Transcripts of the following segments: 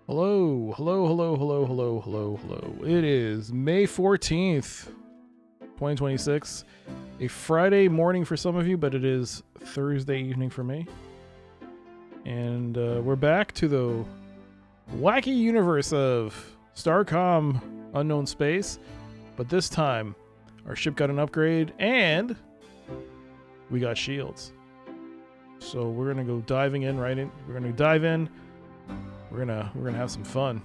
Hello, hello, hello, hello, hello, hello, hello. It is May 14th, 2026. A Friday morning for some of you, but it is Thursday evening for me. And we're back to the wacky universe of Starcom Unknown Space. But this time, our ship got an upgrade and we got shields. So we're gonna go diving in right in. We're gonna dive in. We're gonna have some fun.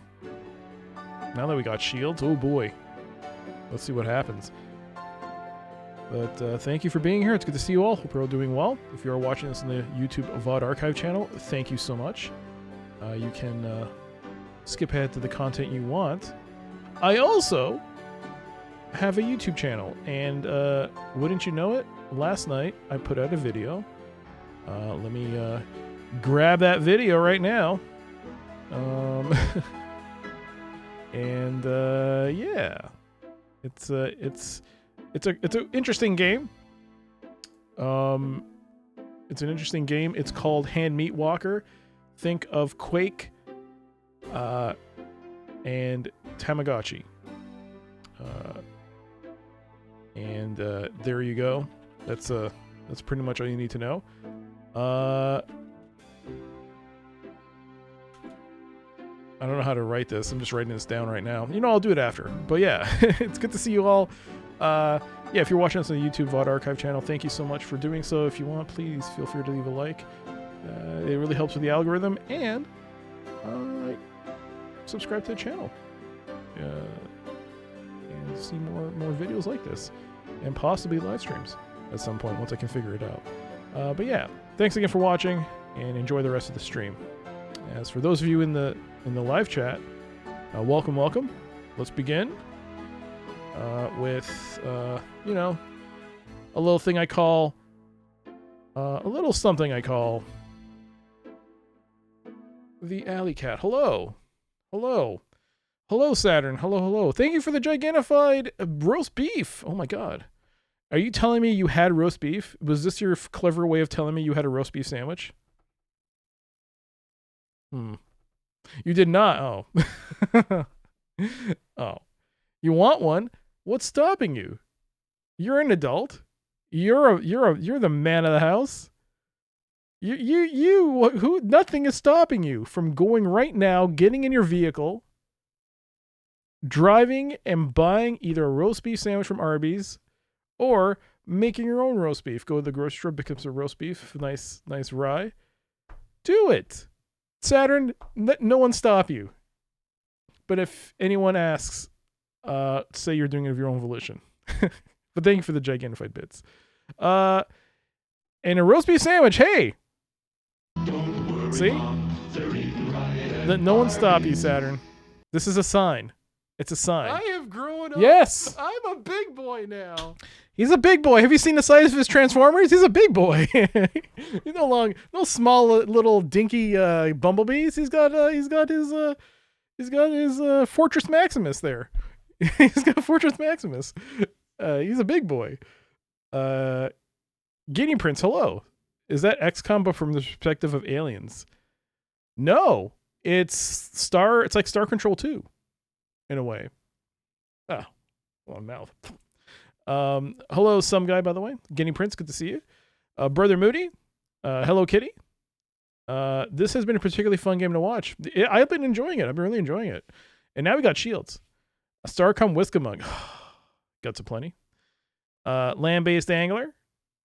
Now that we got shields, oh boy. Let's see what happens. But thank you for being here. It's good to see you all. Hope you're all doing well. If you are watching this on the YouTube VOD archive channel, thank you so much. You can skip ahead to the content you want. I also have a YouTube channel, and wouldn't you know it, last night I put out a video. Let me grab that video right now. Yeah, it's an interesting game. It's an interesting game. It's called Hand Meat Walker. Think of Quake, and Tamagotchi. There you go. That's pretty much all you need to know. I don't know how to write this. I'm just writing this down right now. You know, I'll do it after. But yeah, it's good to see you all. Yeah, if you're watching us on the YouTube VOD archive channel, thank you so much for doing so. If you want, please feel free to leave a like. It really helps with the algorithm. And subscribe to the channel. And see more videos like this. And possibly live streams at some point once I can figure it out. But yeah, thanks again for watching and enjoy the rest of the stream. As for those of you in the live chat, welcome. Let's begin with you know, a little thing I call a little something I call the alley cat. Hello Saturn. Hello. Thank you for the gigantified roast beef. Oh my god, are you telling me you had roast beef? Was this your clever way of telling me you had a roast beef sandwich? You did not. Oh. Oh. You want one? What's stopping you? You're an adult. You're the man of the house. Nothing is stopping you from going right now, getting in your vehicle, driving and buying either a roast beef sandwich from Arby's or making your own roast beef. Go to the grocery store, pick up some roast beef, nice rye. Do it. Saturn, let no one stop you. But if anyone asks, say you're doing it of your own volition. But thank you for the gigantified bits. And a roast beef sandwich, hey! See? Let no one stop you, Saturn. This is a sign. It's a sign. I have grown up. Yes! I'm a big boy now. He's a big boy. Have you seen the size of his Transformers? He's a big boy. He's no small little dinky bumblebees. He's got his Fortress Maximus there. He's got Fortress Maximus. He's a big boy. Guinea Prince, hello. Is that XCOM but from the perspective of aliens? No, it's like Star Control 2 in a way. Ah, long mouth. Hello, some guy, by the way. Guinea Prince, good to see you. Brother Moody, hello, Kitty. This has been a particularly fun game to watch. I've been enjoying it. I've been really enjoying it. And now we got shields. A Starcom Whiskamug. Guts aplenty. Land-based angler.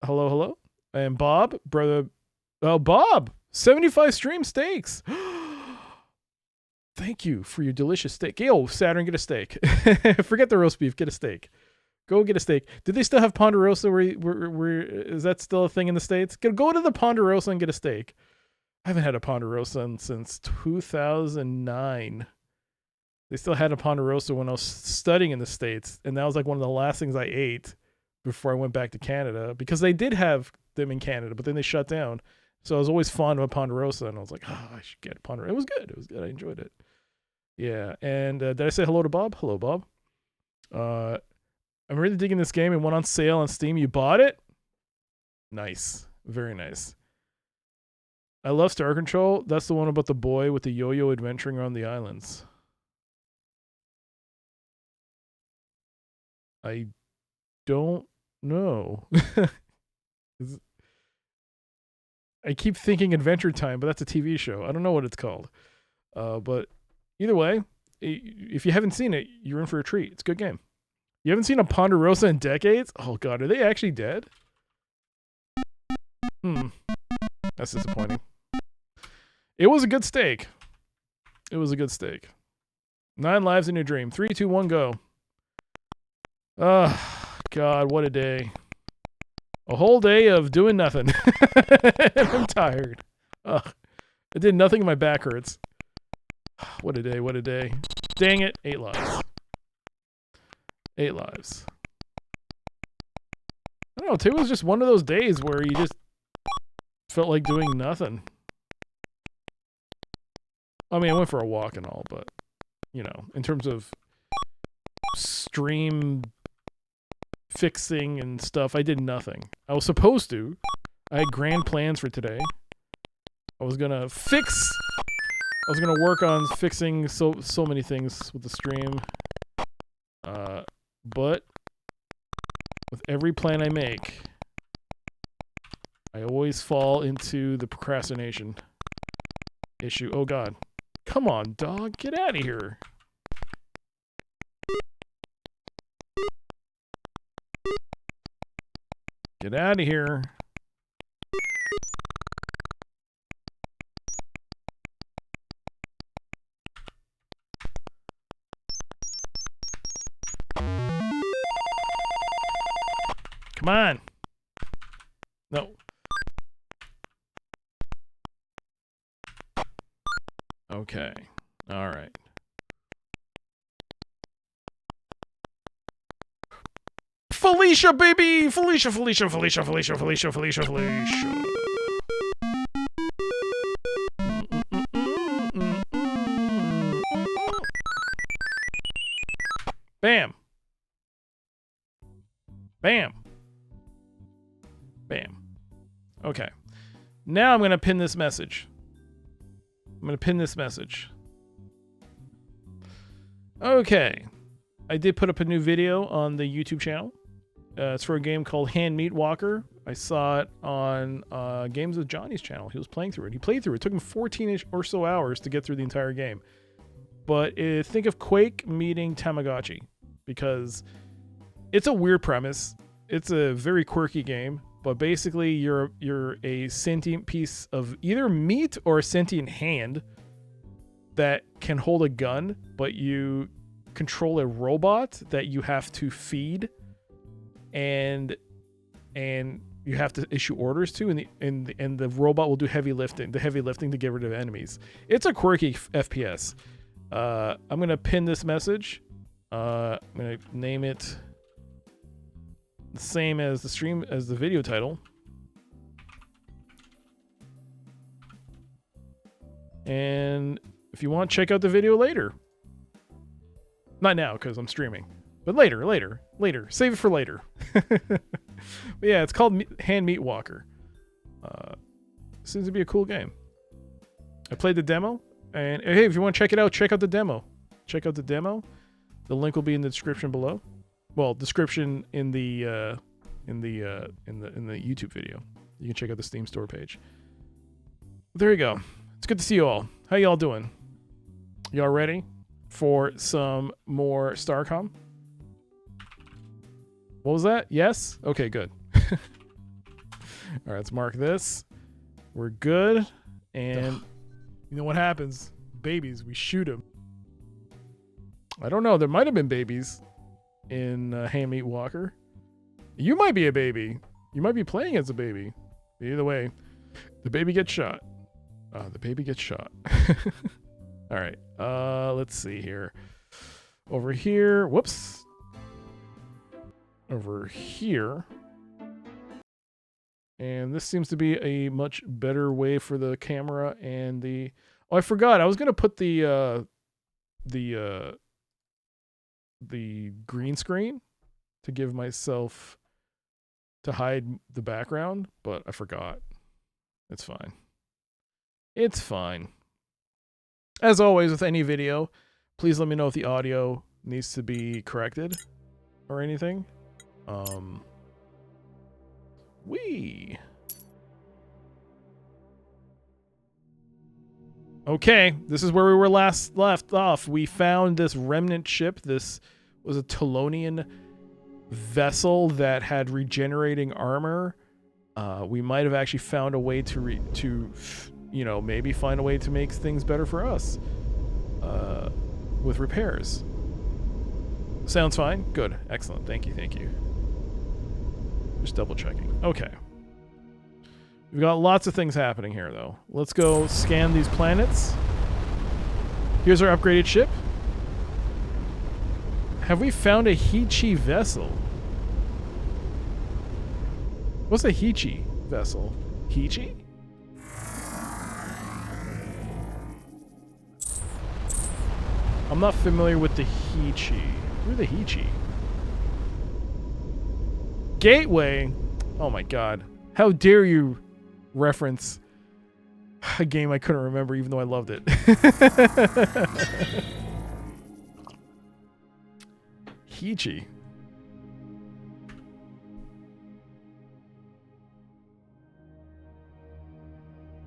Hello. And Bob, brother. Oh, Bob, 75 stream steaks. Thank you for your delicious steak. Yo, Saturn, get a steak. Forget the roast beef. Get a steak. Go get a steak. Do they still have Ponderosa? Where is that still a thing in the States? Go to the Ponderosa and get a steak. I haven't had a Ponderosa since 2009. They still had a Ponderosa when I was studying in the States, and that was like one of the last things I ate before I went back to Canada, because they did have them in Canada, but then they shut down. So I was always fond of a Ponderosa, and I was like, I should get a Ponderosa. It was good. I enjoyed it. Yeah, and did I say hello to Bob? Hello, Bob. I'm really digging this game. It went on sale on Steam. You bought it? Nice. Very nice. I love Star Control. That's the one about the boy with the yo-yo adventuring around the islands. I don't know. I keep thinking Adventure Time, but that's a TV show. I don't know what it's called. But either way, if you haven't seen it, you're in for a treat. It's a good game. You haven't seen a Ponderosa in decades? Oh, God. Are they actually dead? That's disappointing. It was a good steak. It was a good steak. 9 lives in your dream. 3, 2, 1, go. God, what a day. A whole day of doing nothing. I'm tired. Ugh. I did nothing and my back hurts. What a day, what a day. Dang it. 8 lives. 8 lives. I don't know, today was just one of those days where you just felt like doing nothing. I mean, I went for a walk and all, but, you know, in terms of stream fixing and stuff, I did nothing. I was supposed to. I had grand plans for today. I was gonna work on fixing so many things with the stream. But with every plan I make, I always fall into the procrastination issue. Oh God. Come on, dog. Get out of here. Get out of here. Come on. No. Okay. All right. Felicia, baby! Felicia. Bam. Bam. Bam. Okay. Now I'm going to pin this message. Okay. I did put up a new video on the YouTube channel. It's for a game called Hand Meat Walker. I saw it on Games with Johnny's channel. He was playing through it. He played through it. It took him 14 or so hours to get through the entire game. But think of Quake meeting Tamagotchi, because it's a weird premise. It's a very quirky game, but basically you're a sentient piece of either meat or a sentient hand that can hold a gun, but you control a robot that you have to feed and you have to issue orders to, and the robot will do heavy lifting to get rid of enemies. It's a quirky FPS. I'm gonna pin this message. I'm gonna name it the same as the video title. And if you want, check out the video later. Not now, because I'm streaming. But later. Save it for later. But yeah, it's called Hand Meat Walker. Seems to be a cool game. I played the demo, and hey, if you want to check it out, check out the demo. The link will be in the description below. Well, description in the YouTube video. You can check out the Steam store page. There you go. It's good to see you all. How y'all doing? Y'all ready for some more Starcom? What was that? Yes? Okay, good. All right, let's mark this. We're good. And you know what happens? Babies, we shoot them. I don't know. There might have been babies in Hand Meat Walker. You might be a baby. You might be playing as a baby. Either way, the baby gets shot. All right. Let's see here. Over here. Whoops. Over here. And this seems to be a much better way for the camera and the... Oh, I forgot. I was going to put the green screen to give myself... to hide the background, but I forgot. It's fine. It's fine. As always with any video, please let me know if the audio needs to be corrected or anything. Okay, this is where we were last left off. We found this remnant ship. This was a Telonian vessel that had regenerating armor. We might have actually found a way to maybe find a way to make things better for us with repairs. Sounds fine. Good. Excellent. Thank you. Just double checking. Okay. We've got lots of things happening here, though. Let's go scan these planets. Here's our upgraded ship. Have we found a Hichi vessel? What's a Hichi vessel? Hichi? I'm not familiar with the Hichi. Who are the Hichi? Gateway? Oh my god. How dare you reference a game I couldn't remember even though I loved it. Hichi.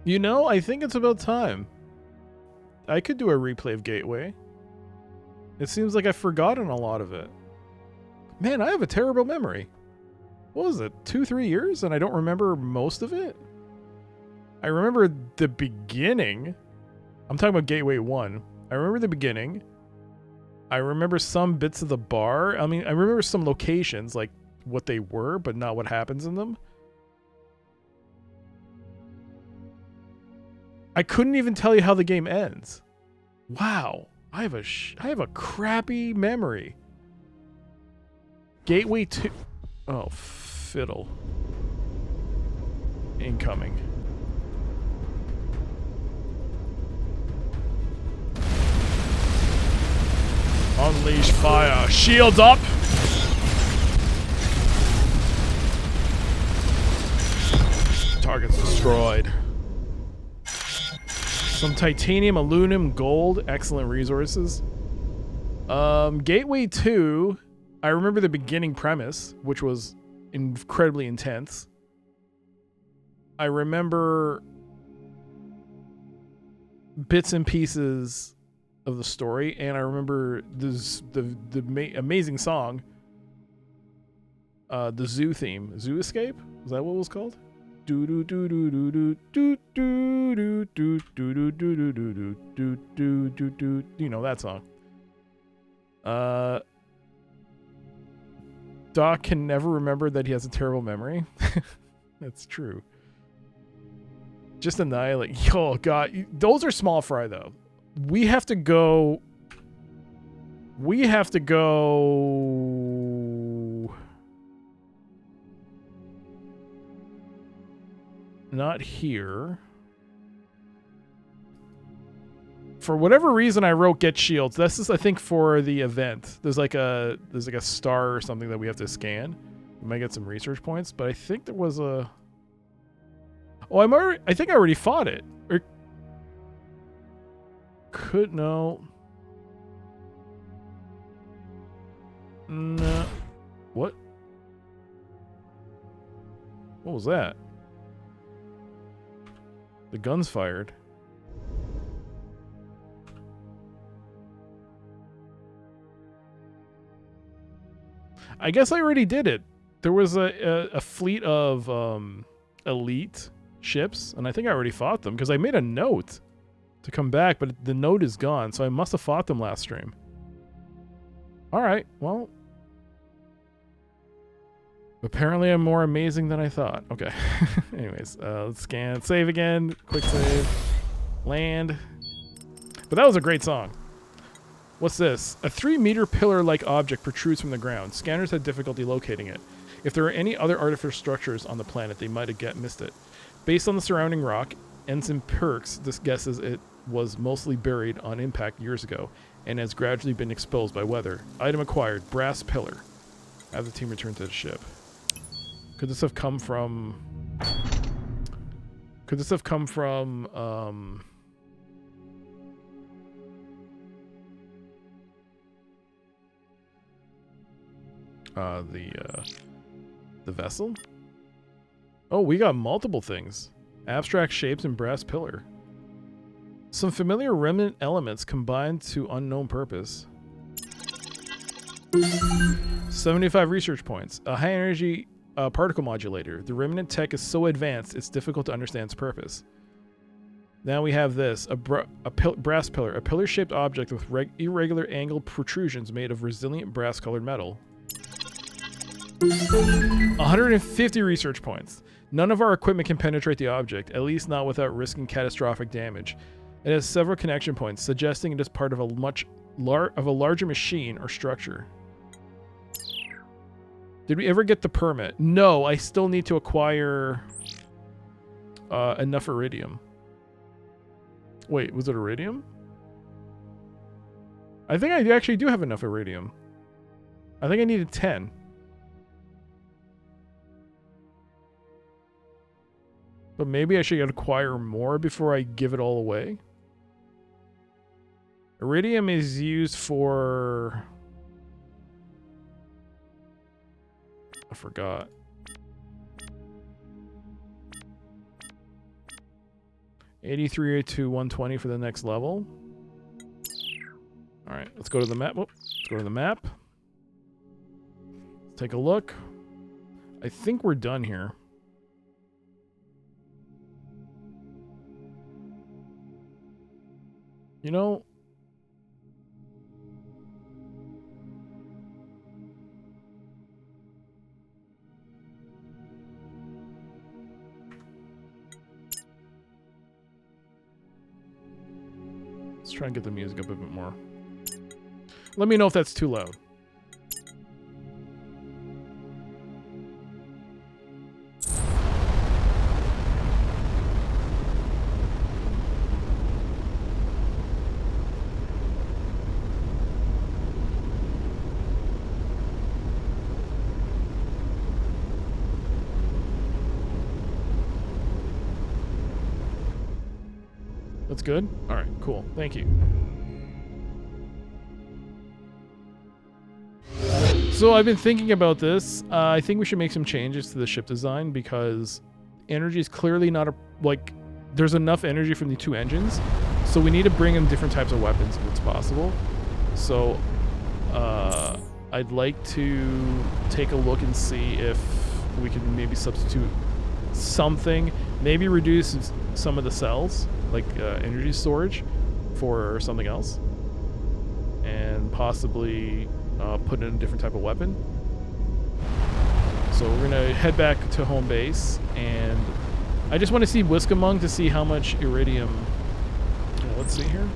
You know, I think it's about time. I could do a replay of Gateway. It seems like I've forgotten a lot of it. Man, I have a terrible memory. What was it, 2-3 years and I don't remember most of it? I remember the beginning. I'm talking about Gateway 1. I remember the beginning. I remember some bits of the bar. I mean, I remember some locations, like what they were, but not what happens in them. I couldn't even tell you how the game ends. Wow. I have a crappy memory. Gateway 2. Oh, fiddle. Incoming. Unleash fire. Shields up. Target's destroyed. Some titanium, aluminum, gold. Excellent resources. Gateway 2. I remember the beginning premise, which was incredibly intense. I remember bits and pieces of the story, and I remember the amazing song, the Zoo theme, Zoo Escape. Is that what it was called? Do do do do do do do do do do do do do do do do do do. You know that song. Doc can never remember that he has a terrible memory. That's true. Just annihilate. Oh god, those are small fry though. We have to go. Not here. For whatever reason, I wrote get shields. This is, I think, for the event. There's like a star or something that we have to scan. We might get some research points, but I think there was a. Oh, I think I already fought it. Or could no. No. What? What was that? The gun's fired. I guess I already did it. There was a fleet of elite ships, and I think I already fought them because I made a note to come back, but the note is gone, so I must have fought them last stream. All right, well. Apparently I'm more amazing than I thought. Okay. Anyways, let's scan. Save again. Quick save. Land. But that was a great song. What's this? A 3-meter pillar-like object protrudes from the ground. Scanners had difficulty locating it. If there are any other artificial structures on the planet, they might have missed it. Based on the surrounding rock, Ensign Perks guesses it was mostly buried on impact years ago and has gradually been exposed by weather. Item acquired. Brass pillar. Have the team return to the ship. Could this have come from Could this have come from the vessel? Oh, we got multiple things. Abstract shapes and brass pillar. Some familiar remnant elements combined to unknown purpose. 75 research points. A high energy particle modulator. The remnant tech is so advanced it's difficult to understand its purpose. Now we have this, a brass pillar, a pillar-shaped object with irregular angled protrusions made of resilient brass-colored metal. 150 research points. None of our equipment can penetrate the object, at least not without risking catastrophic damage. It has several connection points, suggesting it is part of a larger machine or structure. Did we ever get the permit? No, I still need to acquire enough iridium. Wait, was it iridium? I think I actually do have enough iridium. I think I needed 10. But maybe I should acquire more before I give it all away. Iridium is used for... I forgot. 83 to 120 for the next level. All right, let's go to the map. Let's go to the map. Let's take a look. I think we're done here. You know, let's try and get the music up a bit more. Let me know if that's too loud. That's good? All right, cool. Thank you. So I've been thinking about this. I think we should make some changes to the ship design because energy is clearly not there's enough energy from the two engines. So we need to bring in different types of weapons if it's possible. So I'd like to take a look and see if we can maybe substitute something, maybe reduce some of the cells, like energy storage, for something else, and possibly put in a different type of weapon. So we're gonna head back to home base, and I just want to see Whiskamung to see how much iridium. Let's see here.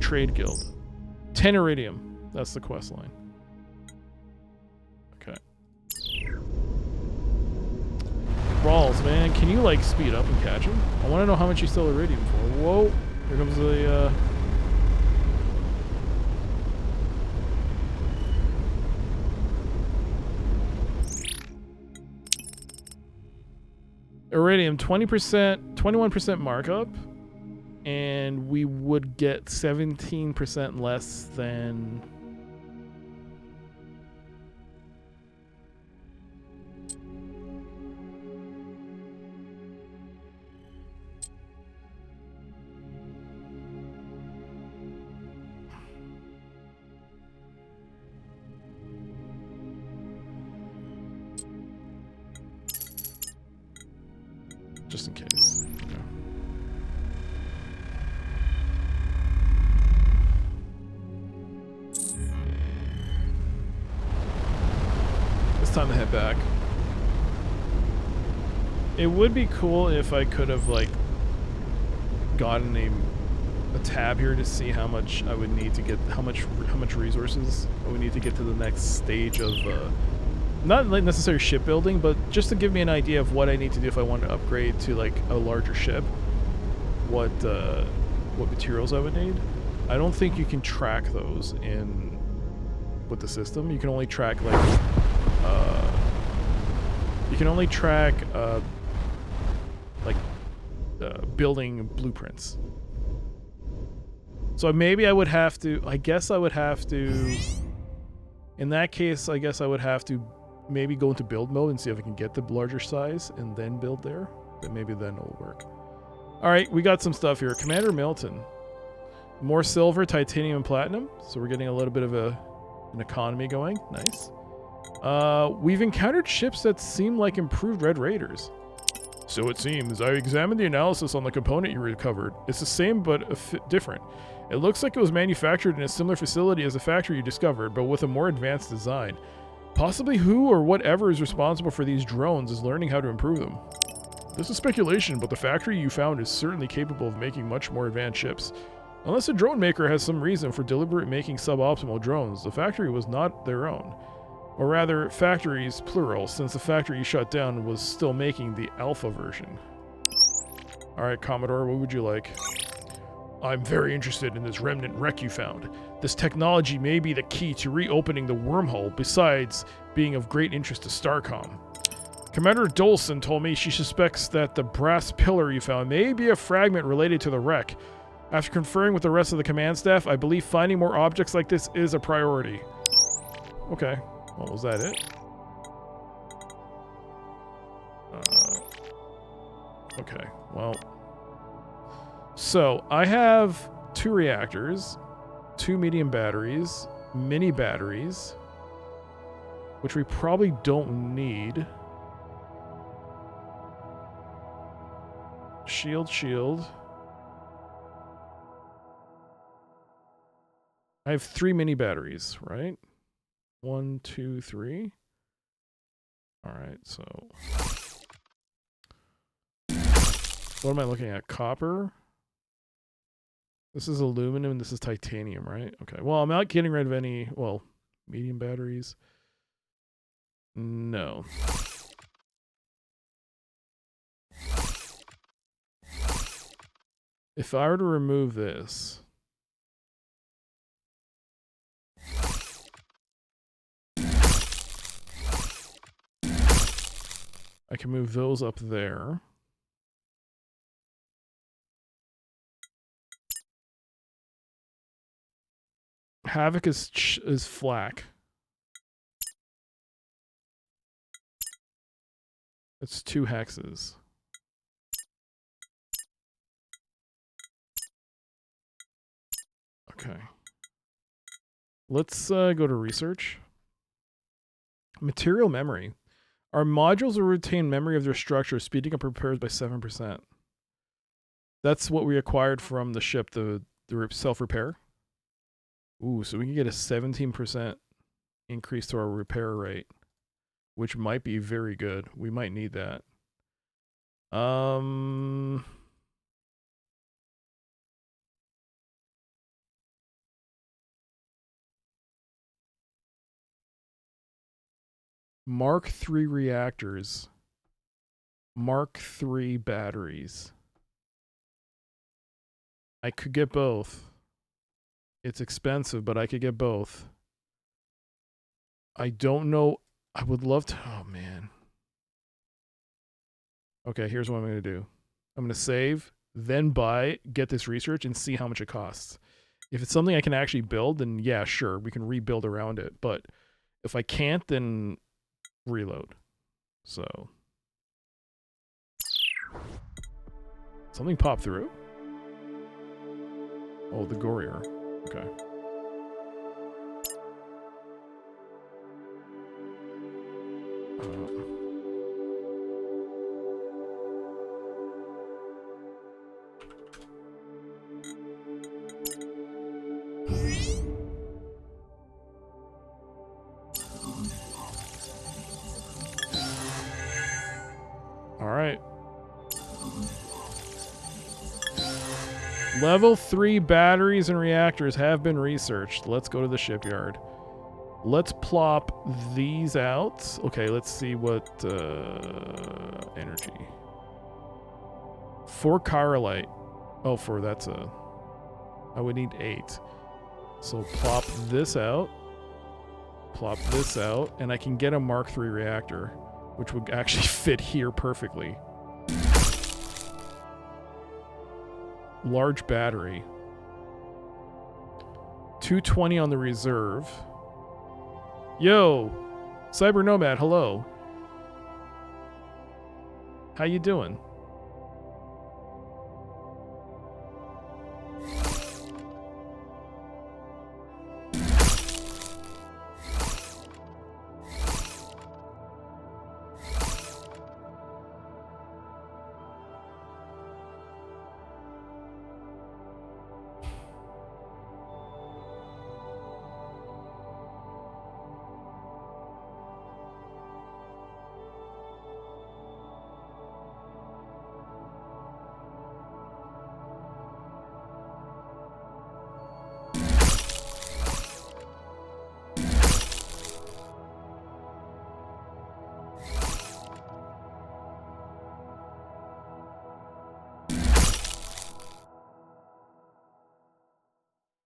Trade Guild. 10 iridium. That's the quest line. Okay. Rawls, man, can you like speed up and catch him? I want to know how much you sell iridium for. Whoa, here comes the iridium, 20%, 21% markup, and we would get 17% less than... just in case. Okay. It's time to head back. It would be cool if I could have like gotten a tab here to see how much I would need to get, how much resources I would need to get to the next stage of not like necessarily shipbuilding, but just to give me an idea of what I need to do if I want to upgrade to like a larger ship. What materials I would need. I don't think you can track those in with the system. You can only track like building blueprints. So maybe I would have to. I guess I would have to. In that case, I guess I would have to maybe go into build mode and see if I can get the larger size and then build there. But maybe then it'll work. All right, we got some stuff here. Commander Milton. More silver, titanium, and platinum. So we're getting a little bit of an economy going. Nice. We've encountered ships that seem like improved Red Raiders. So it seems. I examined the analysis on the component you recovered. It's the same but different. It looks like it was manufactured in a similar facility as the factory you discovered, but with a more advanced design. Possibly who or whatever is responsible for these drones is learning how to improve them. This is speculation, but the factory you found is certainly capable of making much more advanced ships. Unless a drone maker has some reason for deliberate making suboptimal drones, the factory was not their own. Or rather, factories, plural, since the factory you shut down was still making the alpha version. Alright, Commodore, what would you like? I'm very interested in this remnant wreck you found. This technology may be the key to reopening the wormhole, besides being of great interest to Starcom. Commander Dolson told me she suspects that the brass pillar you found may be a fragment related to the wreck. After conferring with the rest of the command staff, I believe finding more objects like this is a priority. Okay. Well, was that it? Okay, well. So, I have 2 reactors, 2 medium batteries, mini batteries, which we probably don't need. Shield. I have 3 mini batteries, right? 1, 2, 3. All right, so what am I looking at? Copper. This is aluminum and this is titanium, right? Okay. Well, I'm not getting rid of any, well, medium batteries. No. If I were to remove this, I can move those up there. Havoc is flak. It's 2 hexes. Okay. Let's go to research. Material memory. Our modules will retain memory of their structure, speeding up repairs by 7%. That's what we acquired from the ship, the self-repair. Ooh, so we can get a 17% increase to our repair rate, which might be very good. We might need that. Mark III reactors. Mark III batteries. I could get both. It's expensive, but I could get both. I don't know. I would love to. Oh, man. Okay, here's what I'm going to do. I'm going to save, then buy, get this research, and see how much it costs. If it's something I can actually build, then yeah, sure, we can rebuild around it. But if I can't, then reload. So. Something popped through? Oh, the Gorier. Okay. All right. Level 3 batteries and reactors have been researched. Let's go to the shipyard. Let's plop these out. Okay, let's see what energy. 4 chirolite. Oh, that's a... I would need 8. So plop this out. Plop this out, and I can get a Mark III reactor, which would actually fit here perfectly. Large battery. 220 on the reserve. Yo, Cyber Nomad, hello. How you doing?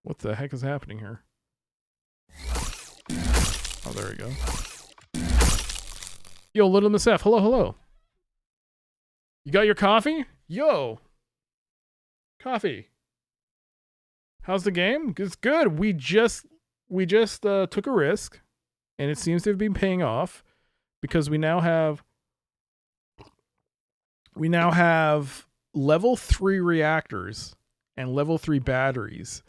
What the heck is happening here? Oh, there we go. Yo, Little Miss F, hello, hello. You got your coffee? Yo. Coffee. How's the game? It's good. We just took a risk, and it seems to have been paying off because we now have level 3 reactors and level 3 batteries.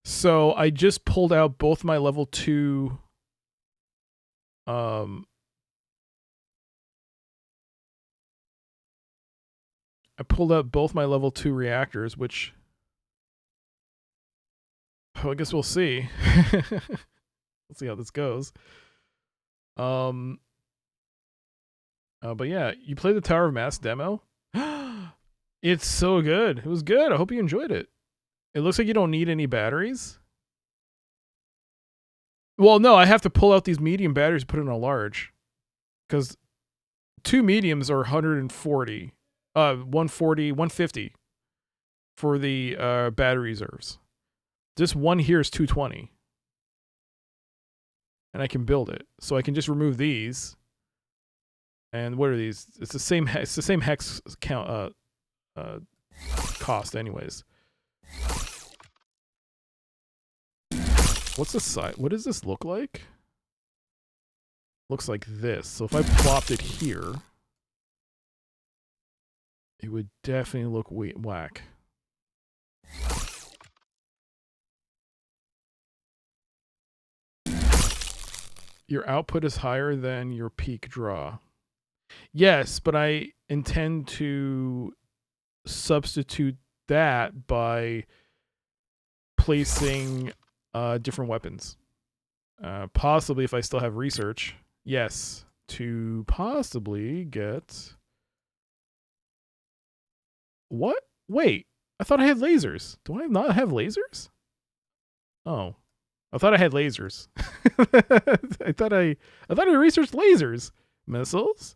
So I just pulled out both my level 2 I pulled out both my level 2 reactors, which I guess we'll see. We'll see how this goes. But yeah, you played the Tower of Mass demo? It's so good. It was good. I hope you enjoyed it. It looks like you don't need any batteries. Well, no, I have to pull out these medium batteries and put in a large. Because 2 mediums are 140. 140, 150 for the battery reserves. This one here is 220. And I can build it. So I can just remove these. And what are these? It's the same hex count cost anyways. What's the size? What does this look like? Looks like this. So if I plopped it here, it would definitely look whack. Your output is higher than your peak draw. Yes, but I intend to substitute that by placing different weapons. Possibly if I still have research. Yes, to possibly get... What? Wait, I thought I had lasers. Do I not have lasers? Oh, I thought I had lasers. I thought I researched lasers. Missiles?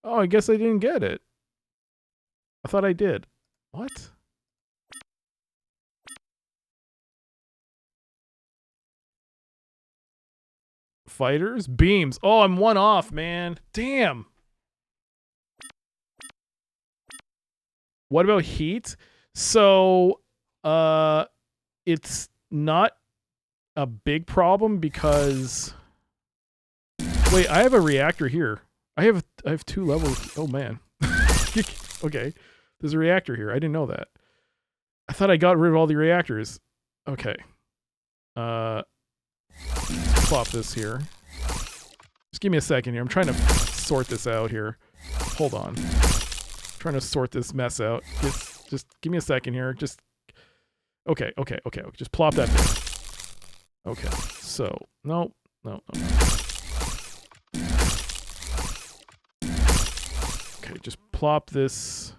Oh, I guess I didn't get it. I thought I did. What? Fighters? Beams. Oh, I'm 1 off, man. Damn. What about heat? So, it's not a big problem because... Wait, I have a reactor here. I have 2 levels. Oh, man. Okay. There's a reactor here. I didn't know that. I thought I got rid of all the reactors. Okay. Plop this here. Just give me a second here. I'm trying to sort this out here. Hold on. I'm trying to sort this mess out. Just give me a second here. Just okay. Just plop that there. Okay. So no. Okay, just plop this.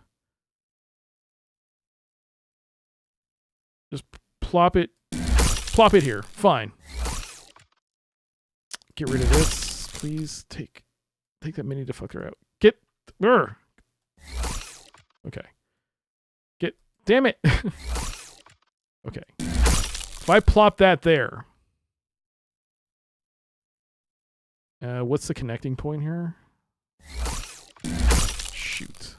Just plop it here. Fine. Get rid of this. Please take that mini deflector out. Okay. Damn it. Okay. If I plop that there, What's the connecting point here? Shoot.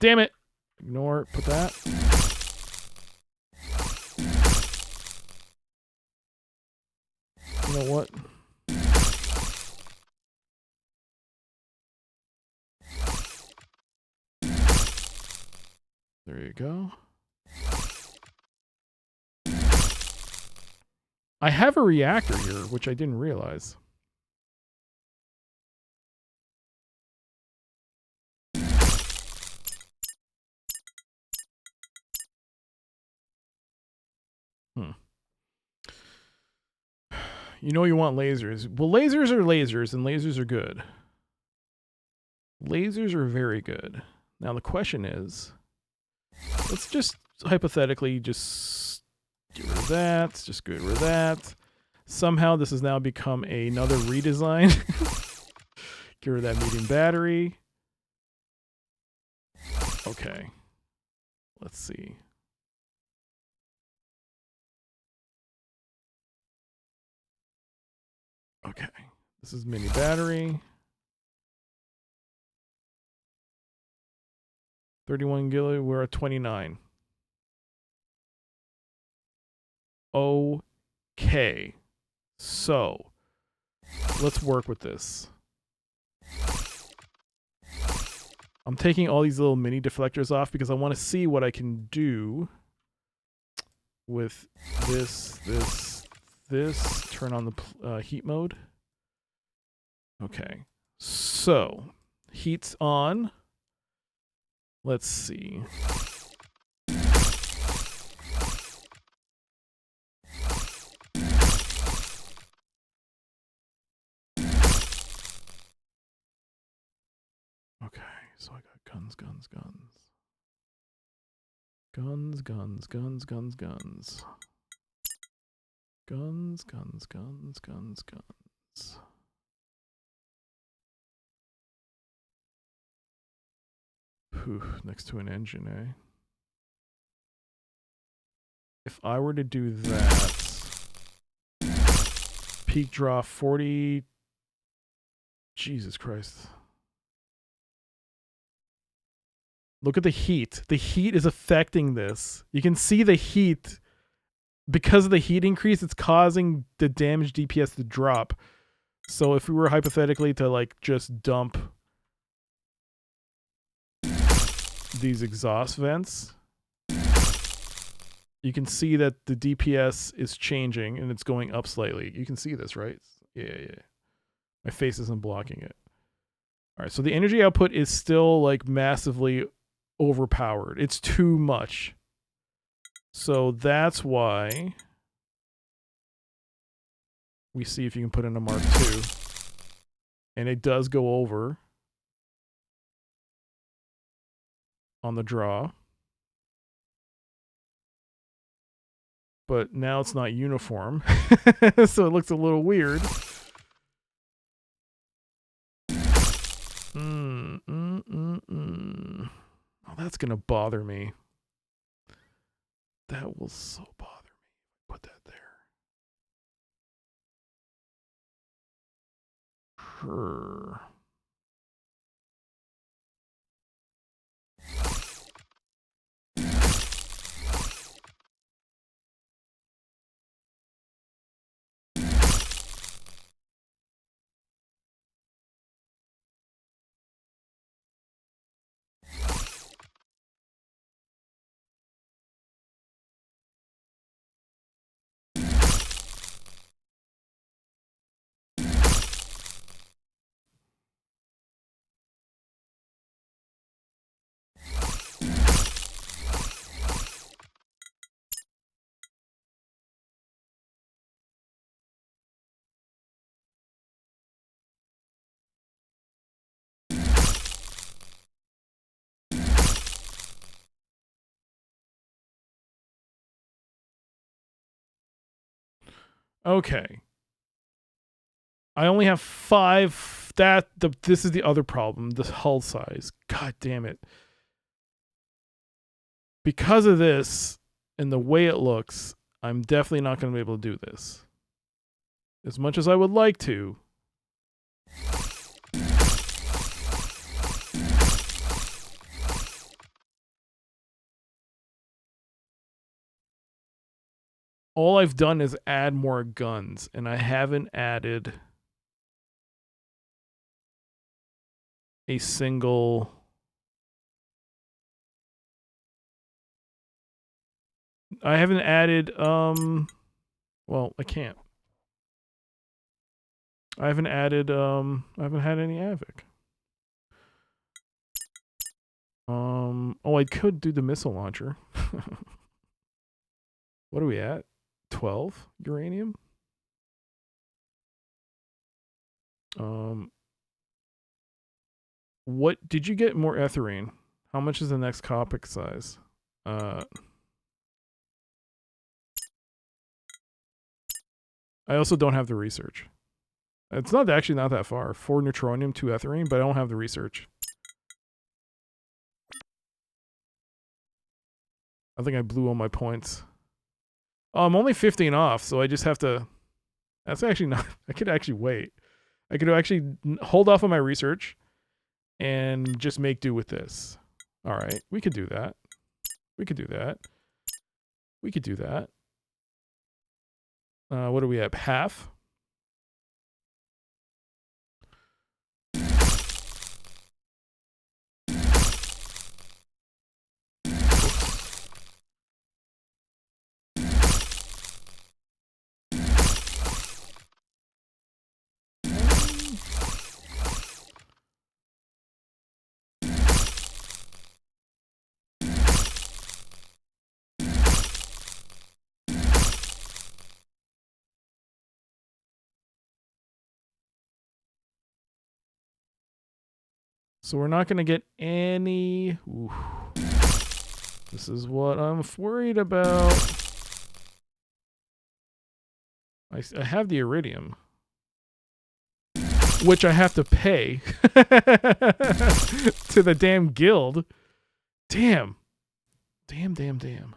Damn it. Ignore. Put that. You know what? There you go. I have a reactor here, which I didn't realize. You know you want lasers. Well, lasers are lasers, and lasers are good. Lasers are very good. Now the question is, let's just hypothetically just get rid of that. Just get rid of that. Somehow this has now become another redesign. Get rid of that medium battery. Okay. Let's see. Okay. This is mini battery. 31 gilli, we're at 29. Okay. So, let's work with this. I'm taking all these little mini deflectors off because I want to see what I can do with this. Turn on the heat mode. Okay. So, heat's on. Let's see. Okay, so I got guns. Guns. Whew, next to an engine, eh? If I were to do that, peak draw 40. Jesus Christ. Look at the heat. The heat is affecting this. You can see the heat. Because of the heat increase, it's causing the damaged DPS to drop. So if we were hypothetically to like just dump these exhaust vents, you can see that the DPS is changing and it's going up slightly. You can see this, right? Yeah. My face isn't blocking it. All right, so the energy output is still like massively overpowered. It's too much. So that's why we see if you can put in a Mark II. And it does go over on the draw. But now it's not uniform. So it looks a little weird. Oh, that's going to bother me. That will so bother me. Put that there. Sure. Okay. I only have 5. This is the other problem. The hull size. God damn it. Because of this and the way it looks, I'm definitely not going to be able to do this. As much as I would like to, All I've done is add more guns, and I haven't added a single... I haven't added, well, I can't. I haven't added, I haven't had any Avic. Oh, I could do the missile launcher. What are we at? 12 uranium? What did you get more ethylene? How much is the next Copic size? I also don't have the research. It's not actually not that far. 4 neutronium, 2 ethylene, but I don't have the research. I think I blew all my points. Oh, I'm only 15 off, so I just have to... That's actually not... I could actually wait. I could actually hold off on my research and just make do with this. All right, we could do that. We could do that. We could do that. What are we at? Half? So we're not going to get any... Ooh. This is what I'm worried about. I have the iridium, which I have to pay to the damn guild. Damn. Damn, damn, damn.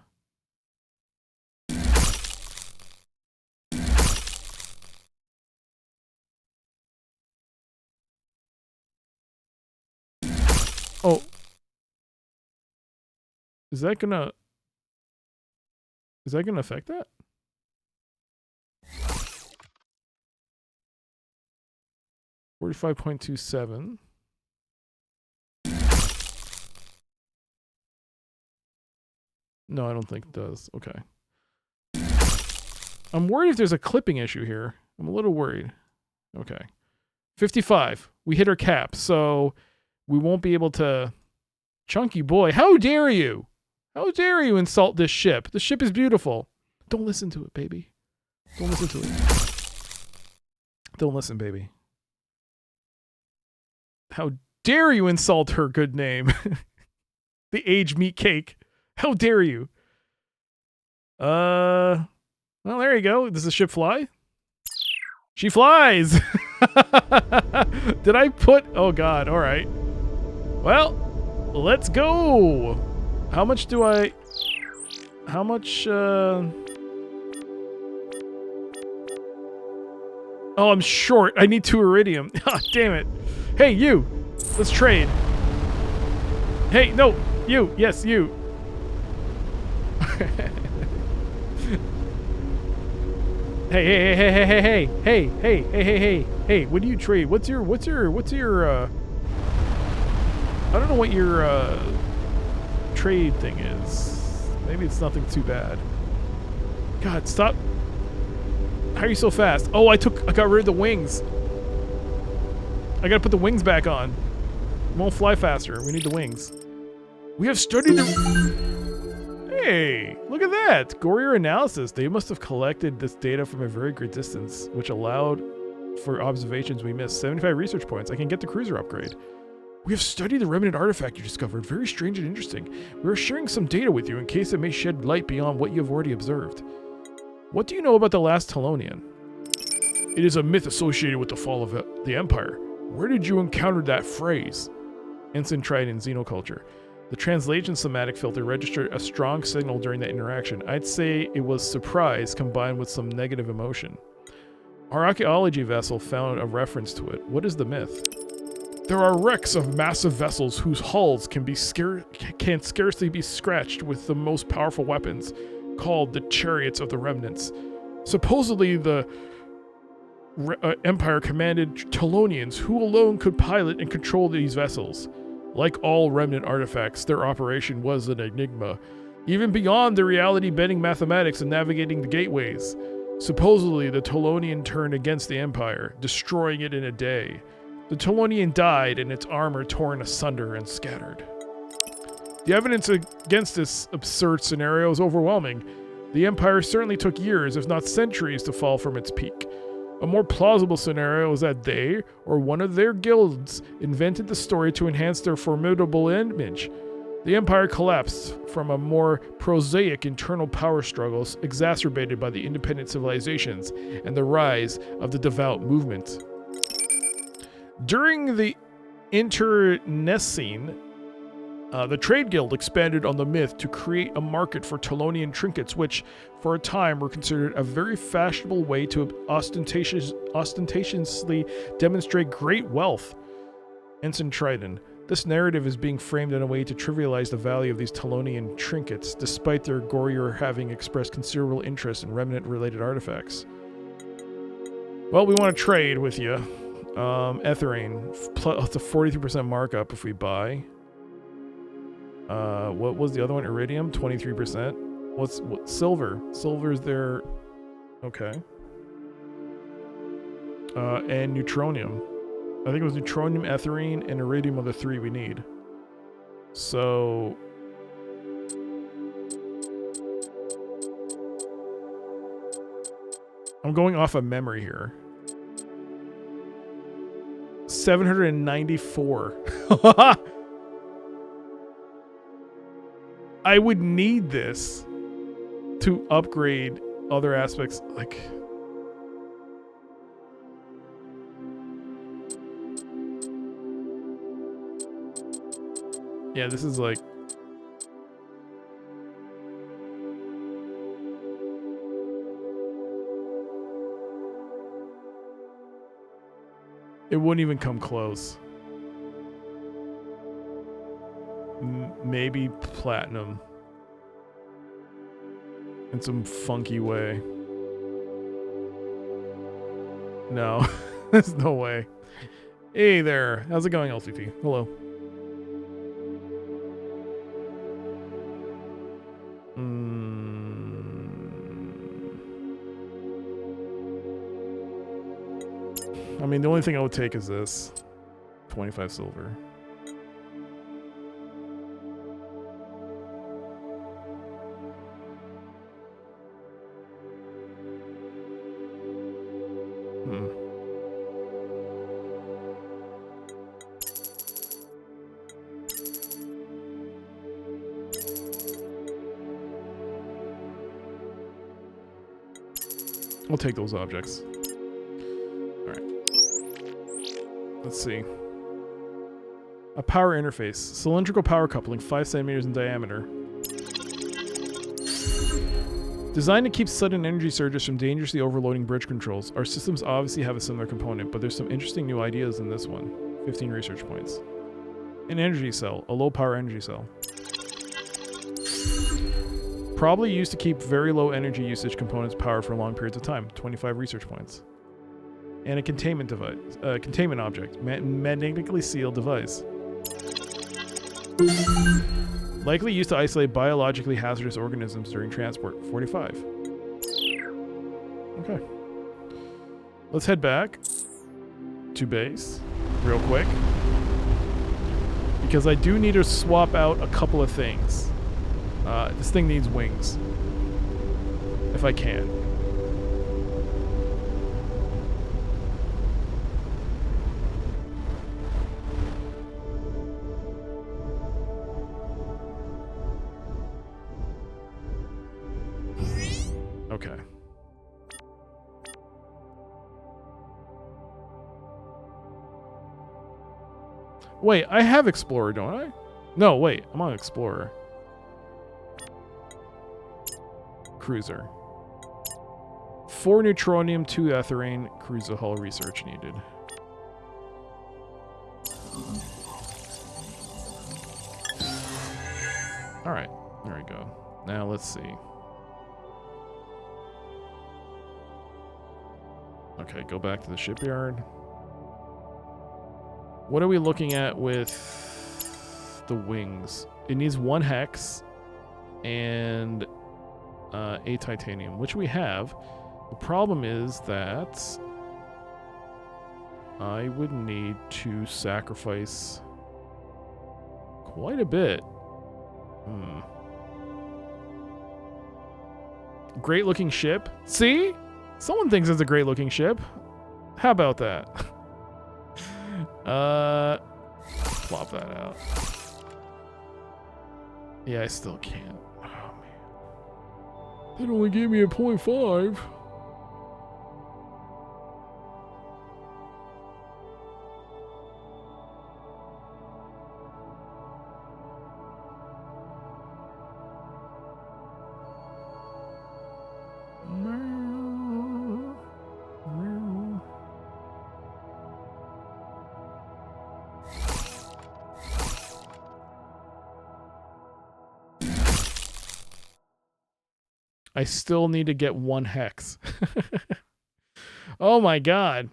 Oh. Is that gonna affect that? $45.27. No, I don't think it does. Okay. I'm worried if there's a clipping issue here. I'm a little worried. Okay. 55. We hit our cap, so we won't be able to... Chunky boy, how dare you? How dare you insult this ship? The ship is beautiful. Don't listen to it, baby. Don't listen to it. Don't listen, baby. How dare you insult her good name? The aged meat cake. How dare you? Well, there you go. Does the ship fly? She flies! Did I put... Oh, God. All right. Well, let's go. How much do I... How much... Oh, I'm short. I need 2 iridium. Ah, damn it. Hey, you. Let's trade. Hey, no. You. Yes, you. Hey, what do you trade? What's your, I don't know what your, trade thing is. Maybe it's nothing too bad. God, stop. How are you so fast? Oh, I got rid of the wings. I gotta put the wings back on. It won't fly faster. We need the wings. We have studied the... Hey, look at that. Gourier analysis. They must have collected this data from a very great distance, which allowed for observations we missed. 75 research points. I can get the cruiser upgrade. We have studied the remnant artifact you discovered. Very strange and interesting. We are sharing some data with you in case it may shed light beyond what you have already observed. What do you know about the last Telonian? It is a myth associated with the fall of the Empire. Where did you encounter that phrase? Ensign tried in xenoculture. The translation somatic filter registered a strong signal during that interaction. I'd say it was surprise combined with some negative emotion. Our archaeology vessel found a reference to it. What is the myth? There are wrecks of massive vessels whose hulls can scarcely be scratched with the most powerful weapons, called the chariots of the remnants. Supposedly, the Empire commanded Telonians, who alone could pilot and control these vessels. Like all remnant artifacts, their operation was an enigma, even beyond the reality-bending mathematics and navigating the gateways. Supposedly, the Telonian turned against the Empire, destroying it in a day. The Telonian died and its armor torn asunder and scattered. The evidence against this absurd scenario is overwhelming. The Empire certainly took years, if not centuries, to fall from its peak. A more plausible scenario is that they, or one of their guilds, invented the story to enhance their formidable image. The Empire collapsed from a more prosaic internal power struggles exacerbated by the independent civilizations and the rise of the devout movement. During the Internecine, the Trade Guild expanded on the myth to create a market for Telonian trinkets, which, for a time, were considered a very fashionable way to ostentatiously demonstrate great wealth. Ensign Trident. This narrative is being framed in a way to trivialize the value of these Telonian trinkets, despite their Goryeo having expressed considerable interest in remnant-related artifacts. Well, we want to trade with you. Ethyrene. It's a 43% markup if we buy. What was the other one? Iridium, 23%. What silver? Silver's there. Okay. And neutronium. I think it was neutronium, ethyrene, and iridium are the three we need. So I'm going off of memory here. 794. I would need this to upgrade other aspects, like... Yeah, this is like... It wouldn't even come close. Maybe platinum. In some funky way. No, there's no way. Hey there, how's it going, LCT? Hello. I mean, the only thing I would take is this. 25 silver. I'll take those objects. Alright. Let's see. A power interface. Cylindrical power coupling, 5 centimeters in diameter. Designed to keep sudden energy surges from dangerously overloading bridge controls, our systems obviously have a similar component, but there's some interesting new ideas in this one. 15 research points. An energy cell. A low power energy cell. Probably used to keep very low energy usage components powered for long periods of time. 25 research points. And a containment device, containment object, magnetically sealed device. Likely used to isolate biologically hazardous organisms during transport. 45. Okay. Let's head back to base real quick, because I do need to swap out a couple of things. This thing needs wings. If I can. Okay. Wait, I have Explorer, don't I? No, wait, I'm on Explorer. Cruiser. 4 neutronium, 2 etherne, cruiser hull research needed. All right, there we go. Now let's see. Okay, go back to the shipyard. What are we looking at with the wings? It needs 1 hex and a titanium, which we have. The problem is that I would need to sacrifice quite a bit. Great looking ship. See? Someone thinks it's a great looking ship. How about that? Plop that out. Yeah, I still can't. Oh, man. It only gave me a 0.5. I still need to get 1 hex. Oh my god.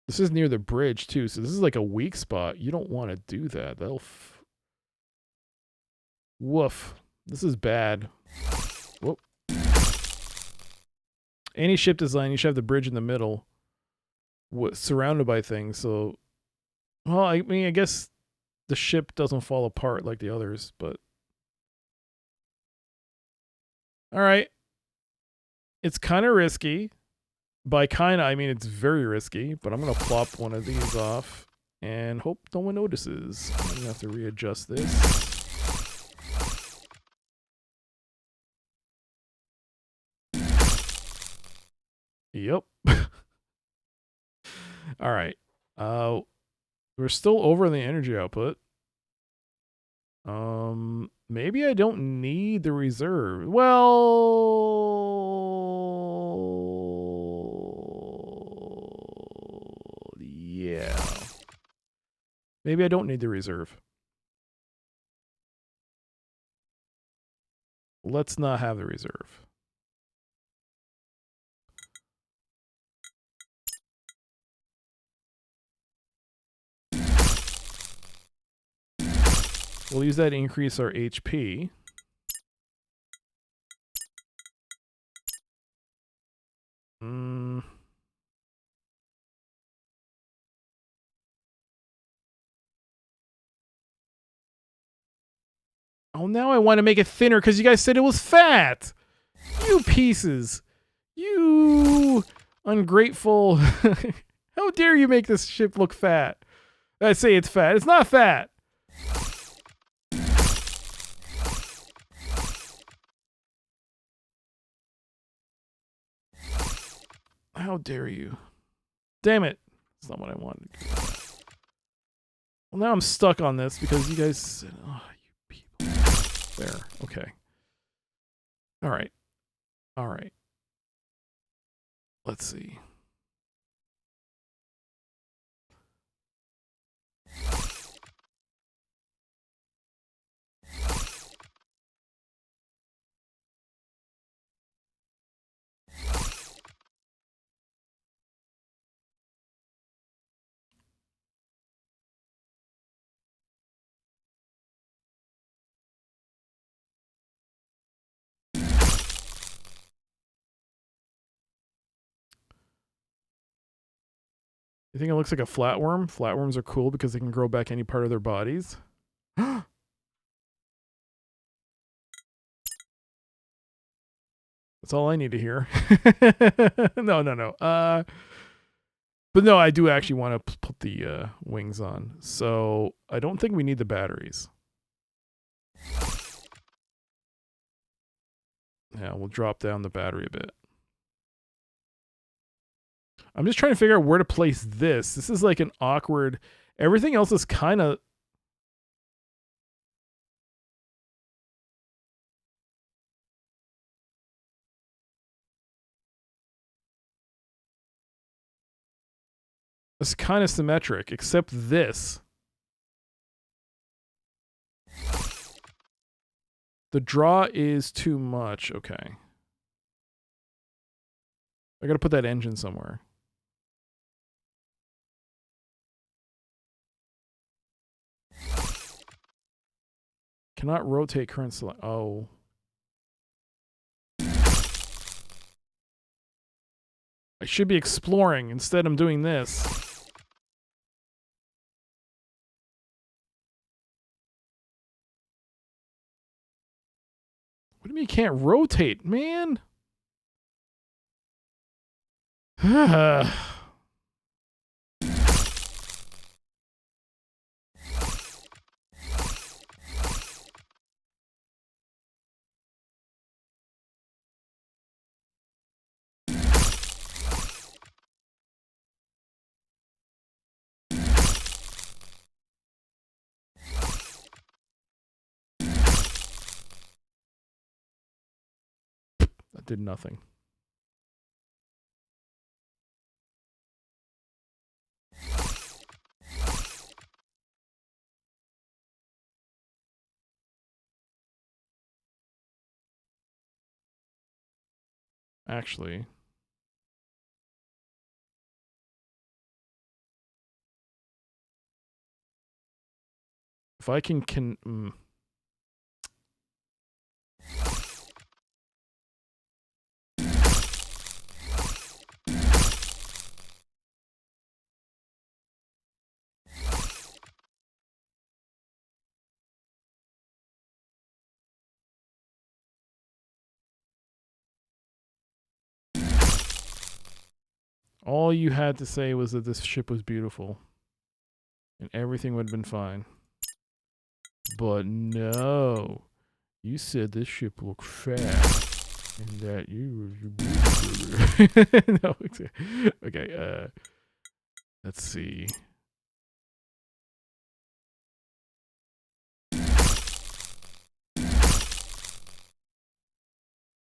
This is near the bridge too, so this is like a weak spot. You don't want to do that. That'll woof. This is bad. Whoop. Any ship design, you should have the bridge in the middle, surrounded by things. So, well, I mean, I guess the ship doesn't fall apart like the others, but all right. It's kind of risky. By kind of, I mean it's very risky, but I'm going to plop one of these off and hope no one notices. I'm going to have to readjust this. Yep. All right. We're still over the energy output. Maybe I don't need the reserve. Well, yeah. Maybe I don't need the reserve. Let's not have the reserve. We'll use that to increase our HP. Oh, now I want to make it thinner because you guys said it was fat. You pieces. You ungrateful. How dare you make this ship look fat? I say it's fat. It's not fat. How dare you? Damn it. That's not what I wanted. Well, now I'm stuck on this because you guys said, oh, you people. There. Okay. All right. All right. Let's see. You think it looks like a flatworm? Flatworms are cool because they can grow back any part of their bodies. That's all I need to hear. No. But no, I do actually want to put the wings on. So I don't think we need the batteries. Yeah, we'll drop down the battery a bit. I'm just trying to figure out where to place this. This is like an awkward... Everything else is kind of... It's kind of symmetric, except this. The draw is too much. Okay. I gotta put that engine somewhere. Cannot rotate current select. Oh. I should be exploring. Instead, I'm doing this. What do you mean you can't rotate, man? That did nothing. Actually. If I can all you had to say was that this ship was beautiful. And everything would have been fine. But no. You said this ship looked fat. And that you were no, okay, let's see.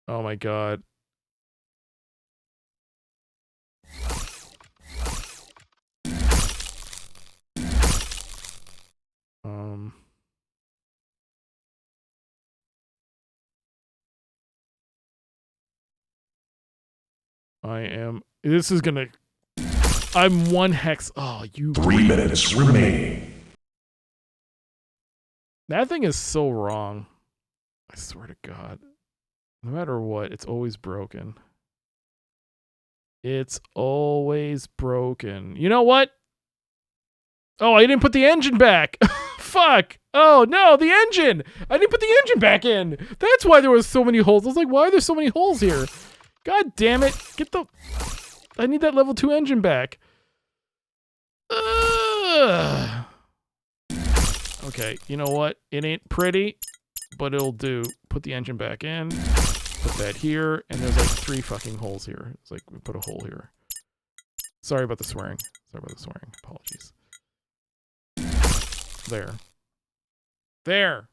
Oh my god. This is gonna, I'm one hex. Oh, you. 3 minutes remaining. That thing is so wrong. I swear to God. No matter what, it's always broken. It's always broken. You know what? Oh, I didn't put the engine back. Fuck. Oh, no, the engine. I didn't put the engine back in. That's why there was so many holes. I was like, why are there so many holes here? God damn it. Get the... I need that level 2 engine back. Okay, you know what? It ain't pretty, but it'll do. Put the engine back in. Put that here. And there's like 3 fucking holes here. It's like we put a hole here. Sorry about the swearing. Sorry about the swearing. Apologies. There. There.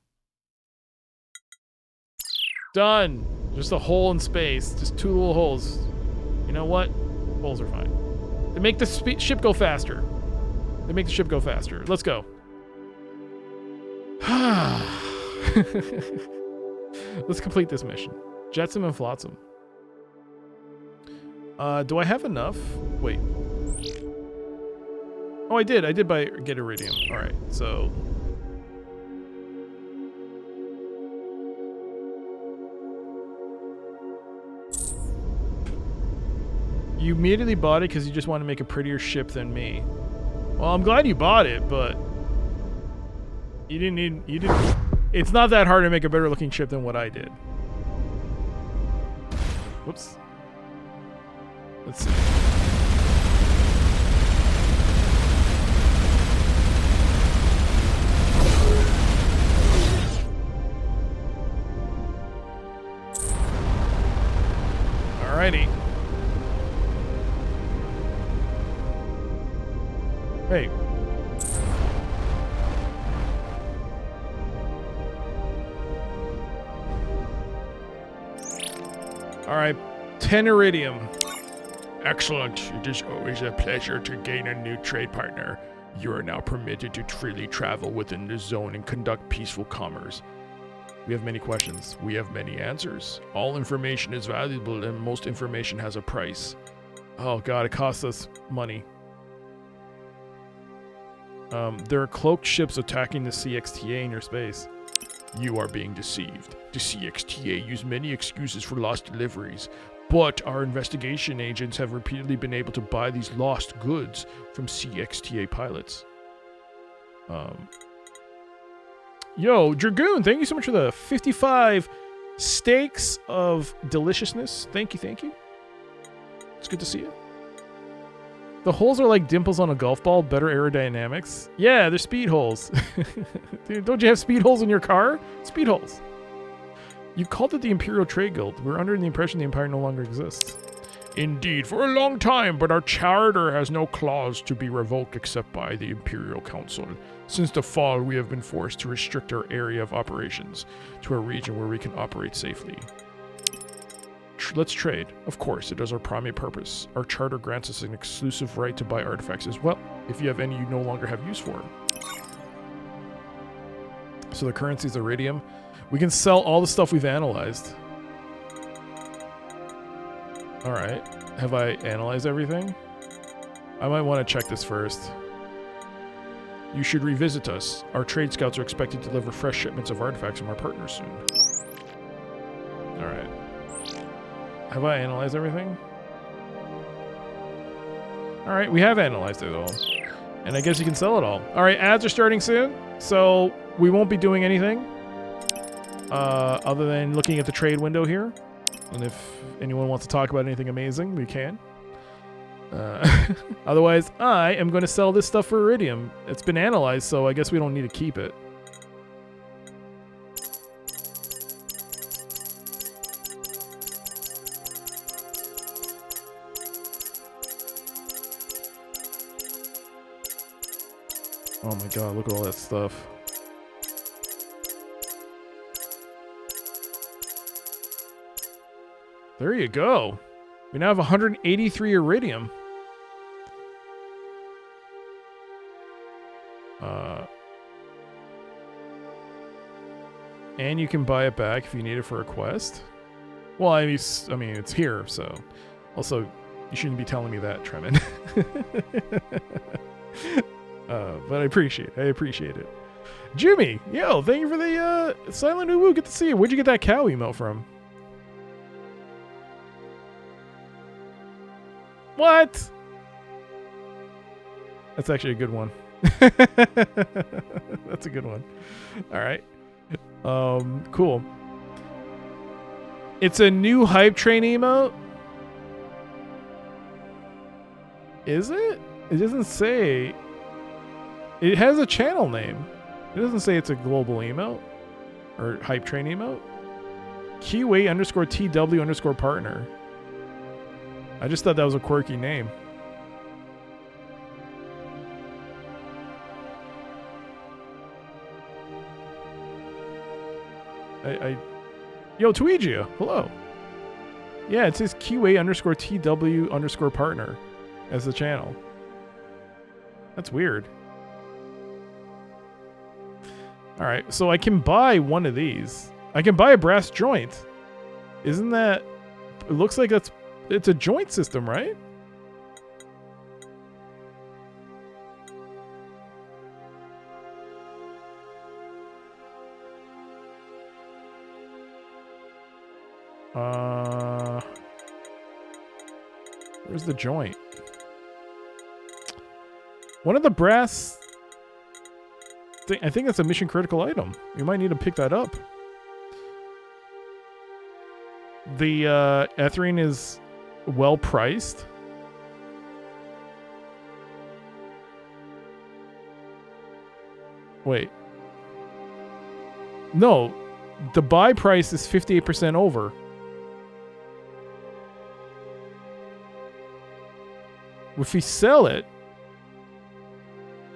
Done. Just a hole in space. Just 2 little holes. You know what? Holes are fine. They make the ship go faster. They make the ship go faster. Let's go. Let's complete this mission. Jetsam and Flotsam. Do I have enough? Wait. Oh, I did get iridium. All right, so. You immediately bought it because you just want to make a prettier ship than me. Well, I'm glad you bought it, but you didn't. It's not that hard to make a better looking ship than what I did. Whoops. Let's see. Alrighty. Hey. All right, 10 iridium. Excellent. It is always a pleasure to gain a new trade partner. You are now permitted to freely travel within the zone and conduct peaceful commerce. We have many questions. We have many answers. All information is valuable and most information has a price. Oh god, it costs us money. There are cloaked ships attacking the CXTA in your space. You are being deceived. The CXTA use many excuses for lost deliveries, but our investigation agents have repeatedly been able to buy these lost goods from CXTA pilots. Yo, Dragoon, thank you so much for the 55 steaks of deliciousness. Thank you, thank you. It's good to see you. The holes are like dimples on a golf ball, better aerodynamics. Yeah, they're speed holes. Dude, don't you have speed holes in your car? Speed holes. You called it the Imperial Trade Guild. We're under the impression the Empire no longer exists. Indeed, for a long time, but our charter has no clause to be revoked except by the Imperial Council. Since the fall, we have been forced to restrict our area of operations to a region where we can operate safely. Let's trade. Of course, it is our primary purpose. Our charter grants us an exclusive right to buy artifacts as well, if you have any you no longer have use for. So the currency is iridium. We can sell all the stuff we've analyzed. Alright. Have I analyzed everything? I might want to check this first. You should revisit us. Our trade scouts are expected to deliver fresh shipments of artifacts from our partners soon. Alright. Have I analyzed everything? Alright, we have analyzed it all. And I guess you can sell it all. Alright, ads are starting soon, so we won't be doing anything. Other than looking at the trade window here. And if anyone wants to talk about anything amazing, we can. Otherwise, I am going to sell this stuff for iridium. It's been analyzed, so I guess we don't need to keep it. Oh my god, look at all that stuff. There you go. We now have 183 iridium. And you can buy it back if you need it for a quest. Well, I mean, it's here, so... Also, you shouldn't be telling me that, Tremon. But I appreciate it. Jimmy, yo, thank you for the silent uwu. Good to see you. Where'd you get that cow emote from? What? That's actually a good one. That's a good one. All right. Cool. It's a new hype train emote. Is it? It doesn't say. It has a channel name. It doesn't say it's a global emote or hype train emote. Kiwi_TW_partner. I just thought that was a quirky name. Yo, Tweegia, hello. Yeah, it says Kiwi_TW_partner as the channel. That's weird. All right, so I can buy one of these. I can buy a brass joint. Isn't that... It looks like it's a joint system, right? Where's the joint? One of the brass... I think that's a mission critical item. We might need to pick that up. The ethering is well priced. Wait. No, the buy price is 58% over. If we sell it,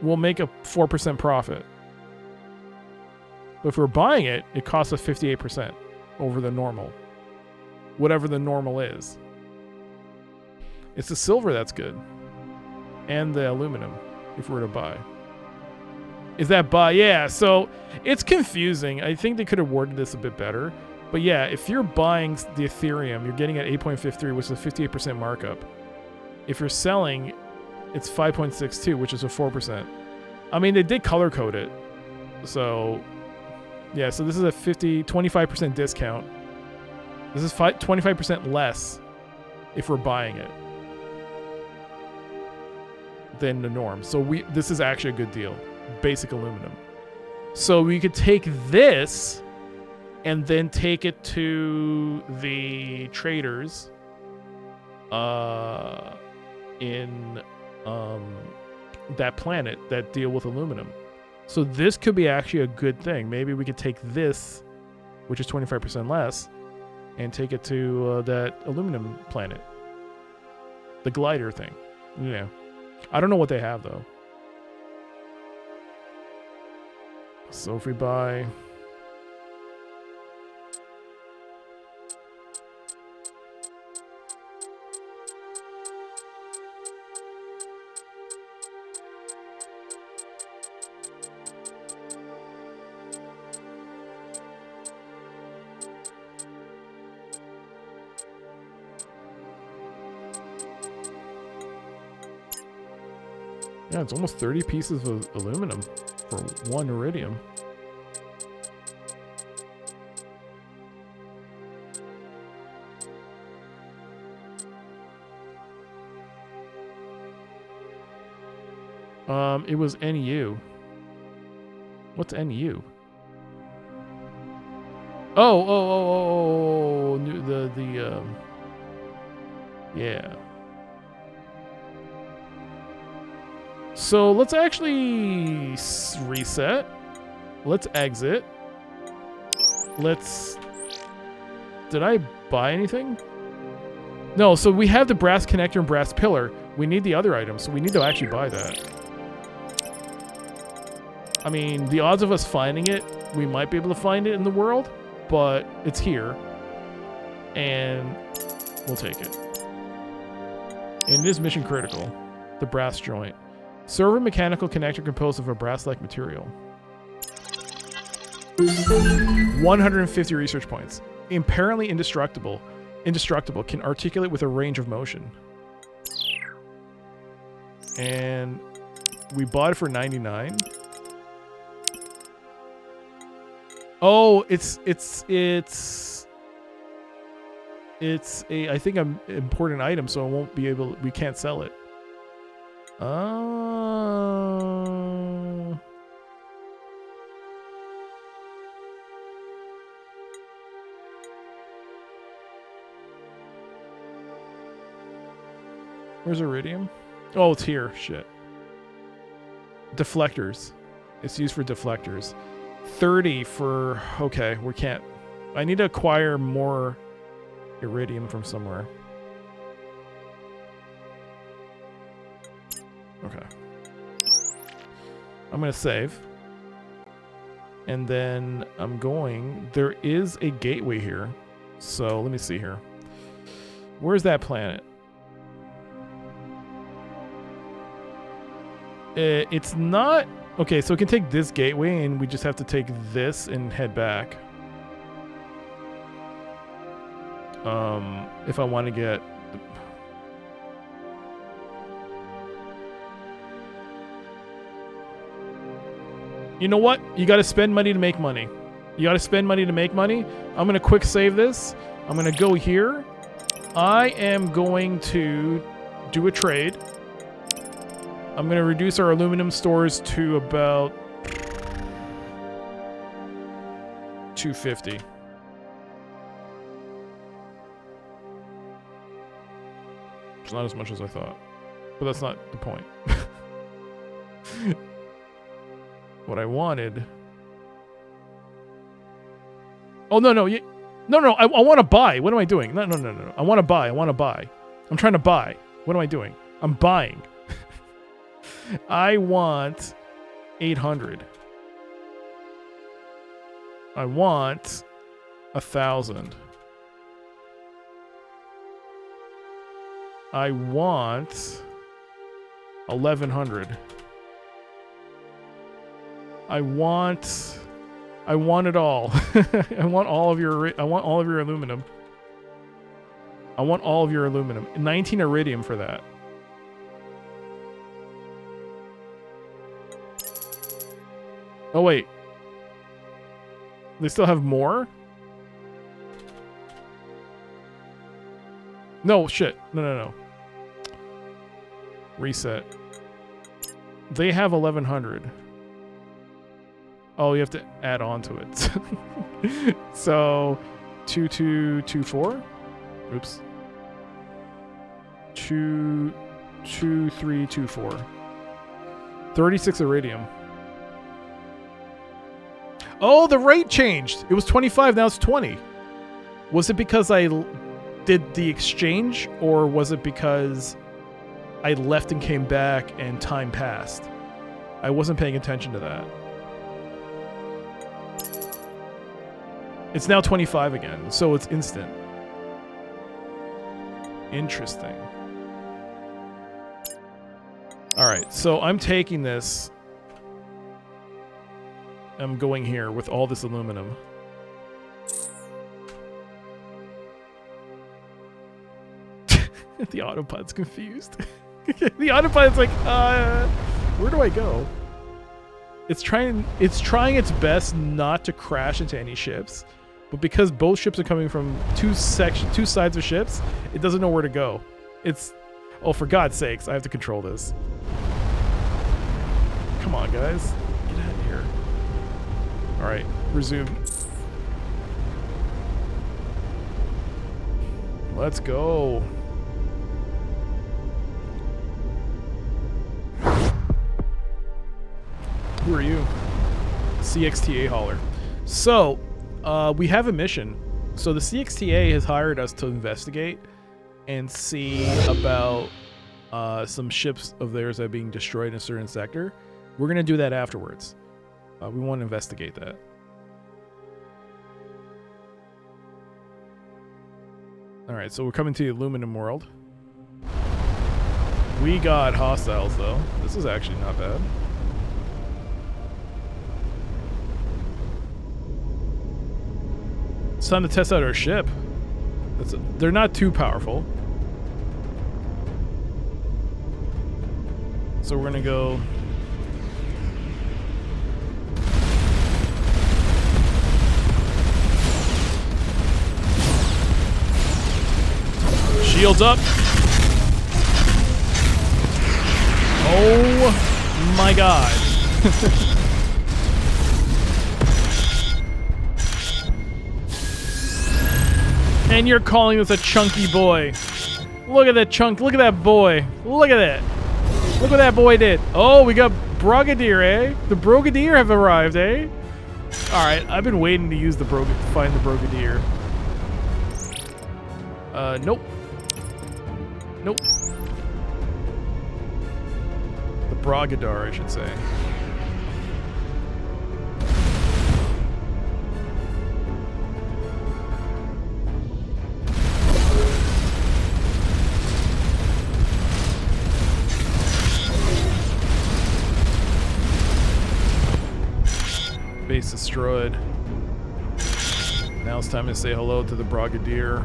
we'll make a 4% profit. But if we're buying it, it costs us 58% over the normal. Whatever the normal is. It's the silver that's good. And the aluminum, if we're to buy. Is that buy? Yeah, so it's confusing. I think they could have worded this a bit better. But yeah, if you're buying the Ethereum, you're getting at 8.53, which is a 58% markup. If you're selling, it's 5.62, which is a 4%. I mean, they did color code it. So, yeah, so this is a 25% discount. This is 25% less if we're buying it than the norm. So this is actually a good deal. Basic aluminum. So we could take this and then take it to the traders in that planet that deal with aluminum. So this could be actually a good thing. Maybe we could take this, which is 25% less, and take it to that aluminum planet. The glider thing. Yeah. I don't know what they have, though. So if we buy... Yeah, it's almost 30 pieces of aluminum for 1 iridium. It was NU. What's NU? Yeah. So let's actually reset. Let's exit. Did I buy anything? No, so we have the brass connector and brass pillar. We need the other items, so we need to actually buy that. I mean, the odds of us finding it, we might be able to find it in the world, but it's here. And we'll take it. And it is mission critical. The brass joint. Servo mechanical connector composed of a brass-like material. 150 research points. Apparently indestructible. Can articulate with a range of motion. And we bought it for 99. Oh, it's a, I think, an important item, so it won't be able, we can't sell it. Where's iridium? Oh, it's here. Shit. Deflectors. It's used for deflectors. 30 for... Okay, we can't... I need to acquire more iridium from somewhere. Okay. I'm going to save. And then I'm going... There is a gateway here. So let me see here. Where's that planet? It's not... Okay, so we can take this gateway and we just have to take this and head back. If I want to get... You know what? You got to spend money to make money. You got to spend money to make money. I'm going to quick save this. I'm going to go here. I am going to do a trade. I'm going to reduce our aluminum stores to about 250. It's not as much as I thought, but that's not the point. What I wanted... Oh, no. No, I want to buy. What am I doing? No. I want to buy. I'm trying to buy. What am I doing? I'm buying. I want 800. I want 1,000. I want 1,100. I want it all. I want all of your aluminum. I want all of your aluminum. 19 iridium for that. Oh wait. They still have more? No, shit. No. Reset. They have 1,100. Oh, you have to add on to it. So, 2224? Oops. 2324. 36 iridium. Oh, the rate changed. It was 25, now it's 20. Was it because I did the exchange, or was it because I left and came back and time passed? I wasn't paying attention to that. It's now 25 again, so it's instant. Interesting. Alright, so I'm taking this. I'm going here with all this aluminum. The autopod's confused. The autopod's like, where do I go? It's trying its best not to crash into any ships, but because both ships are coming from two sides of ships, it doesn't know where to go. Oh, for God's sakes, I have to control this. Come on, guys. Get out of here. All right, resume. Let's go. Who are you? CXTA hauler. So, we have a mission. So the CXTA has hired us to investigate and see about some ships of theirs that are being destroyed in a certain sector. We're going to do that afterwards. We want to investigate that. Alright, so we're coming to the aluminum world. We got hostiles, though. This is actually not bad. It's time to test out our ship. They're not too powerful. So we're gonna go... Shields up. Oh my god. And you're calling this a chunky boy. Look at that chunk. Look at that boy. Look at that. Look what that boy did. Oh, we got Brigadier, eh? The Brigadier have arrived, eh? Alright, I've been waiting to use the find the Brigadier. Nope. Nope. The Bragadar, I should say. Base destroyed. Now it's time to say hello to the Brigadier.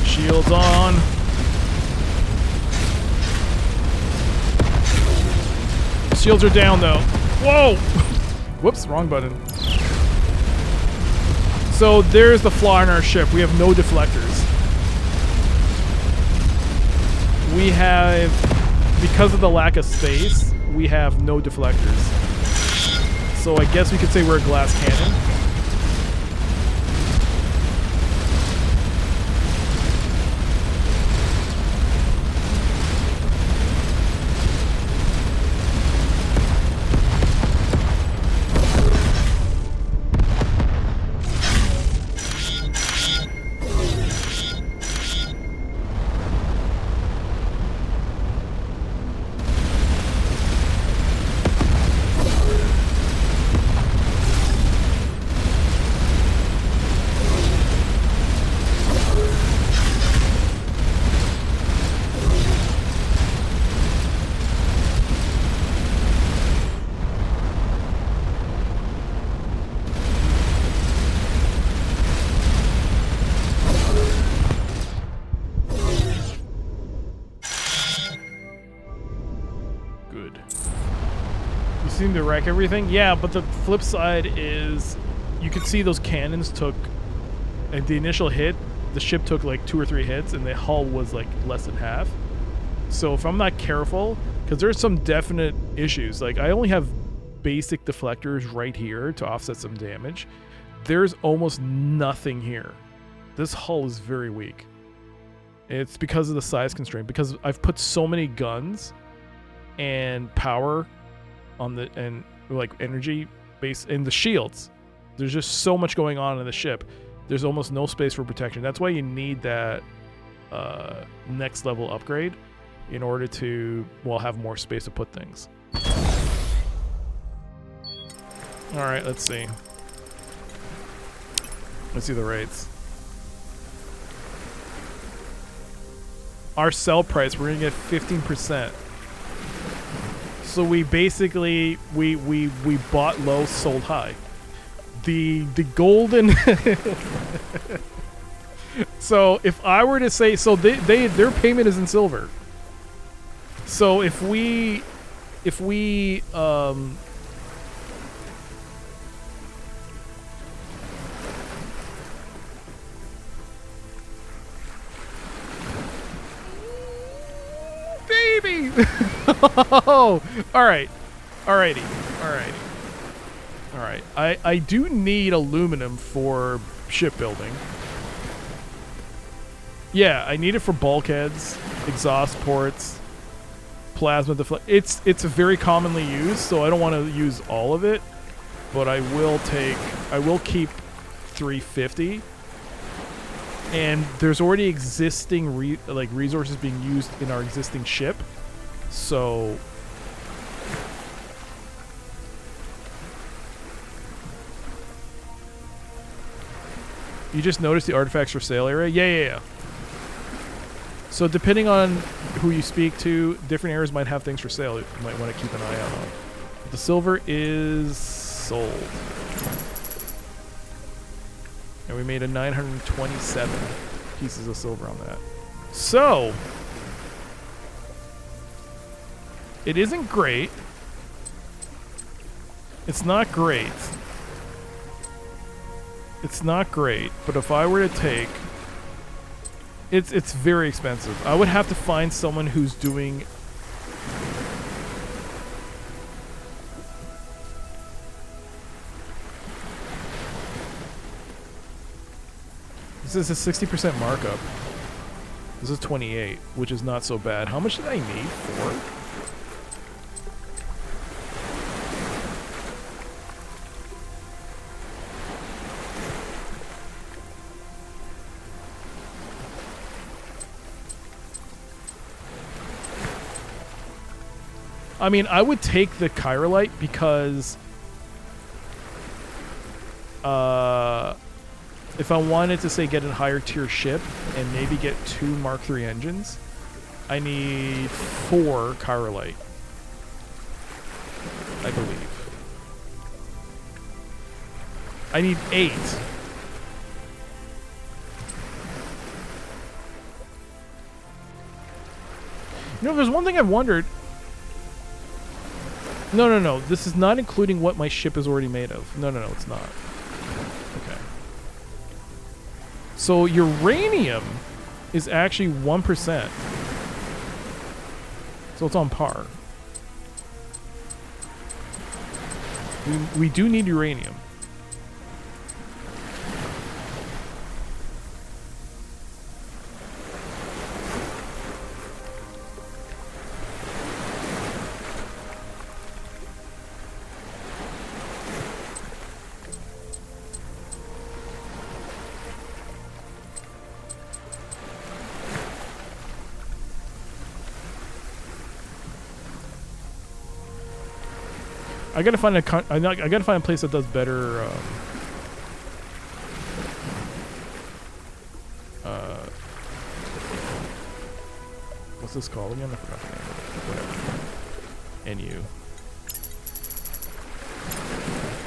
Shields on. Shields are down though. Whoa! Whoops, wrong button. So there's the flaw in our ship. We have no deflectors. We have, because of the lack of space, we have no deflectors. So I guess we could say we're a glass cannon. seem to wreck everything. Yeah, but the flip side is you could see those cannons took, at the initial hit, the ship took like 2 or 3 hits and the hull was like less than half. So if I'm not careful, because there's some definite issues. Like I only have basic deflectors right here to offset some damage. There's almost nothing here. This hull is very weak. It's because of the size constraint, because I've put so many guns and power on the, and like energy base in the shields. There's just so much going on in the ship. There's almost no space for protection. That's why you need that next level upgrade in order to, well, have more space to put things. All right, let's see. Let's see the rates. Our sell price, we're gonna get 15%. So we basically we bought low, sold high. The golden. So if I were to say, so their payment is in silver. So if we baby. Oh, all right. I do need aluminum for shipbuilding. Yeah, I need it for bulkheads, exhaust ports, plasma deflect. It's very commonly used, so I don't want to use all of it, but I will keep 350. And there's already existing resources being used in our existing ship, so you just noticed the artifacts for sale area? Yeah. So depending on who you speak to, different areas might have things for sale. You might want to keep an eye out on. The silver is sold. And we made a 927 pieces of silver on that. So, it isn't great. It's not great. It's not great, but if I were to take... It's very expensive. I would have to find someone who's doing... This is a 60% markup. This is 28, which is not so bad. How much did I need for? I mean, I would take the Chirolite because if I wanted to, say, get a higher tier ship and maybe get 2 Mark III engines, I need 4 Chirolite, I believe. I need 8. You know, there's one thing I've wondered. No. This is not including what my ship is already made of. No, it's not. Okay. So uranium is actually 1%. So it's on par. We do need uranium. I gotta find I gotta find a place that does better. What's this called again? I forgot the name. Whatever. NU.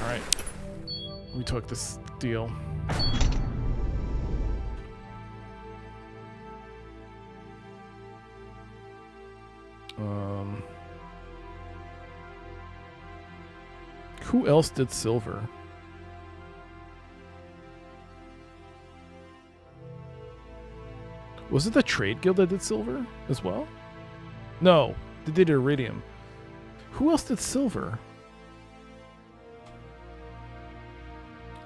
All right. We took this deal. Who else did silver? Was it the Trade Guild that did silver as well? No, they did iridium. Who else did silver?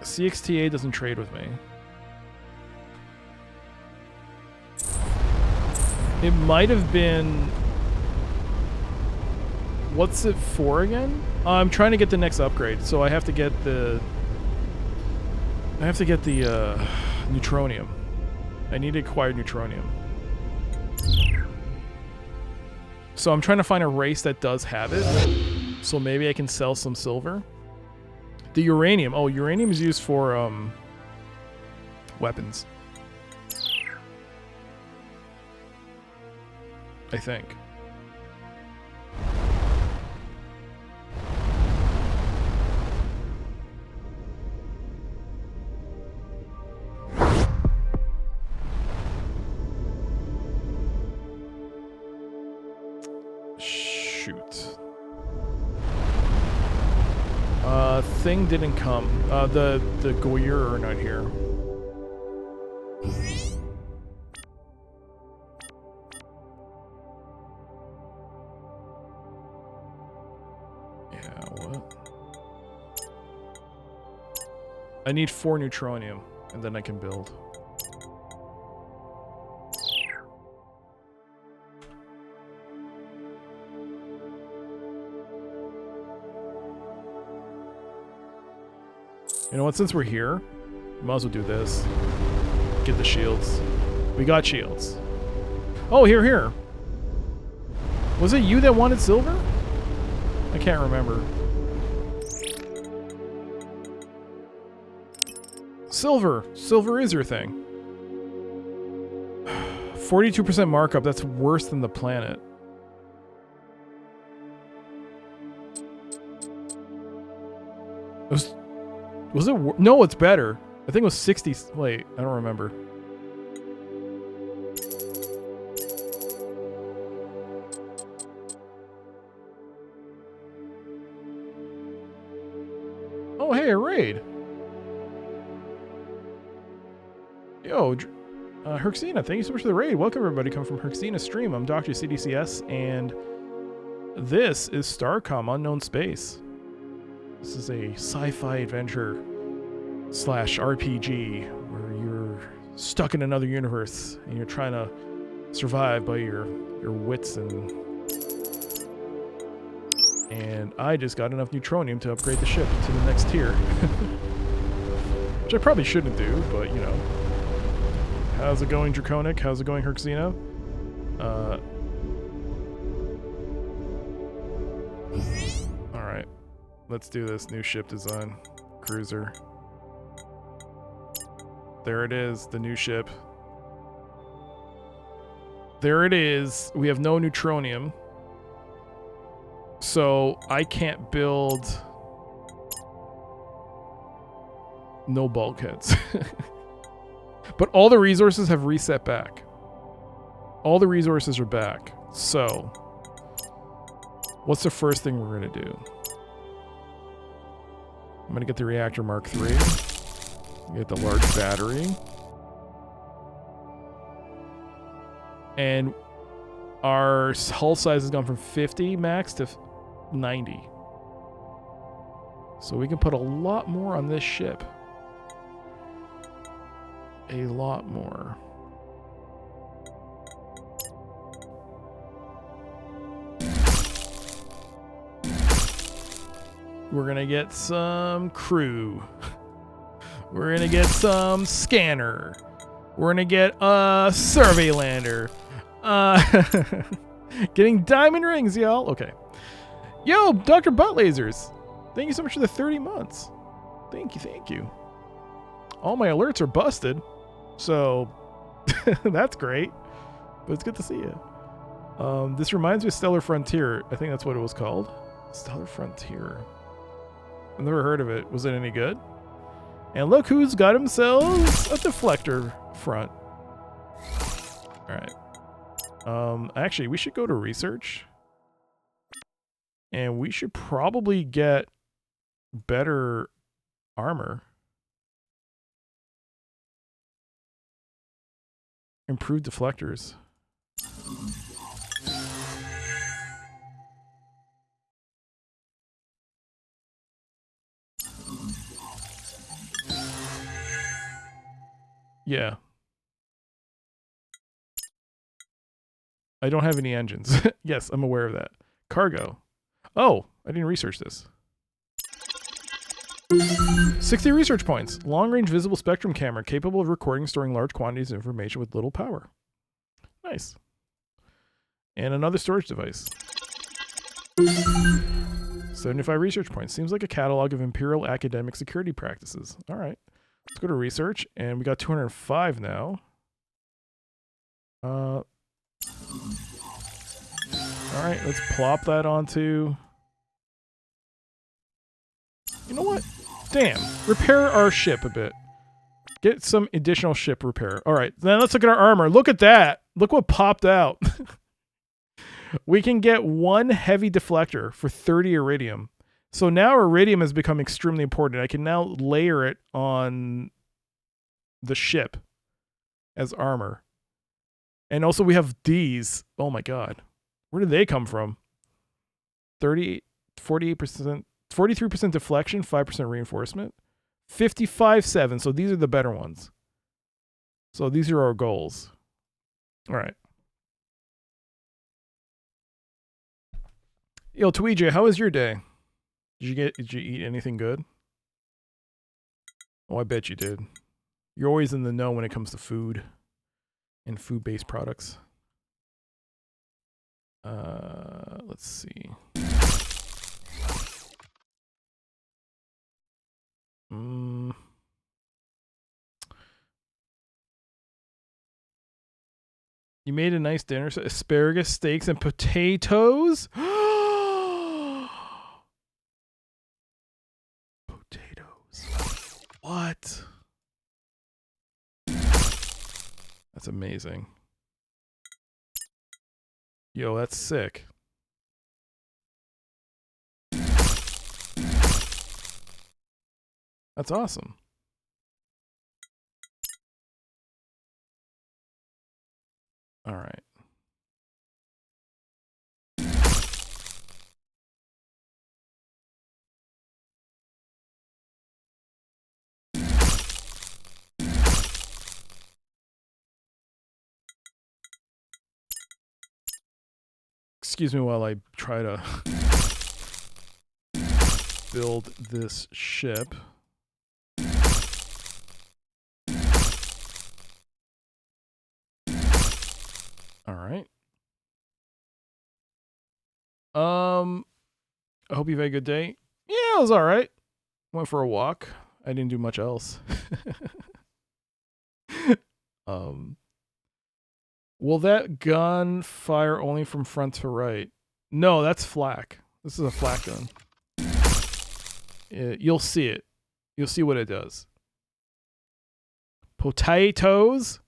CXTA doesn't trade with me. It might have been... What's it for again? I'm trying to get the next upgrade, so I have to get the... neutronium. I need to acquire neutronium. So I'm trying to find a race that does have it. So maybe I can sell some silver. The uranium. Oh, uranium is used for weapons. I think. Shoot. Thing didn't come. The Goyer are not here. Yeah, what? I need 4 neutronium, and then I can build. You know what, since we're here, we might as well do this. Get the shields. We got shields. Oh, here. Was it you that wanted silver? I can't remember. Silver. Silver is your thing. 42% markup, that's worse than the planet. Was it? No, it's better. I think it was 60. Wait, I don't remember. Oh, hey, a raid. Yo, Herxina, thank you so much for the raid. Welcome, everybody. Come from Herxina's stream. I'm Dr. CDCS, and this is Starcom Unknown Space. This is a sci-fi adventure / RPG where you're stuck in another universe and you're trying to survive by your wits and I just got enough neutronium to upgrade the ship to the next tier. Which I probably shouldn't do, but you know. How's it going, Draconic? How's it going, Herxina? Alright. Let's do this. New ship design. Cruiser. There it is, the new ship. There it is. We have no neutronium. So I can't build no bulkheads. But all the resources have reset back. All the resources are back. So what's the first thing we're gonna do? I'm gonna get the reactor Mark III. Get the large battery. And our hull size has gone from 50 max to 90. So we can put a lot more on this ship. A lot more. We're gonna get some crew. We're gonna get some scanner. We're gonna get a survey lander. Getting diamond rings, y'all. Okay. Yo, Dr. Butt Lasers. Thank you so much for the 30 months. Thank you. All my alerts are busted. So that's great. But it's good to see you. This reminds me of Stellar Frontier. I think that's what it was called. Stellar Frontier. I've never heard of it. Was it any good? And look who's got themselves a deflector front. Alright. Actually, we should go to research. And we should probably get better armor. Improved deflectors. Yeah. I don't have any engines. Yes, I'm aware of that. Cargo. Oh, I didn't research this. 60 research points. Long-range visible spectrum camera capable of recording and storing large quantities of information with little power. Nice. And another storage device. 75 research points. Seems like a catalog of Imperial academic security practices. All right. Let's go to research, and we got 205 now. All right, let's plop that onto... You know what? Damn. Repair our ship a bit. Get some additional ship repair. All right, then let's look at our armor. Look at that. Look what popped out. We can get 1 heavy deflector for 30 iridium. So now iridium has become extremely important. I can now layer it on the ship as armor. And also we have these. Oh my god. Where did they come from? 48%, 43% deflection, 5% reinforcement. 55-7. So these are the better ones. So these are our goals. All right. Yo, Tweej, how was your day? Did you eat anything good? Oh, I bet you did. You're always in the know when it comes to food and food-based products. Let's see. You made a nice dinner. So asparagus, steaks, and potatoes. Potatoes. What? That's amazing. Yo, that's sick. That's awesome. All right. Excuse me while I try to build this ship. All right. I hope you've had a good day. Yeah, it was all right. Went for a walk. I didn't do much else. Will that gun fire only from front to right? No, that's flak. This is a flak gun. You'll see it. You'll see what it does. Potatoes.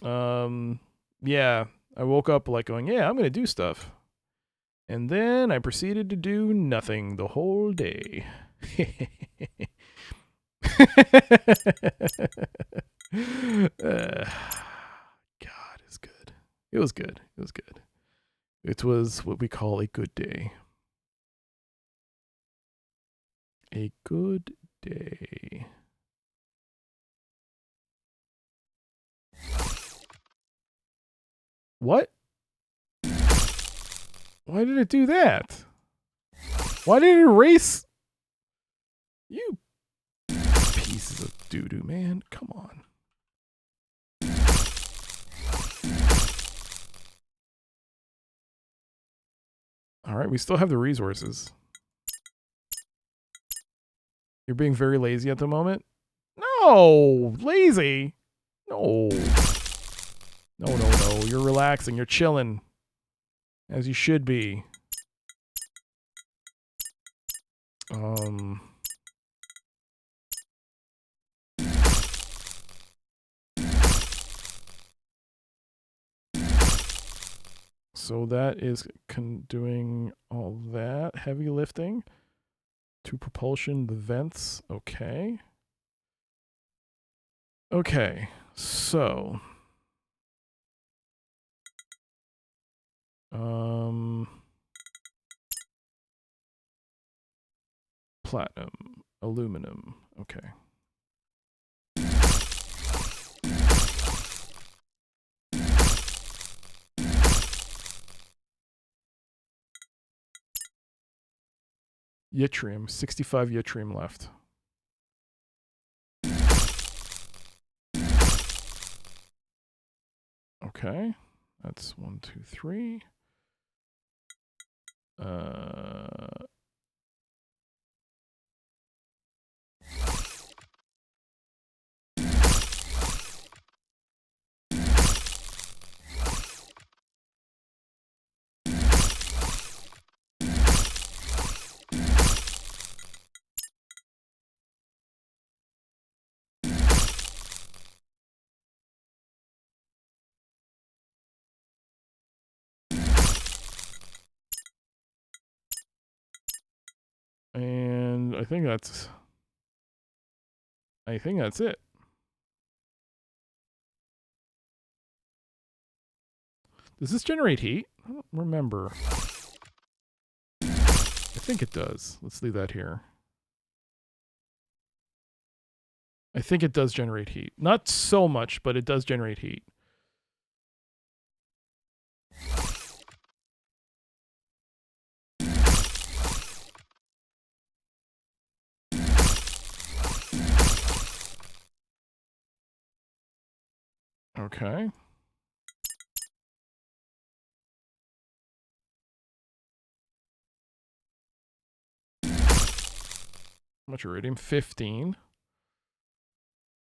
Yeah, I woke up like going, yeah, I'm gonna do stuff. And then I proceeded to do nothing the whole day. God, it's good. It was good. It was good. It was what we call a good day. A good day. What? Why did it do that? Why did it erase? You pieces of doo-doo, man. Come on. All right, we still have the resources. You're being very lazy at the moment? No! Lazy? No. No. You're relaxing. You're chilling. As you should be. So that is doing all that heavy lifting. To propulsion, the vents. Okay. Okay. So. Platinum, aluminum. Okay. Yttrium, 65 yttrium left. Okay, that's 1, 2, 3. And I think that's it. Does this generate heat? I don't remember. I think it does. Let's leave that here. I think it does generate heat. Not so much, but it does generate heat. Okay. How much iridium? 15.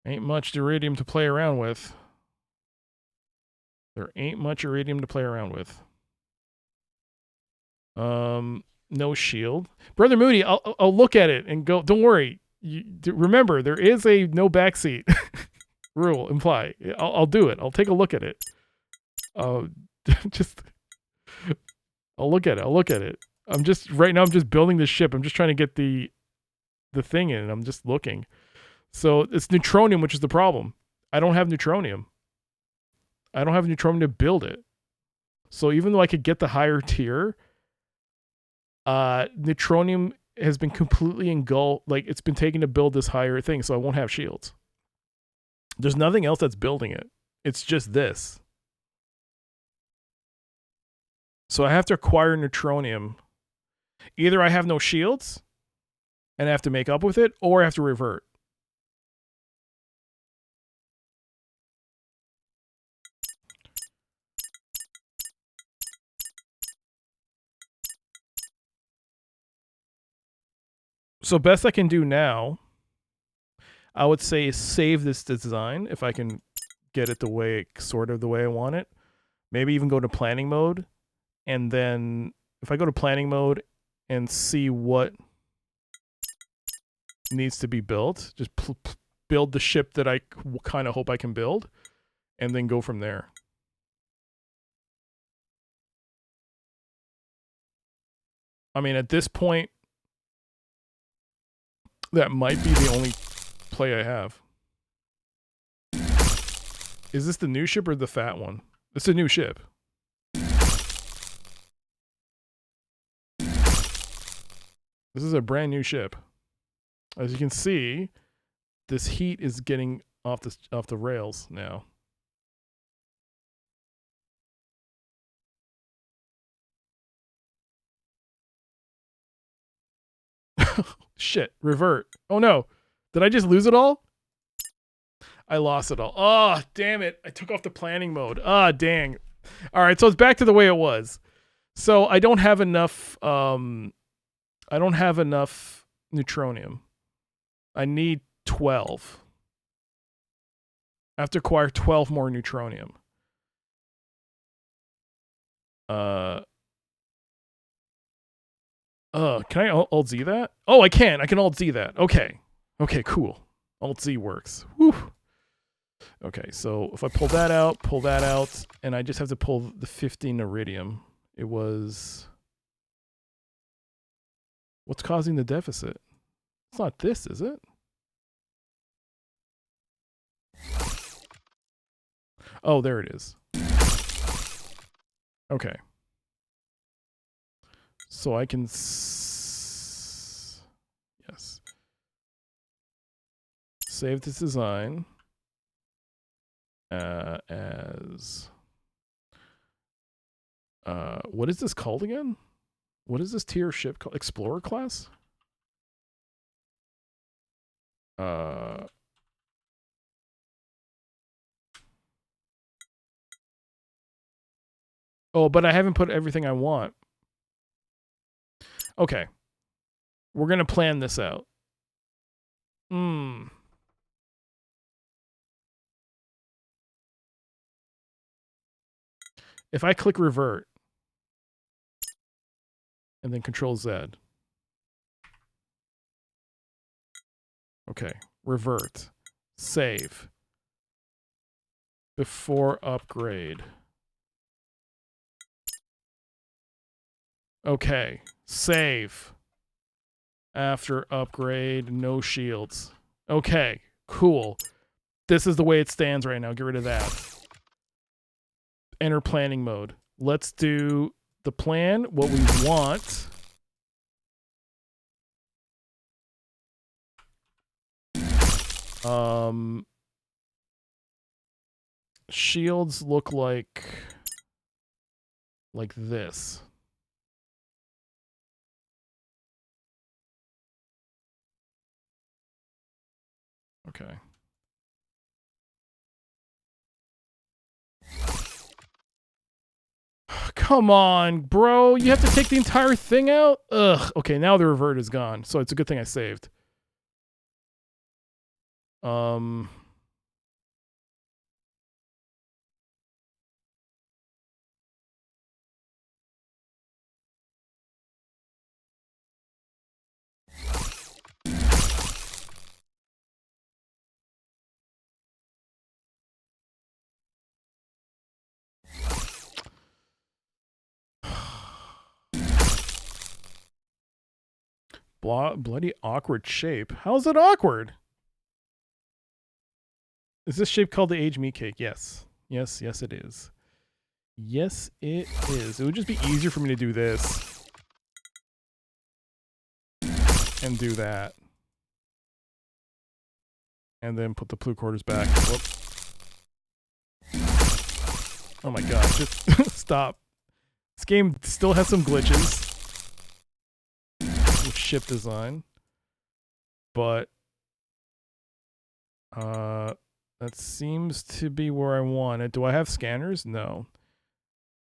Ain't much iridium to play around with. There ain't much iridium to play around with. No shield. Brother Moody, I'll look at it and go, don't worry. Remember, there is a no backseat rule imply. I'll do it. I'll take a look at it. Just, I'll look at it. Right now I'm just building this ship. I'm just trying to get the thing in, and I'm just looking. So it's neutronium, which is the problem. I don't have neutronium. I don't have neutronium to build it. So even though I could get the higher tier, neutronium has been completely engulfed. Like, it's been taken to build this higher thing, so I won't have shields. There's nothing else that's building it. It's just this. So I have to acquire neutronium. Either I have no shields and I have to make up with it, or I have to revert. So best I can do now, I would say, is save this design if I can get it sort of the way I want it. Maybe even go to planning mode. And then if I go to planning mode and see what needs to be built, just build the ship that I kind of hope I can build, and then go from there. I mean, at this point, that might be the only play I have. Is this the new ship or the fat one? It's a new ship. This is a brand new ship. As you can see, this heat is getting off the rails now. Shit, revert. Oh no. Did I just lose it all? I lost it all. Oh, damn it. I took off the planning mode. Ah, dang. All right, so it's back to the way it was. So I don't have enough neutronium. I need 12. I have to acquire 12 more neutronium. Can I Alt-Z that? Oh, I can. I can Alt-Z that. Okay. Okay, cool. Alt-Z works. Whew. Okay, so if I pull that out, and I just have to pull the 15 iridium. It was... What's causing the deficit? It's not this, is it? Oh, there it is. Okay. So I can... Yes. Save this design as... what is this called again? What is this tier ship called? Explorer class? Oh, but I haven't put everything I want. Okay. We're going to plan this out. If I click revert and then Control Z. Okay. Revert. Save. Before upgrade. Okay. Save. After upgrade, no shields. Okay. Cool. This is the way it stands right now. Get rid of that. Enter planning mode. Let's do the plan, what we want. Shields look like this. Okay. Come on, bro. You have to take the entire thing out? Ugh. Okay, now the revert is gone. So it's a good thing I saved. Bloody awkward shape. How is it awkward? Is this shape called the age meat cake? Yes. Yes, it is. Yes, it is. It would just be easier for me to do this. And do that. And then put the blue quarters back. Whoop. Oh my god, just stop. This game still has some glitches. With ship design. But that seems to be where I want it. Do I have scanners? No.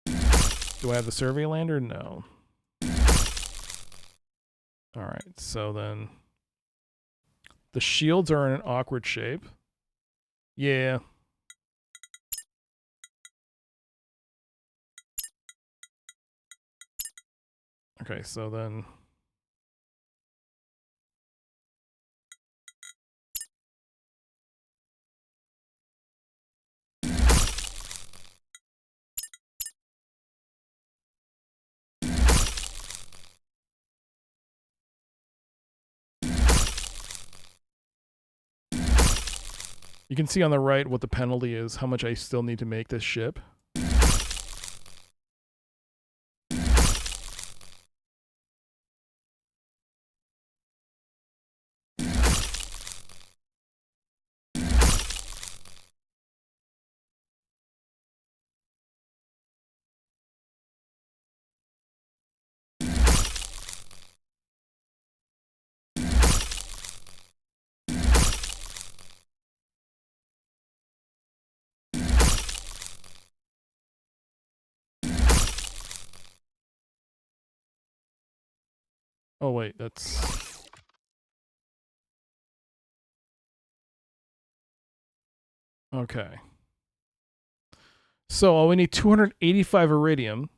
Do I have the survey lander? No. Alright, so then the shields are in an awkward shape. Yeah. Okay, so then you can see on the right what the penalty is, how much I still need to make this ship. Oh wait, that's... Okay. So we need 285 iridium,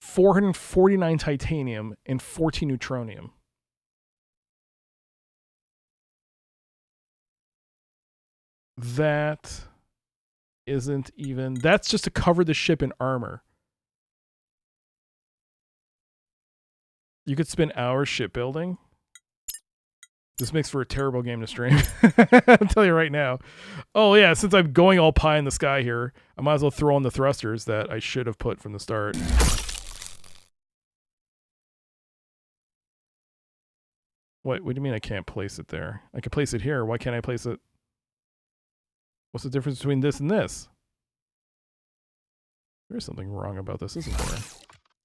449 titanium, and 14 neutronium. That isn't even... That's just to cover the ship in armor. You could spend hours shipbuilding. This makes for a terrible game to stream. I'll tell you right now. Oh yeah, since I'm going all pie in the sky here, I might as well throw in the thrusters that I should have put from the start. What do you mean I can't place it there? I can place it here. Why can't I place it? What's the difference between this and this? There's something wrong about this, isn't there?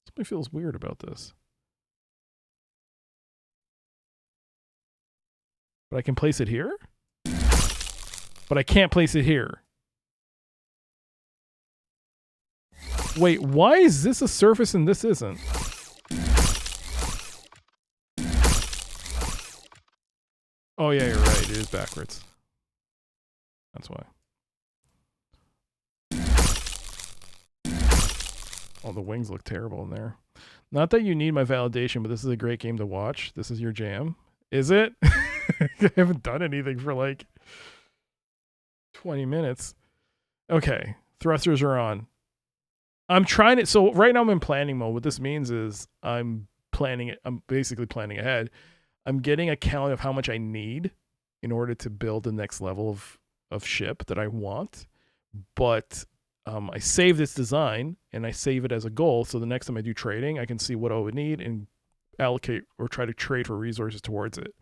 Something feels weird about this. But I can place it here? But I can't place it here. Wait, why is this a surface and this isn't? Oh yeah, you're right. It is backwards. That's why. Oh, the wings look terrible in there. Not that you need my validation, but this is a great game to watch. This is your jam. Is it? I haven't done anything for like 20 minutes. Okay, thrusters are on. I'm trying it. So right now I'm in planning mode. What this means is I'm planning it. I'm basically planning ahead. I'm getting a count of how much I need in order to build the next level of ship that I want. But I save this design and I save it as a goal. So the next time I do trading, I can see what I would need and allocate or try to trade for resources towards it.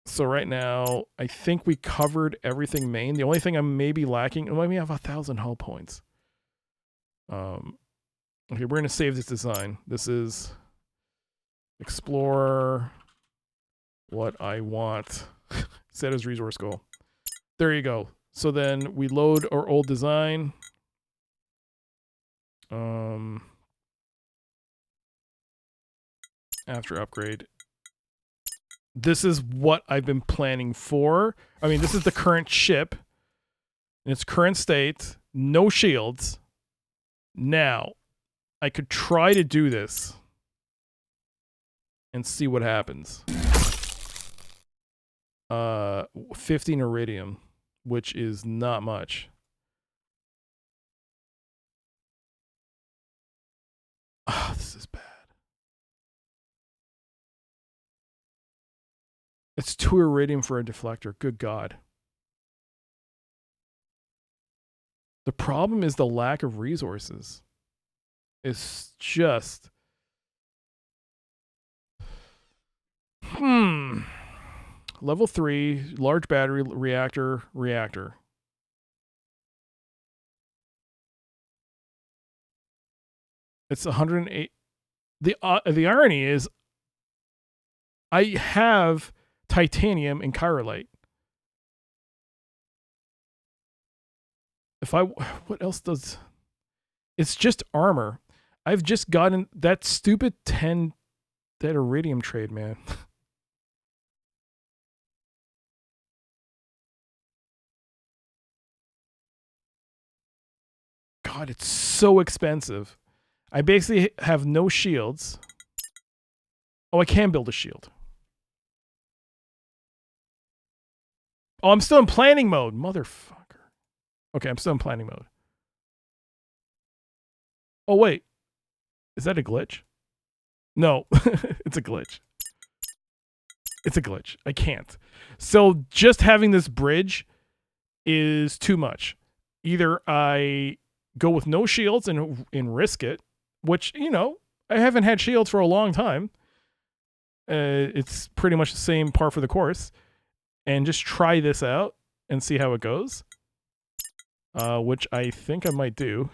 So right now, I think we covered everything main. The only thing I'm maybe lacking, and we have 1,000 hull points. Okay, we're gonna save this design. This is explore what I want. Set as resource goal. There you go. So then we load our old design. After upgrade. This is what I've been planning for. I mean, this is the current ship in its current state. No shields. Now, I could try to do this and see what happens. 15 iridium, which is not much. Ah, this is bad. It's 2 iridium for a deflector. Good God. The problem is the lack of resources. It's just... Level 3, large battery, reactor. It's 108. The irony is, I have titanium and chirolite. What else does... It's just armor. I've just gotten that stupid 10, that iridium trade, man. God, it's so expensive. I basically have no shields. Oh, I can build a shield. Oh, I'm still in planning mode. Motherfucker. Okay, I'm still in planning mode. Oh, wait. Is that a glitch? No, it's a glitch. It's a glitch. I can't. So just having this bridge is too much. Either I go with no shields and risk it, which, you know, I haven't had shields for a long time. It's pretty much the same par for the course. And just try this out and see how it goes. Which I think I might do.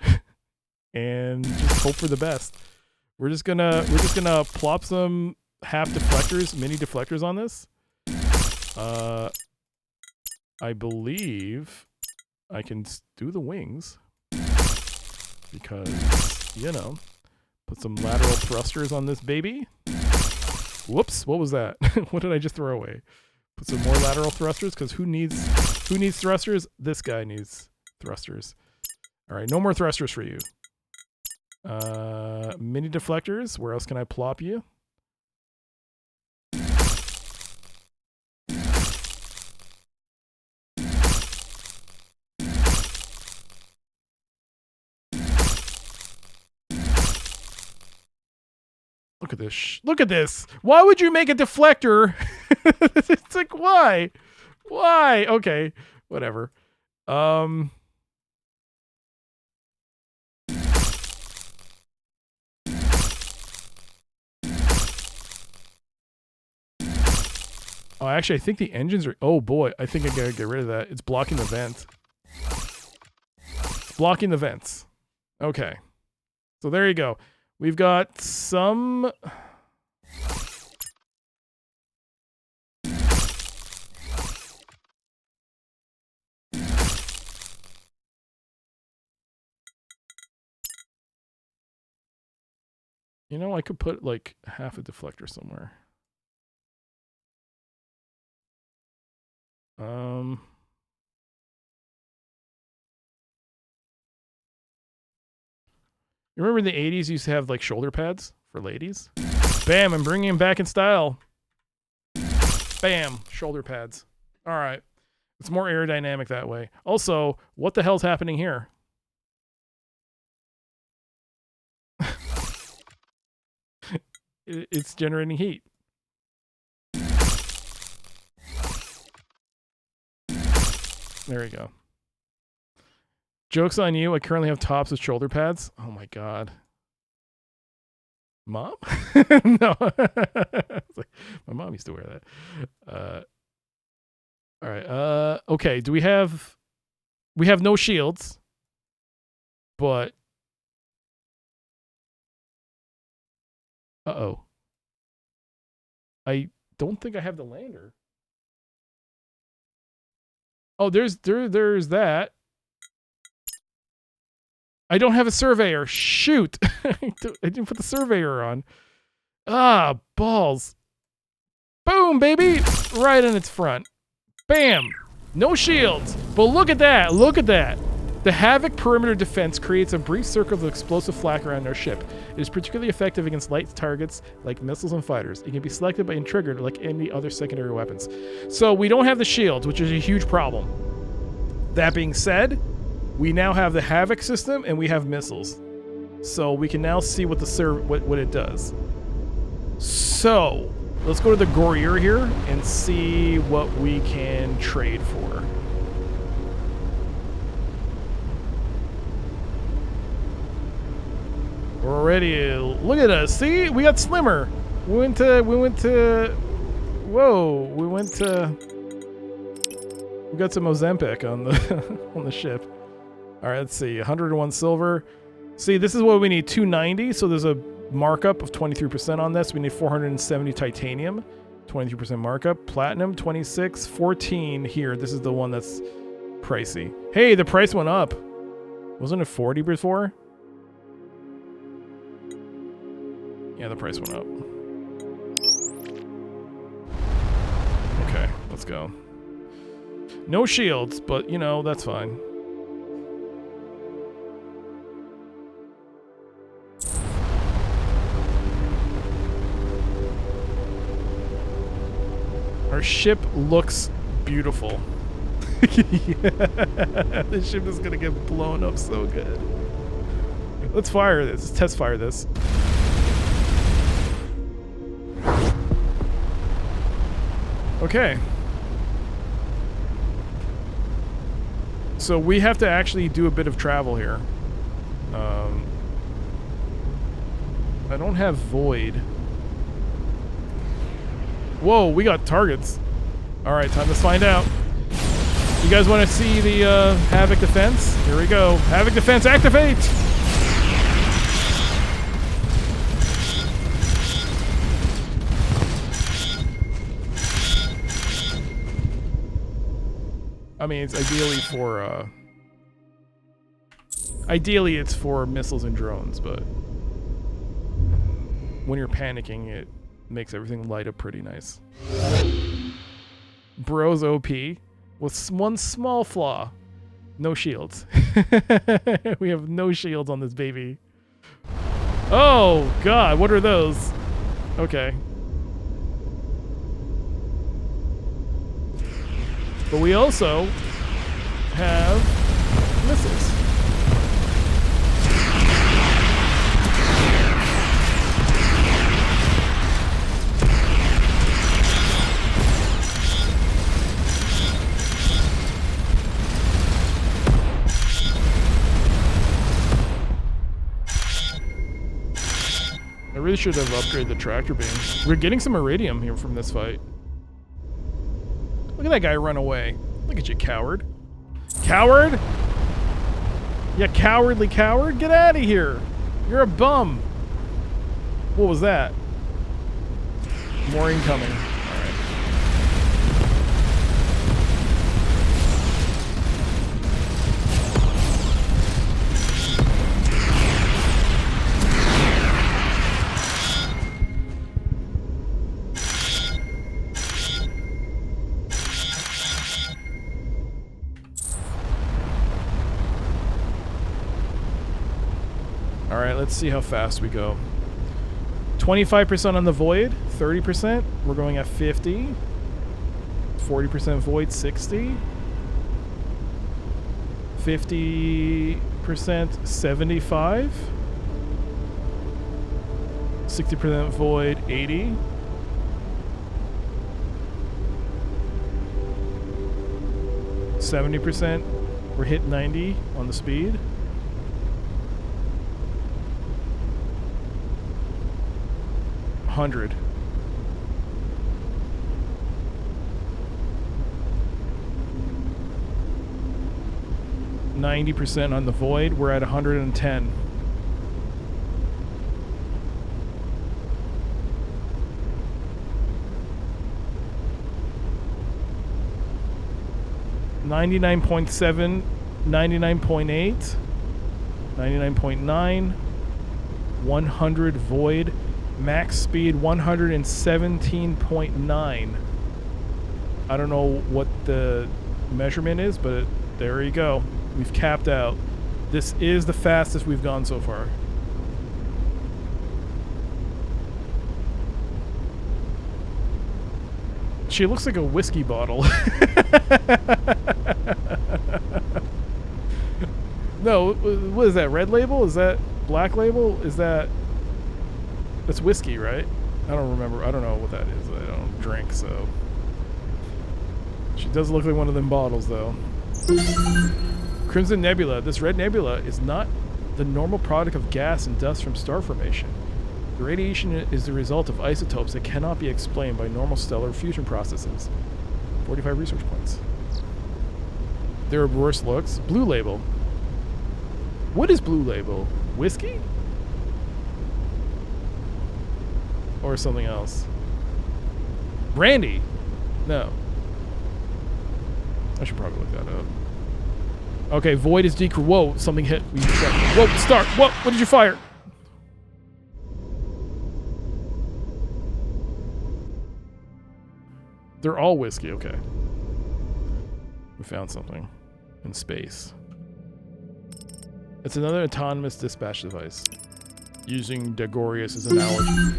And just hope for the best. We're just gonna plop some half deflectors, mini deflectors on this. I believe I can do the wings. Because, you know, put some lateral thrusters on this baby. Whoops, what was that? What did I just throw away? Put some more lateral thrusters, because who needs thrusters? This guy needs thrusters. All right, no more thrusters for you. Mini deflectors, where else can I plop you? look at this. Look at this. Why would you make a deflector? It's like, why? Why? Okay, whatever. Oh, actually, I think the engines are... Oh, boy. I think I gotta get rid of that. It's blocking the vent. It's blocking the vents. Okay. So there you go. We've got some... You know, I could put, like, half a deflector somewhere. You remember in the 80s used to have like shoulder pads for ladies? Bam, I'm bringing them back in style. Bam, shoulder pads. All right. It's more aerodynamic that way. Also, what the hell's happening here? It's generating heat. There we go. Joke's on you. I currently have tops with shoulder pads. Oh my god. Mom? No. My mom used to wear that. All right. Okay. Do we have no shields, but uh-oh. I don't think I have the lander. Oh, there's that. I don't have a surveyor. Shoot. I didn't put the surveyor on. Ah, balls. Boom, baby. Right in its front. Bam. No shields. But look at that. Look at that. The Havoc perimeter defense creates a brief circle of explosive flak around our ship. It is particularly effective against light targets like missiles and fighters. It can be selected and triggered like any other secondary weapons. So we don't have the shields, which is a huge problem. That being said, we now have the Havoc system and we have missiles. So we can now see what what it does. So let's go to the Gourier here and see what we can trade for. We're ready. Look at us. See, we got slimmer. We went to. Whoa, we got some Ozempic on the on the ship. All right, let's see. 101 silver. See, this is what we need. 290. So there's a markup of 23% on this. We need 470 titanium. 23% markup. Platinum 26. 14 here. This is the one that's pricey. Hey, the price went up. Wasn't it 40 before? Yeah, the price went up. Okay, let's go. No shields, but you know, that's fine. Our ship looks beautiful. Yeah, this ship is gonna get blown up so good. Let's fire this. Let's test fire this. Okay. So we have to actually do a bit of travel here. I don't have void. Whoa, we got targets. All right, time to find out. You guys want to see the Havoc defense? Here we go. Havoc defense, activate! I mean, it's ideally it's for missiles and drones, but when you're panicking, it makes everything light up pretty nice. Bro's OP with one small flaw. No shields. We have no shields on this baby. Oh, God, what are those? Okay. But we also have missiles. really should have upgraded the tractor beam. We're getting some iridium here from this fight. Look at that guy run away. Look at you, coward. Coward? You cowardly coward? Get out of here. You're a bum. What was that? More incoming. Alright. Alright, let's see how fast we go. 25% on the void, 30%. We're going at 50. 40% void, 60. 50%, 75. 60% void, 80. %, we're hit 90 on the speed. 100. %, on the void, we're at 110. .7, 99.8, 99.9, 100 void. Max speed 117.9. I don't know what the measurement is, but there you go. We've capped out. This is the fastest we've gone so far. She looks like a whiskey bottle. No, what is that? Red Label? Is that Black Label? Is that... That's whiskey, right? I don't remember. I don't know what that is. I don't drink, so... She does look like one of them bottles, though. Crimson Nebula. This red nebula is not the normal product of gas and dust from star formation. The radiation is the result of isotopes that cannot be explained by normal stellar fusion processes. 45 research points. There are worse looks. Blue Label. What is Blue Label? Whiskey? Or something else? Brandy? No. I should probably look that up. Okay, void is decreased. Whoa, something hit. Whoa, start. Whoa, what did you fire? They're all whiskey, okay. We found something in space. It's another autonomous dispatch device. Using Dagorius as an analogy.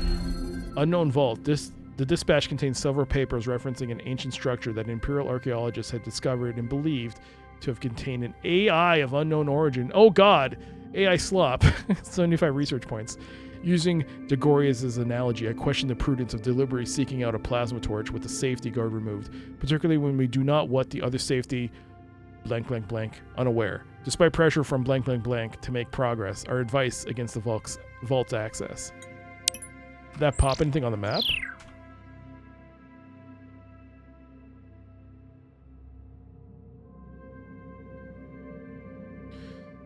Unknown vault. The dispatch contains several papers referencing an ancient structure that Imperial archaeologists had discovered and believed to have contained an AI of unknown origin. Oh god! AI slop. 75 research points. Using Dagorius as an analogy, I question the prudence of deliberately seeking out a plasma torch with the safety guard removed, particularly when we do not want the other safety blank blank blank unaware. Despite pressure from blank blank blank to make progress, our advice against the vault's access. Did that pop anything on the map?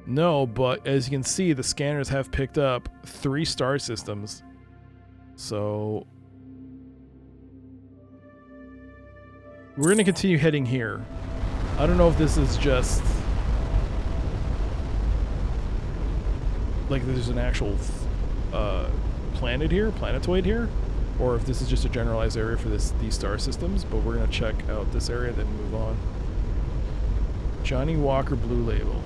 No, but as you can see, the scanners have picked up 3 star systems. So we're going to continue heading here. I don't know if this is just like there's an actual planet here, planetoid here, or if this is just a generalized area for these star systems, but we're going to check out this area then move on. Johnny Walker Blue Label.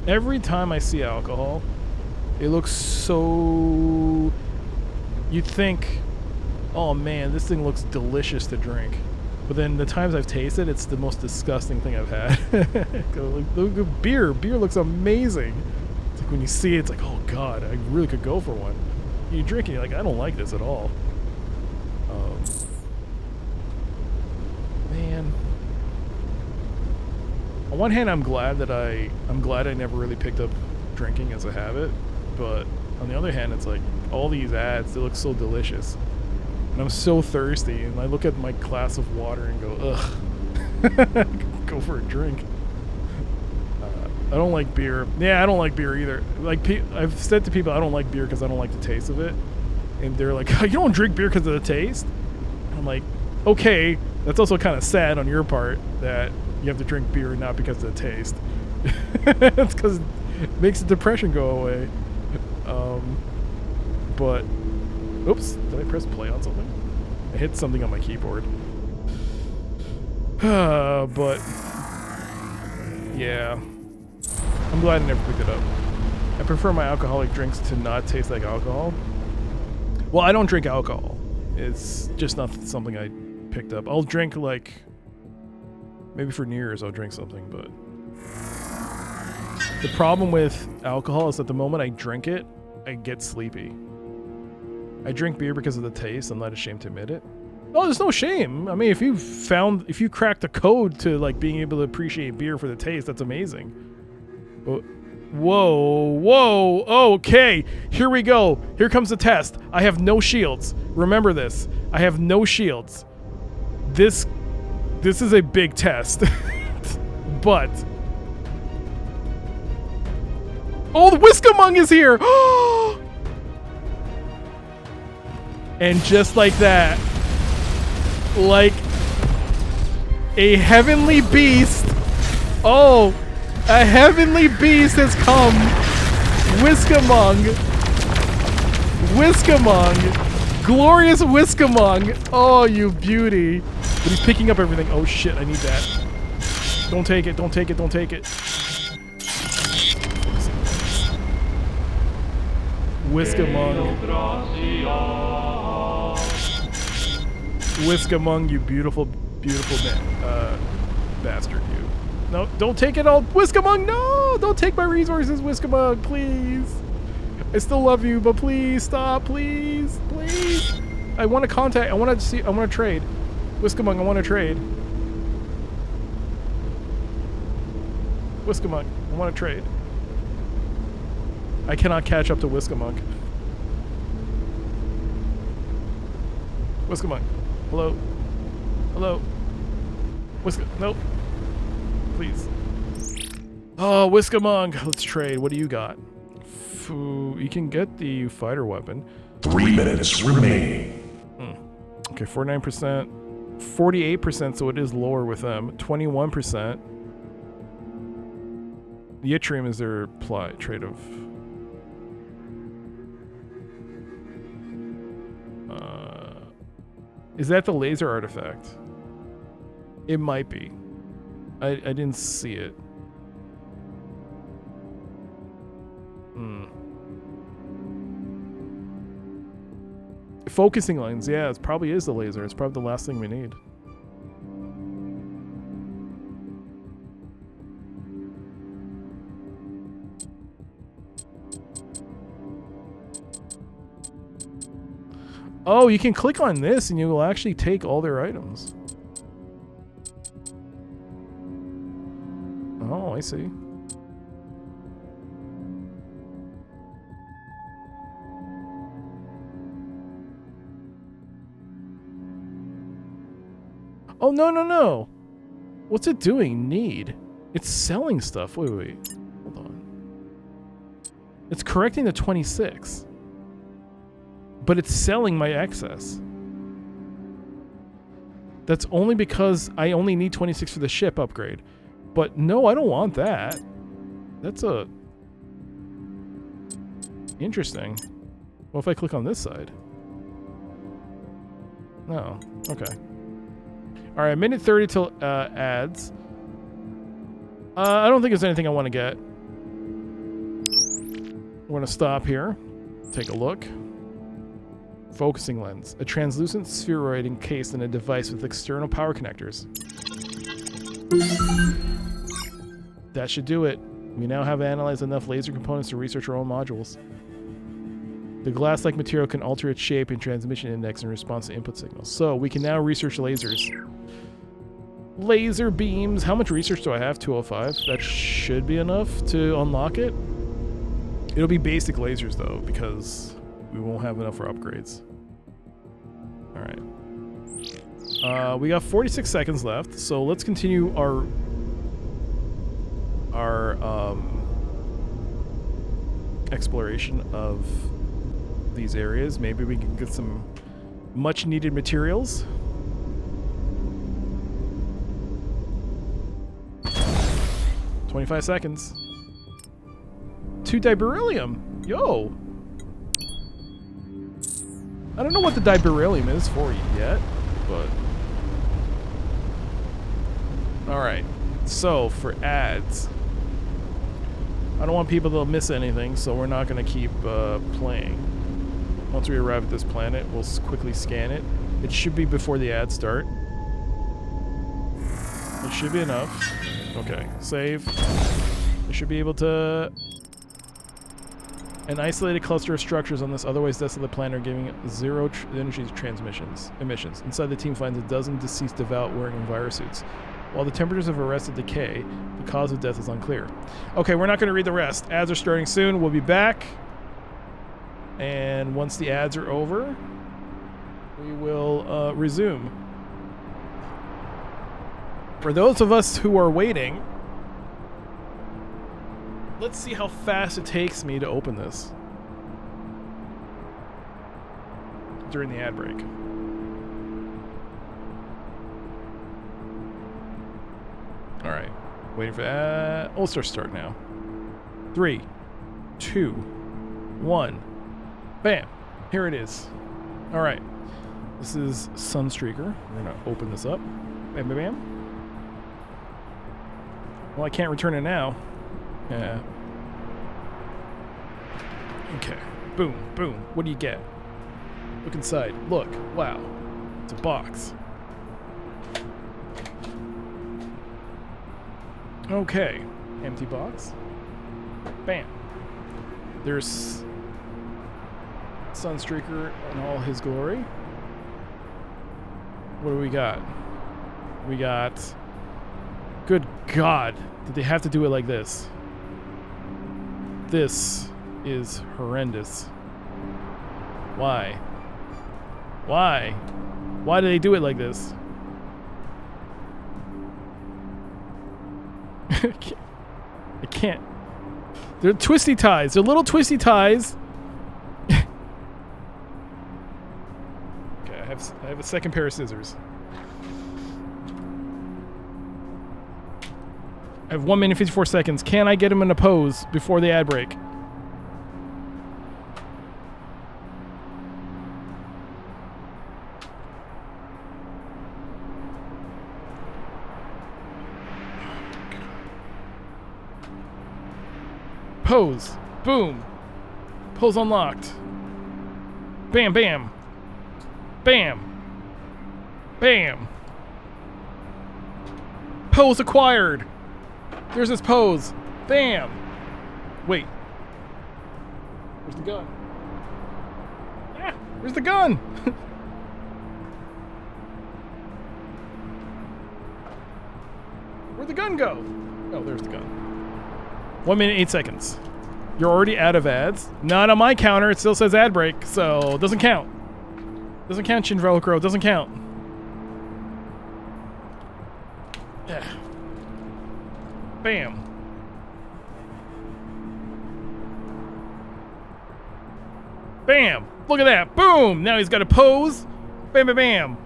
Every time I see alcohol, it looks so... You'd think, oh man, this thing looks delicious to drink. But then the times I've tasted, it's the most disgusting thing I've had. Look at beer. Beer looks amazing. It's like when you see it, it's like, oh god, I really could go for one. You drink it, you're like, I don't like this at all. Man. On one hand, I'm glad I never really picked up drinking as a habit, but on the other hand, it's like all these ads, they look so delicious. And I'm so thirsty, and I look at my glass of water and go, ugh. Go for a drink. I don't like beer. Yeah, I don't like beer either. Like, I've said to people I don't like beer because I don't like the taste of it. And they're like, you don't drink beer because of the taste? And I'm like, okay, that's also kind of sad on your part that you have to drink beer not because of the taste. It's because it makes the depression go away. But, oops, did I press play on something? I hit something on my keyboard. But, yeah. I'm glad I never picked it up. I prefer my alcoholic drinks to not taste like alcohol. Well, I don't drink alcohol. It's just not something I picked up. I'll drink, like, maybe for New Year's I'll drink something, but the problem with alcohol is that the moment I drink it, I get sleepy. I drink beer because of the taste. I'm not ashamed to admit it. Oh, there's no shame. I mean, if you cracked the code to like being able to appreciate beer for the taste, that's amazing. But, whoa, okay, here we go. Here comes the test. I have no shields. Remember this. I have no shields. This is a big test. But, oh, the Whiskamung is here. And just like that, like a heavenly beast. Oh, a heavenly beast has come. Whiskamung. Glorious Whiskamung. Oh, you beauty. But he's picking up everything. Oh shit, I need that. Don't take it. Whiskamung, you beautiful bastard, you. No, don't take it all. Whiskamung, no! Don't take my resources, Whiskamung, please. I still love you, but please stop, please. I want to contact, I want to trade. Whiskamung, I want to trade. Whiskamung, I want to trade. I cannot catch up to Whiskamung. Whiskamung. Hello? Nope. Please. Oh, Whiskamung. Let's trade. What do you got? You can get the fighter weapon. 3 minutes remaining. Okay, 49%. 48%, so it is lower with them. 21%. The Yttrium is their trait of... is that the laser artifact? It might be. I didn't see it. Focusing lens, yeah, it probably is the laser. It's probably the last thing we need. Oh, you can click on this and you will actually take all their items. Oh, I see. Oh, no. What's it doing? Need. It's selling stuff. Wait. Hold on. It's correcting the 26. But it's selling my excess. That's only because I only need 26 for the ship upgrade. But no, I don't want that. That's interesting. What if I click on this side? No. Okay. Alright, minute 30 till ads. I don't think there's anything I want to get. We're going to stop here. Take a look. Focusing lens. A translucent spheroid encased in a device with external power connectors. That should do it. We now have analyzed enough laser components to research our own modules. The glass-like material can alter its shape and transmission index in response to input signals. So, we can now research lasers. Laser beams. How much research do I have? 205. That should be enough to unlock it. It'll be basic lasers though, because we won't have enough for upgrades. All right. We got 46 seconds left, so let's continue our exploration of these areas. Maybe we can get some much needed materials. 25 seconds. 2 diberyllium. Yo. I don't know what the diberyllium is for yet, but all right. So for ads, I don't want people to miss anything, so we're not going to keep playing. Once we arrive at this planet, we'll quickly scan it. It should be before the ads start. It should be enough. Okay, save. We should be able to... An isolated cluster of structures on this otherwise desolate planet are giving zero energy emissions. Inside, the team finds a dozen deceased devout wearing virus suits. While the temperatures have arrested decay, the cause of death is unclear. Okay, we're not going to read the rest. Ads are starting soon. We'll be back. And once the ads are over, we will resume. For those of us who are waiting, let's see how fast it takes me to open this during the ad break. All right, waiting for that. Ulster start now. 3, 2, 1. Bam! Here it is. All right, this is Sunstreaker. We're gonna open this up. Bam, bam, bam. Well, I can't return it now. Yeah. Okay. Boom, boom. What do you get? Look inside. Look. Wow. It's a box. Okay. Empty box. Bam. There's Sunstreaker in all his glory. What do we got? We got... Good God. Did they have to do it like this? This is horrendous. Why? Why? Why do they do it like this? I can't. They're twisty ties. They're little twisty ties. Okay, I have a second pair of scissors. I have 1 minute 54 seconds. Can I get him in a pose before the ad break? Pose. Boom. Pose unlocked. Bam, bam. Bam. Bam. Pose acquired. There's his pose. Bam. Wait. Where's the gun? Ah, where's the gun? Where'd the gun go? Oh, there's the gun. 1 minute, 8 seconds. You're already out of ads. Not on my counter. It still says ad break, so it doesn't count. Doesn't count, Shin Velcro. Doesn't count. Yeah. Bam. Bam. Look at that. Boom. Now he's got a pose. Bam, bam, bam.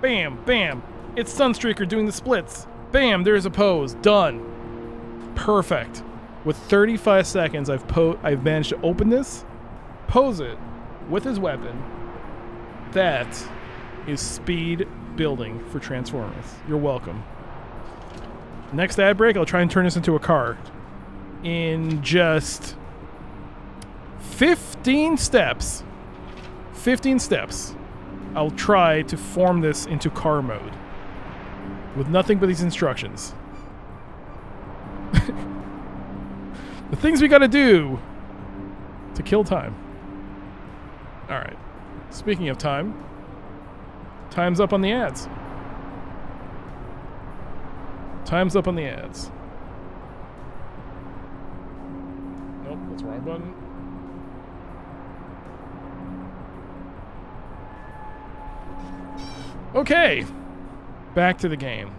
Bam, bam. It's Sunstreaker doing the splits. Bam. There's a pose. Done. Perfect. With 35 seconds, I've managed to open this, pose it with his weapon. That is speed building for Transformers. You're welcome. Next ad break, I'll try and turn this into a car. In just 15 steps, I'll try to form this into car mode. With nothing but these instructions. The things we gotta do to kill time. Alright. Speaking of time, time's up on the ads. Time's up on the ads. Nope, that's the wrong button. Okay, back to the game.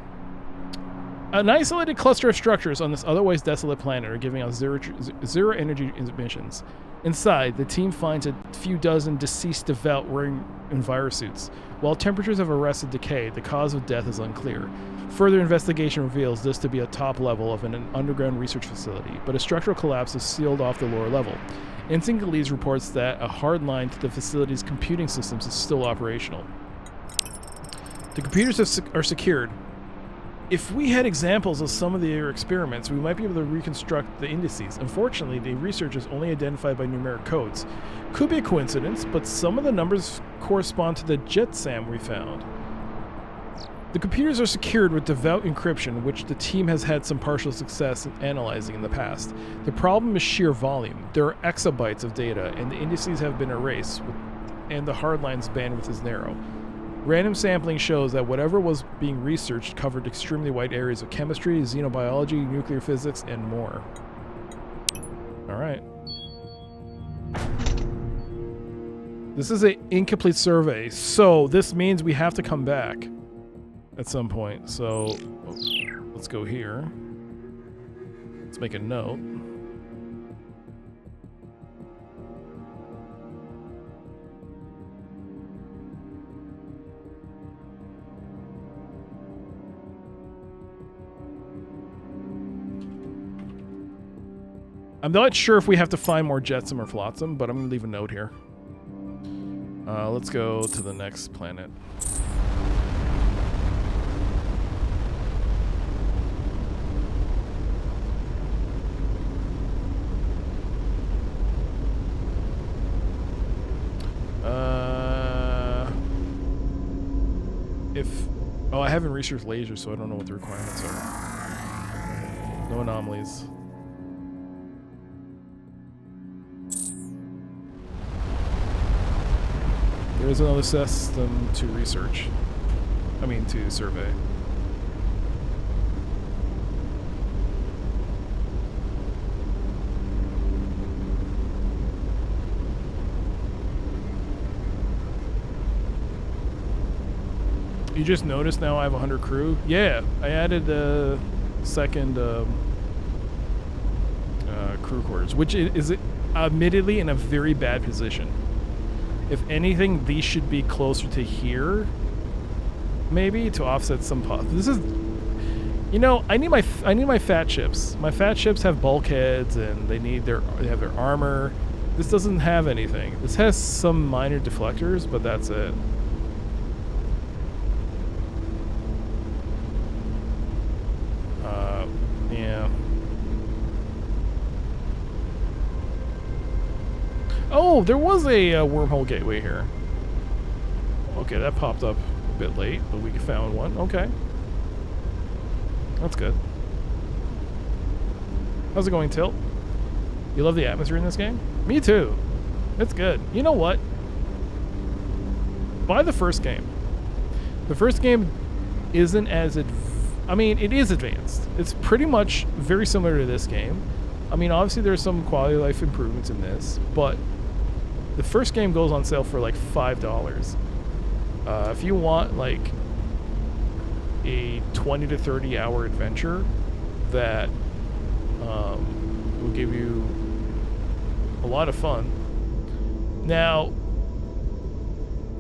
An isolated cluster of structures on this otherwise desolate planet are giving out zero energy emissions. Inside, the team finds a few dozen deceased devout wearing envirosuits. While temperatures have arrested decay, the cause of death is unclear. Further investigation reveals this to be a top level of an underground research facility, but a structural collapse has sealed off the lower level. Instinct leads reports that a hard line to the facility's computing systems is still operational. The computers are secured. If we had examples of some of their experiments, we might be able to reconstruct the indices. Unfortunately, the researchers only identified by numeric codes. Could be a coincidence, but some of the numbers correspond to the JetSam we found. The computers are secured with devout encryption, which the team has had some partial success in analyzing in the past. The problem is sheer volume. There are exabytes of data, and the indices have been erased, and the hardline's bandwidth is narrow. Random sampling shows that whatever was being researched covered extremely wide areas of chemistry, xenobiology, nuclear physics, and more. Alright. This is an incomplete survey, so this means we have to come back at some point. So, let's go here. Let's make a note. I'm not sure if we have to find more Jetsam or Flotsam, but I'm going to leave a note here. Let's go to the next planet. Oh, I haven't researched lasers, so I don't know what the requirements are. No anomalies. There is another system to research. To survey. You just noticed now I have 100 crew? Yeah, I added a second crew quarters, which is admittedly in a very bad position. If anything, these should be closer to here, maybe, to offset some this is, I need my fat ships. My fat ships have bulkheads and they have their armor. This doesn't have anything. This has some minor deflectors, but that's it. Yeah. Oh, there was a wormhole gateway here. Okay, that popped up a bit late, but we found one. Okay. That's good. How's it going, Tilt? You love the atmosphere in this game? Me too. It's good. You know what? Buy the first game. The first game isn't as it is advanced. It's pretty much very similar to this game. Obviously there's some quality of life improvements in this, but the first game goes on sale for like $5. If you want like a 20 to 30 hour adventure that will give you a lot of fun. Now,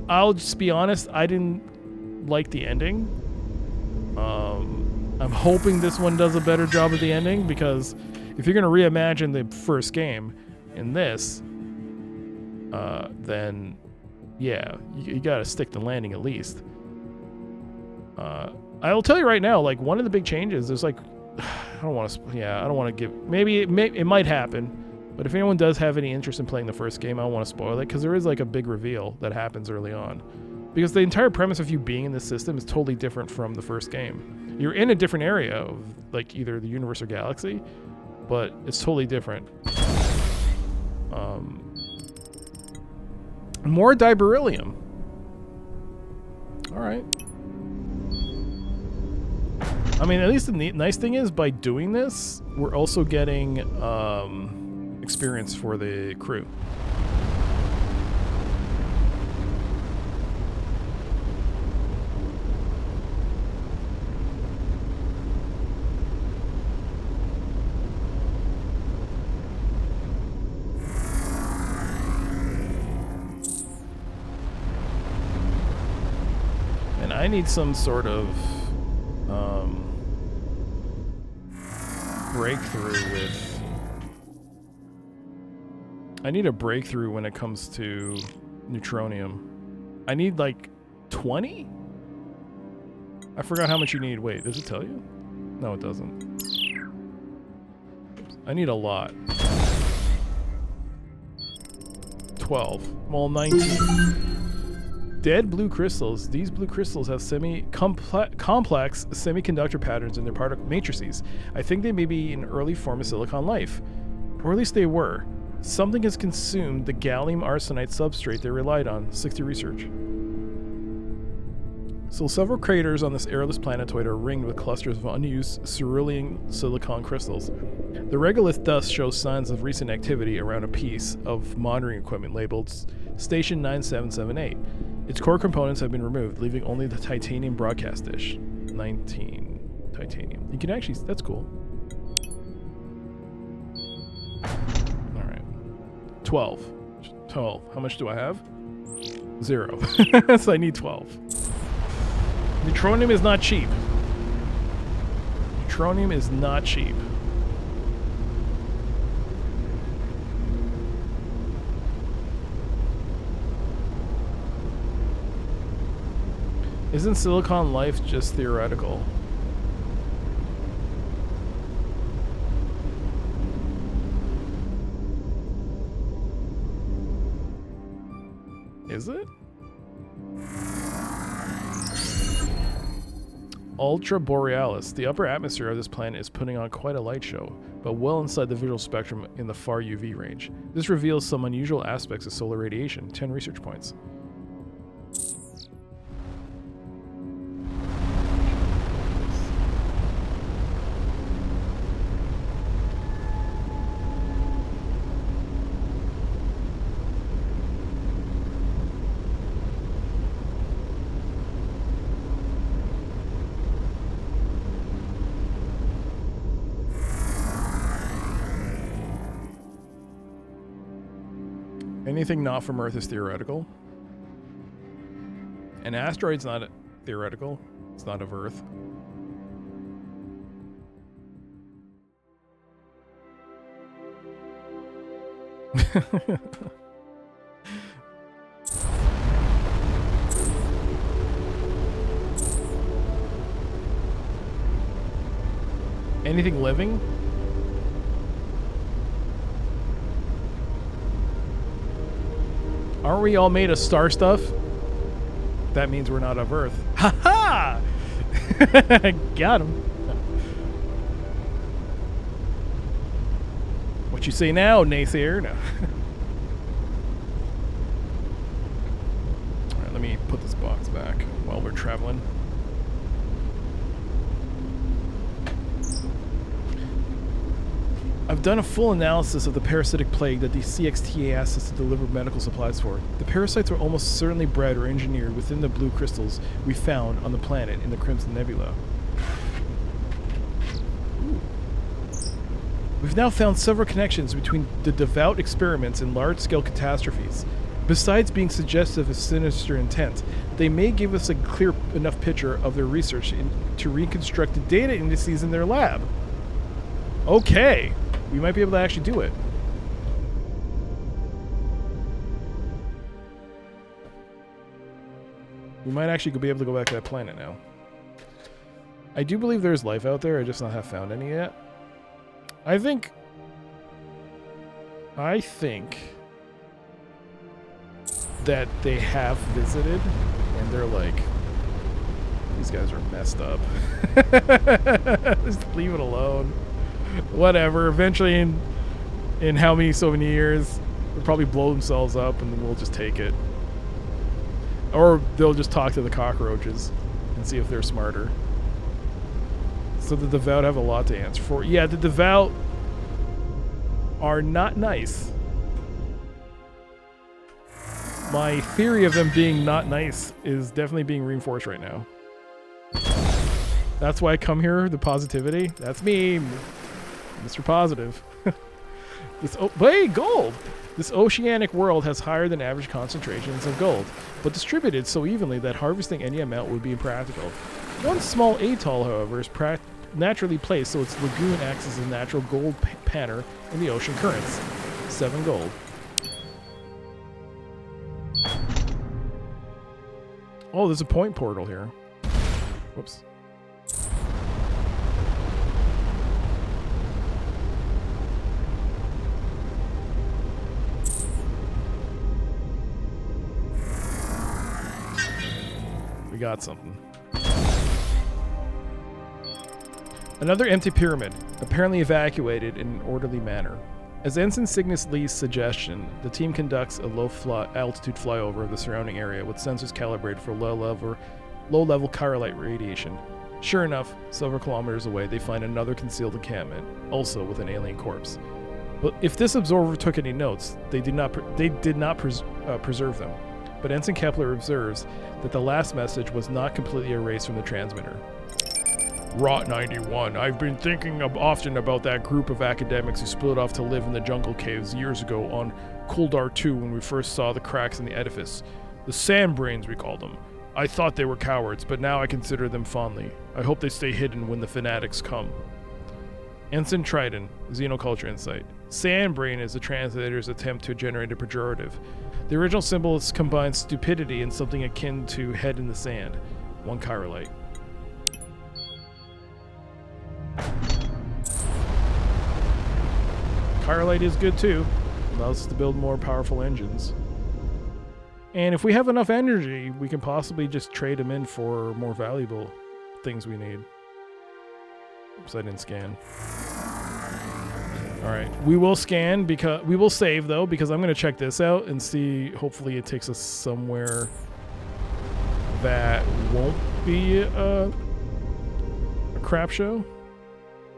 I'll just be honest, I didn't like the ending. I'm hoping this one does a better job of the ending, because if you're going to reimagine the first game in this, then yeah, you got to stick the landing at least. I'll tell you right now, like, one of the big changes is like, I don't want to give, maybe it might happen, but if anyone does have any interest in playing the first game, I don't want to spoil it, because there is like a big reveal that happens early on. Because the entire premise of you being in this system is totally different from the first game. You're in a different area of like either the universe or galaxy, but it's totally different. More diberyllium. All right. I mean, at least the nice thing is, by doing this, we're also getting experience for the crew. And I need some sort of breakthrough with... I need a breakthrough when it comes to neutronium. I need like 20? I forgot how much you need. Wait, does it tell you? No, it doesn't. I need a lot. 12. Well, 19. Dead blue crystals. These blue crystals have complex semiconductor patterns in their particle matrices. I think they may be an early form of silicon life. Or at least they were. Something has consumed the gallium arsenide substrate they relied on. 60 research. So several craters on this airless planetoid are ringed with clusters of unused cerulean silicon crystals. The regolith dust shows signs of recent activity around a piece of monitoring equipment labeled Station 9778. Its core components have been removed, leaving only the titanium broadcast dish. 19 titanium. You can actually... That's cool. Alright. 12. 12. How much do I have? 0. So I need 12. Neutronium is not cheap. Neutronium is not cheap. Isn't silicon life just theoretical? Is it? Ultra Borealis. The upper atmosphere of this planet is putting on quite a light show, but well inside the visual spectrum in the far UV range. This reveals some unusual aspects of solar radiation. 10 research points. Anything not from Earth is theoretical. An asteroid's not theoretical. It's not of Earth. Anything living? Aren't we all made of star stuff? That means we're not of Earth. Ha ha! Got him. What you say now, naysayer? No. Alright, let me put this box back while we're traveling. I've done a full analysis of the parasitic plague that the CXTA asked us to deliver medical supplies for. The parasites were almost certainly bred or engineered within the blue crystals we found on the planet in the Crimson Nebula. Ooh. We've now found several connections between the devout experiments and large-scale catastrophes. Besides being suggestive of sinister intent, they may give us a clear enough picture of their research to reconstruct the data indices in their lab. Okay. We might be able to actually do it. We might actually be able to go back to that planet now. I do believe there's life out there. I just not have found any yet. I think that they have visited and they're like, these guys are messed up. Just leave it alone. Whatever. Eventually, in how many so many years, they'll probably blow themselves up, and then we'll just take it. Or they'll just talk to the cockroaches and see if they're smarter. So the devout have a lot to answer for. Yeah, the devout are not nice. My theory of them being not nice is definitely being reinforced right now. That's why I come here, the positivity. That's me, Mr. Positive. Hey, gold! This oceanic world has higher than average concentrations of gold, but distributed so evenly that harvesting any amount would be impractical. One small atoll, however, is naturally placed so its lagoon acts as a natural gold panner in the ocean currents. 7 gold. Oh, there's a point portal here. Whoops. We got something. Another empty pyramid, apparently evacuated in an orderly manner. As Ensign Cygnus Lee's suggestion, the team conducts a low-altitude flyover of the surrounding area with sensors calibrated for low-level chirolite radiation. Sure enough, several kilometers away, they find another concealed encampment, also with an alien corpse. But if this observer took any notes, they did not preserve them. But Ensign Kepler observes that the last message was not completely erased from the transmitter. Rot 91. I've been thinking often about that group of academics who split off to live in the jungle caves years ago on Kuldar 2 when we first saw the cracks in the edifice. The sand brains, we called them. I thought they were cowards, but now I consider them fondly. I hope they stay hidden when the fanatics come. Ensign Triton, Xenoculture Insight. Sandbrain is the translator's attempt to generate a pejorative. The original symbol combines stupidity and something akin to head in the sand. 1 chirolite. Chirolite is good too. Allows us to build more powerful engines. And if we have enough energy, we can possibly just trade them in for more valuable things we need. Oops, I didn't scan. Alright, we will scan because we will save though, because I'm gonna check this out and see, hopefully it takes us somewhere that won't be a crap show.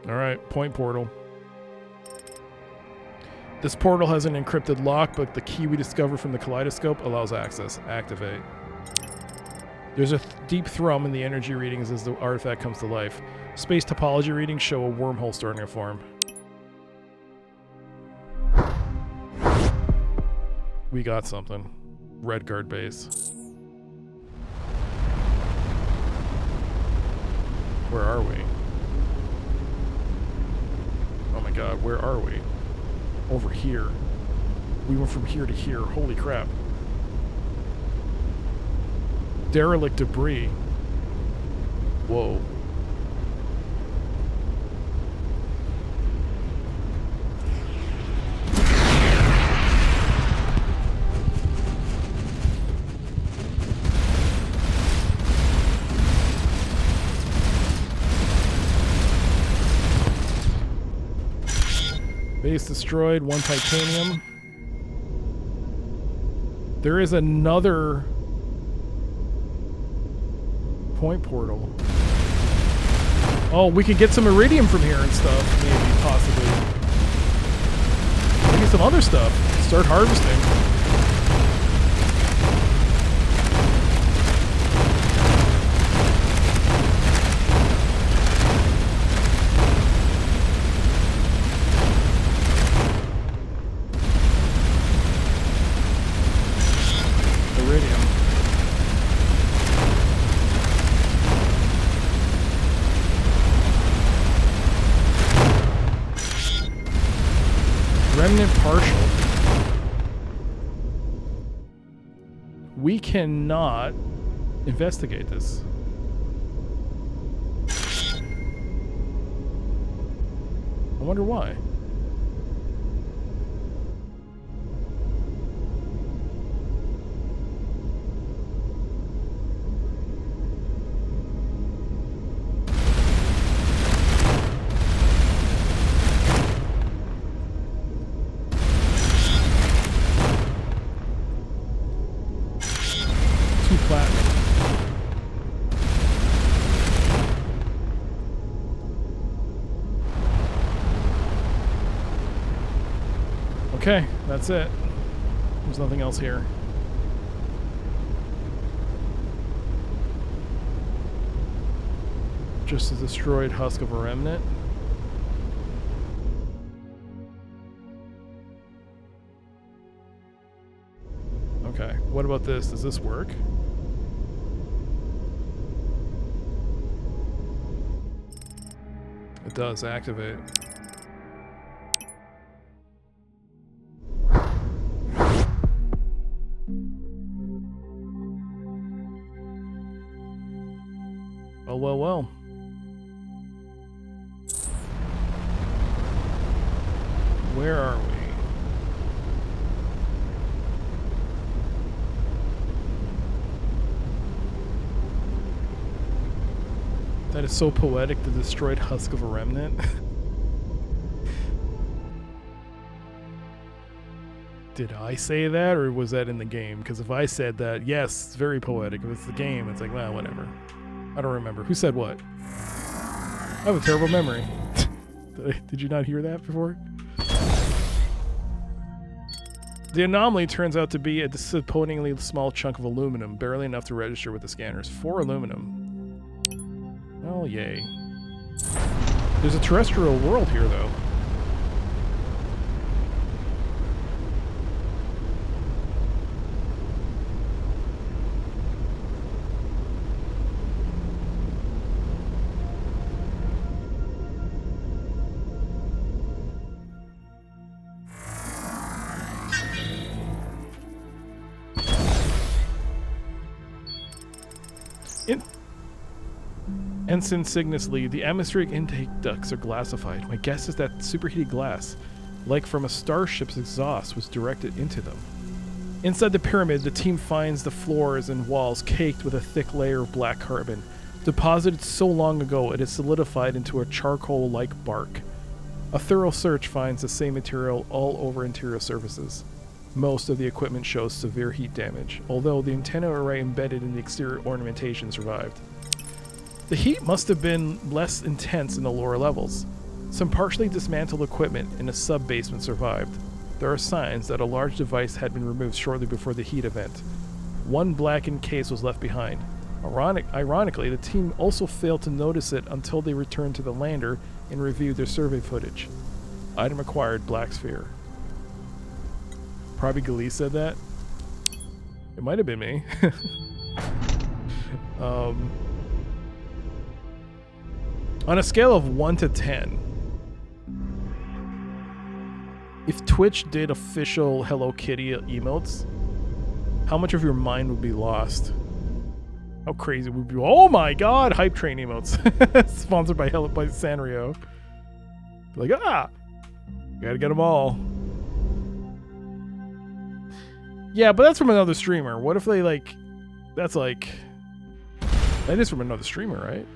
Alright, point portal. This portal has an encrypted lock, but the key we discover from the kaleidoscope allows access. Activate. There's a deep thrum in the energy readings as the artifact comes to life. Space topology readings show a wormhole starting to form. We got something. Redguard base. Where are we? Oh my god, where are we? Over here. We went from here to here. Holy crap. Derelict debris. Whoa. Base destroyed, 1 titanium. There is another point portal. Oh, we can get some iridium from here and stuff, maybe, possibly. Maybe some other stuff. Start harvesting. Remnant partial. We cannot investigate this. I wonder why. Okay, that's it. There's nothing else here. Just a destroyed husk of a remnant. Okay, what about this? Does this work? It does activate. Oh, well, well. Where are we? That is so poetic, the destroyed husk of a remnant. Did I say that, or was that in the game? Because if I said that, yes, it's very poetic. If it's the game, it's like, well, whatever. I don't remember. Who said what? I have a terrible memory. Did you not hear that before? The anomaly turns out to be a disappointingly small chunk of aluminum, barely enough to register with the scanners. 4 aluminum. Oh, yay. There's a terrestrial world here, though. Ensign Cygnus Lee, the atmospheric intake ducts are glassified. My guess is that superheated glass, like from a starship's exhaust, was directed into them. Inside the pyramid, the team finds the floors and walls caked with a thick layer of black carbon. Deposited so long ago, it is solidified into a charcoal-like bark. A thorough search finds the same material all over interior surfaces. Most of the equipment shows severe heat damage, although the antenna array embedded in the exterior ornamentation survived. The heat must have been less intense in the lower levels. Some partially dismantled equipment in a sub-basement survived. There are signs that a large device had been removed shortly before the heat event. One blackened case was left behind. Ironically, the team also failed to notice it until they returned to the lander and reviewed their survey footage. Item acquired, black sphere. Probably Glee said that. It might have been me. On a scale of 1 to 10, if Twitch did official Hello Kitty emotes, how much of your mind would be lost? How crazy would be? Oh my god, hype train emotes. Sponsored by Sanrio. Like, gotta get them all. Yeah, but that's from another streamer. What if they that is from another streamer, right?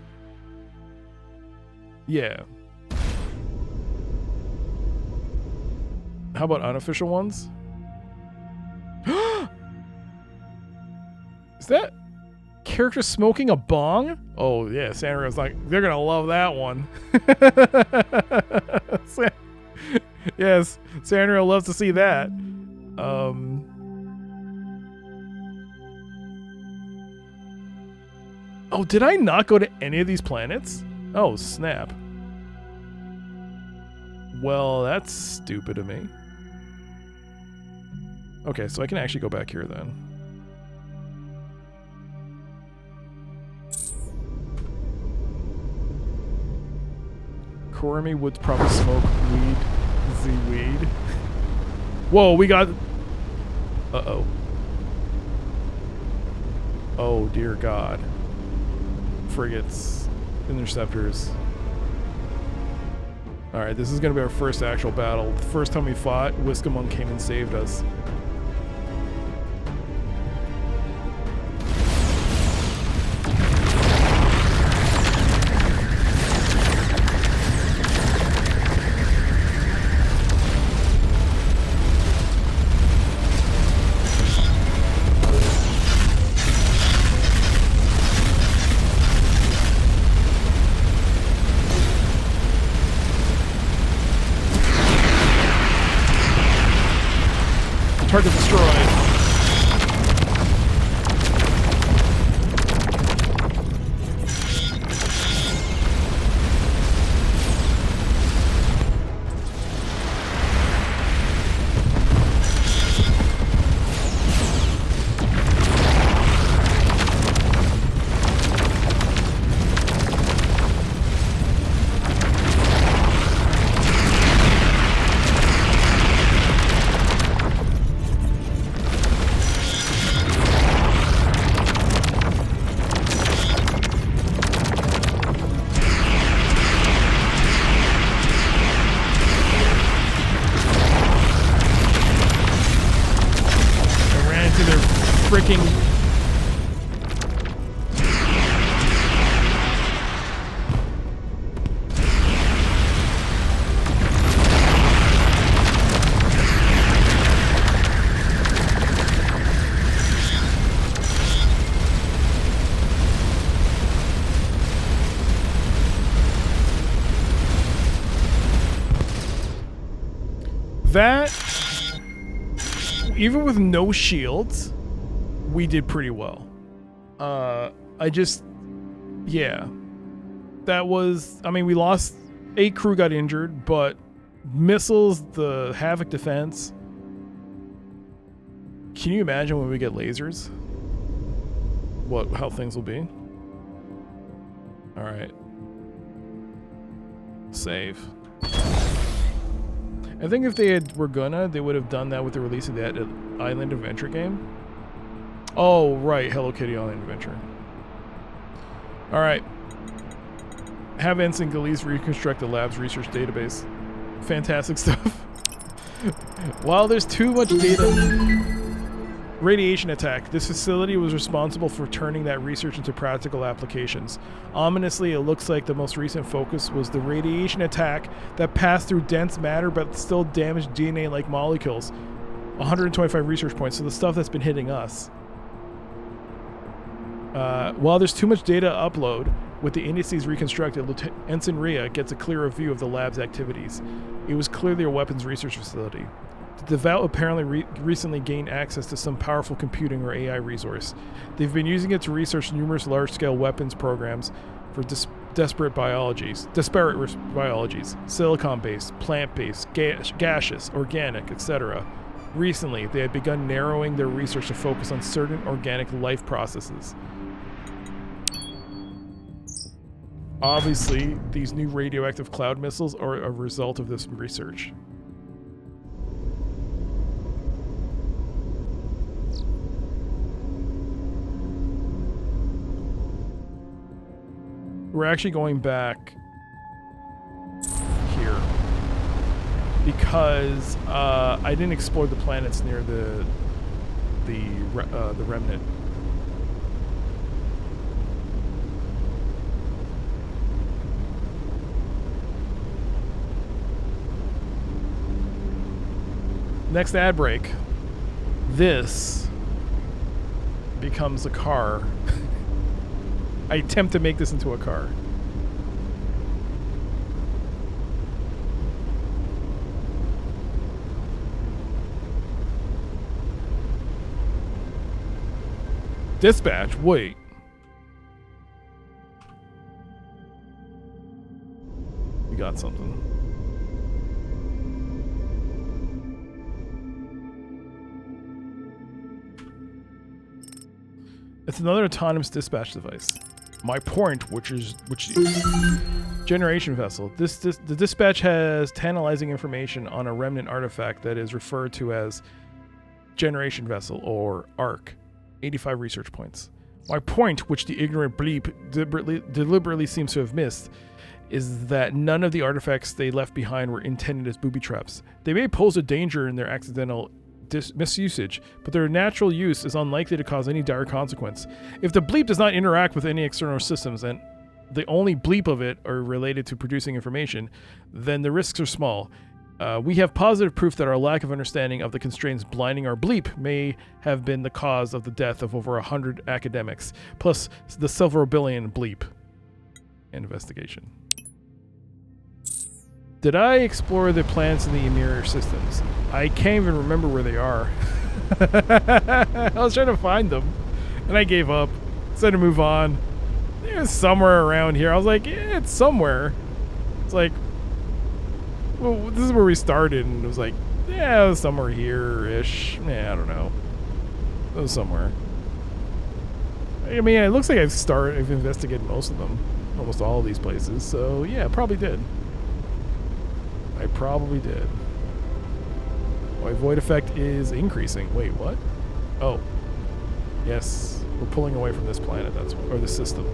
Yeah. How about unofficial ones? Is that character smoking a bong? Oh yeah, Sanrio's like, they're gonna love that one. Yes, Sanrio loves to see that. Oh, did I not go to any of these planets? Oh, snap. Well, that's stupid of me. Okay, so I can actually go back here then. Korami would probably smoke weed. Whoa, we got... Uh-oh. Oh, dear God. Frigates. Interceptors. Alright, this is going to be our first actual battle. The first time we fought, Whiskamunk came and saved us. Target destroyed. Freaking that, even with no shields, we did pretty well. Yeah. That was, I mean, we lost, 8 crew got injured, but missiles, the Havoc defense. Can you imagine when we get lasers? How things will be? Alright. Save. I think if they would have done that with the release of that Island Adventure game. Oh, right. Hello Kitty Island Adventure. Alright. Have Ensign Galeese reconstruct the lab's research database. Fantastic stuff. While there's too much data... Radiation attack. This facility was responsible for turning that research into practical applications. Ominously, it looks like the most recent focus was the radiation attack that passed through dense matter but still damaged DNA-like molecules. 125 research points, so the stuff that's been hitting us. While there's too much data to upload, with the indices reconstructed, Ensign Rhea gets a clearer view of the lab's activities. It was clearly a weapons research facility. The Devout apparently recently gained access to some powerful computing or AI resource. They've been using it to research numerous large-scale weapons programs for disparate biologies, silicon-based, plant-based, gaseous, organic, etc. Recently, they had begun narrowing their research to focus on certain organic life processes. Obviously, these new radioactive cloud missiles are a result of this research. We're actually going back here because I didn't explore the planets near the remnant. Next ad break. This becomes a car. I attempt to make this into a car. Dispatch, wait. We got something. It's another autonomous dispatch device. My point, which is generation vessel. The dispatch has tantalizing information on a remnant artifact that is referred to as generation vessel or ARC. 85 research points. My point, which the ignorant bleep deliberately seems to have missed, is that none of the artifacts they left behind were intended as booby traps. They may pose a danger in their accidental misusage, but their natural use is unlikely to cause any dire consequence. If the bleep does not interact with any external systems and the only bleep of it are related to producing information, then the risks are small. We have positive proof that our lack of understanding of the constraints blinding our bleep may have been the cause of the death of over 100 academics, plus the several billion bleep. Investigation. Did I explore the planets in the Emir systems? I can't even remember where they are. I was trying to find them, and I gave up. Decided to move on. It was somewhere around here. I was like, yeah, it's somewhere. It's like, well, this is where we started, and it was like, yeah, it was somewhere here-ish. Yeah, I don't know. It was somewhere. I mean, it looks like I've investigated most of them. Almost all of these places. So, yeah, probably did. I probably did. My void effect is increasing. Wait, what? Oh. Yes. We're pulling away from this planet, or the system.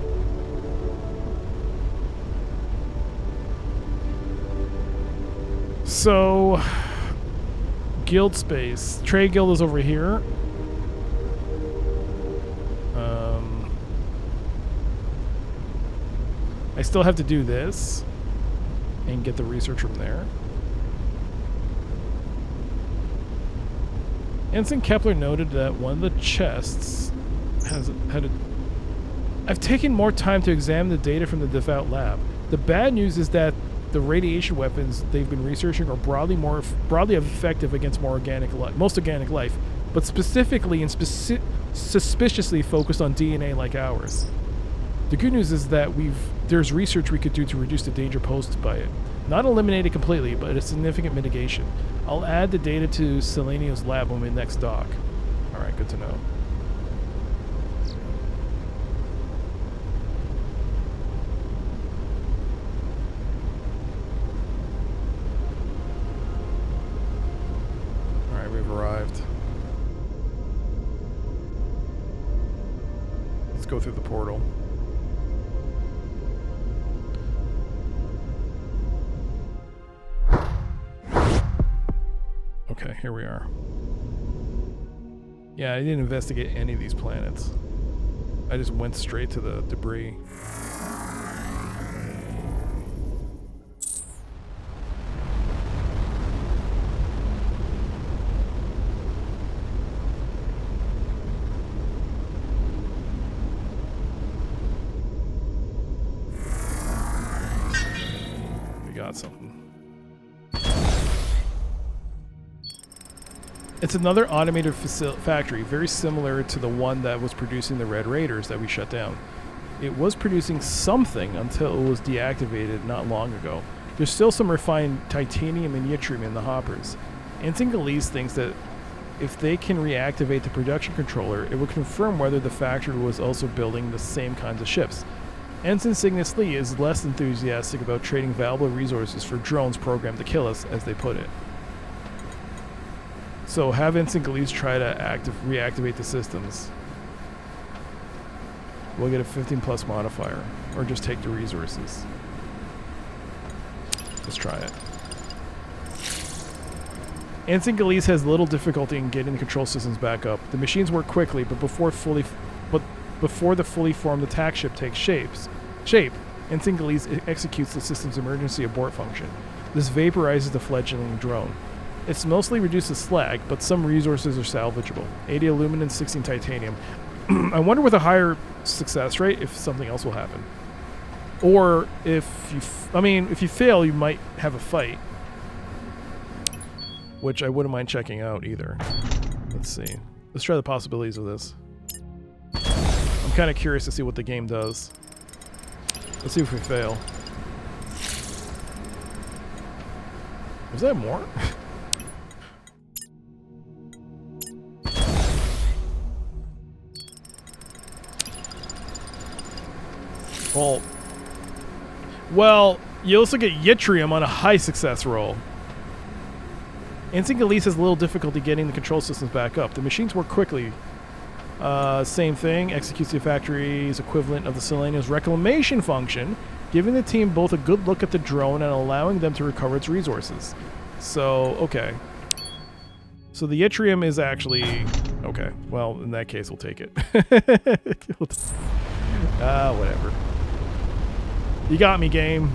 So, guild space. Trade guild is over here. I still have to do this and get the research from there. Ensign Kepler noted that one of the chests I've taken more time to examine the data from the Devout Lab. The bad news is that the radiation weapons they've been researching are broadly effective against most organic life, but specifically and suspiciously focused on DNA like ours. The good news is that there's research we could do to reduce the danger posed by it. Not eliminate it completely, but a significant mitigation. I'll add the data to Selenium's lab when we next dock. Alright, good to know. Alright, we've arrived. Let's go through the portal. Okay, here we are. Yeah, I didn't investigate any of these planets. I just went straight to the debris. We got something. It's another automated factory, very similar to the one that was producing the Red Raiders that we shut down. It was producing something until it was deactivated not long ago. There's still some refined titanium and yttrium in the hoppers. Ensign Galise thinks that if they can reactivate the production controller, it would confirm whether the factory was also building the same kinds of ships. Ensign Cygnus Lee is less enthusiastic about trading valuable resources for drones programmed to kill us, as they put it. So have Ensign Galise try to reactivate the systems. We'll get a 15+ modifier, or just take the resources. Let's try it. Ensign Galise has little difficulty in getting the control systems back up. The machines work quickly, but before the fully formed attack ship takes shape, Ensign Galise executes the system's emergency abort function. This vaporizes the fledgling drone. It's mostly reduced to slag, but some resources are salvageable. 80 aluminum, 16 titanium. I wonder with a higher success rate if something else will happen. Or if you fail, you might have a fight. Which I wouldn't mind checking out either. Let's see. Let's try the possibilities of this. I'm kind of curious to see what the game does. Let's see if we fail. Was that more? Well, you also get yttrium on a high success roll. Ensign Galise has little difficulty getting the control systems back up. The machines work quickly. Same thing, executes the factory's equivalent of the Selenium's reclamation function, giving the team both a good look at the drone and allowing them to recover its resources. So, okay. So the yttrium is actually... Okay, well, in that case, we'll take it. Whatever. You got me, game.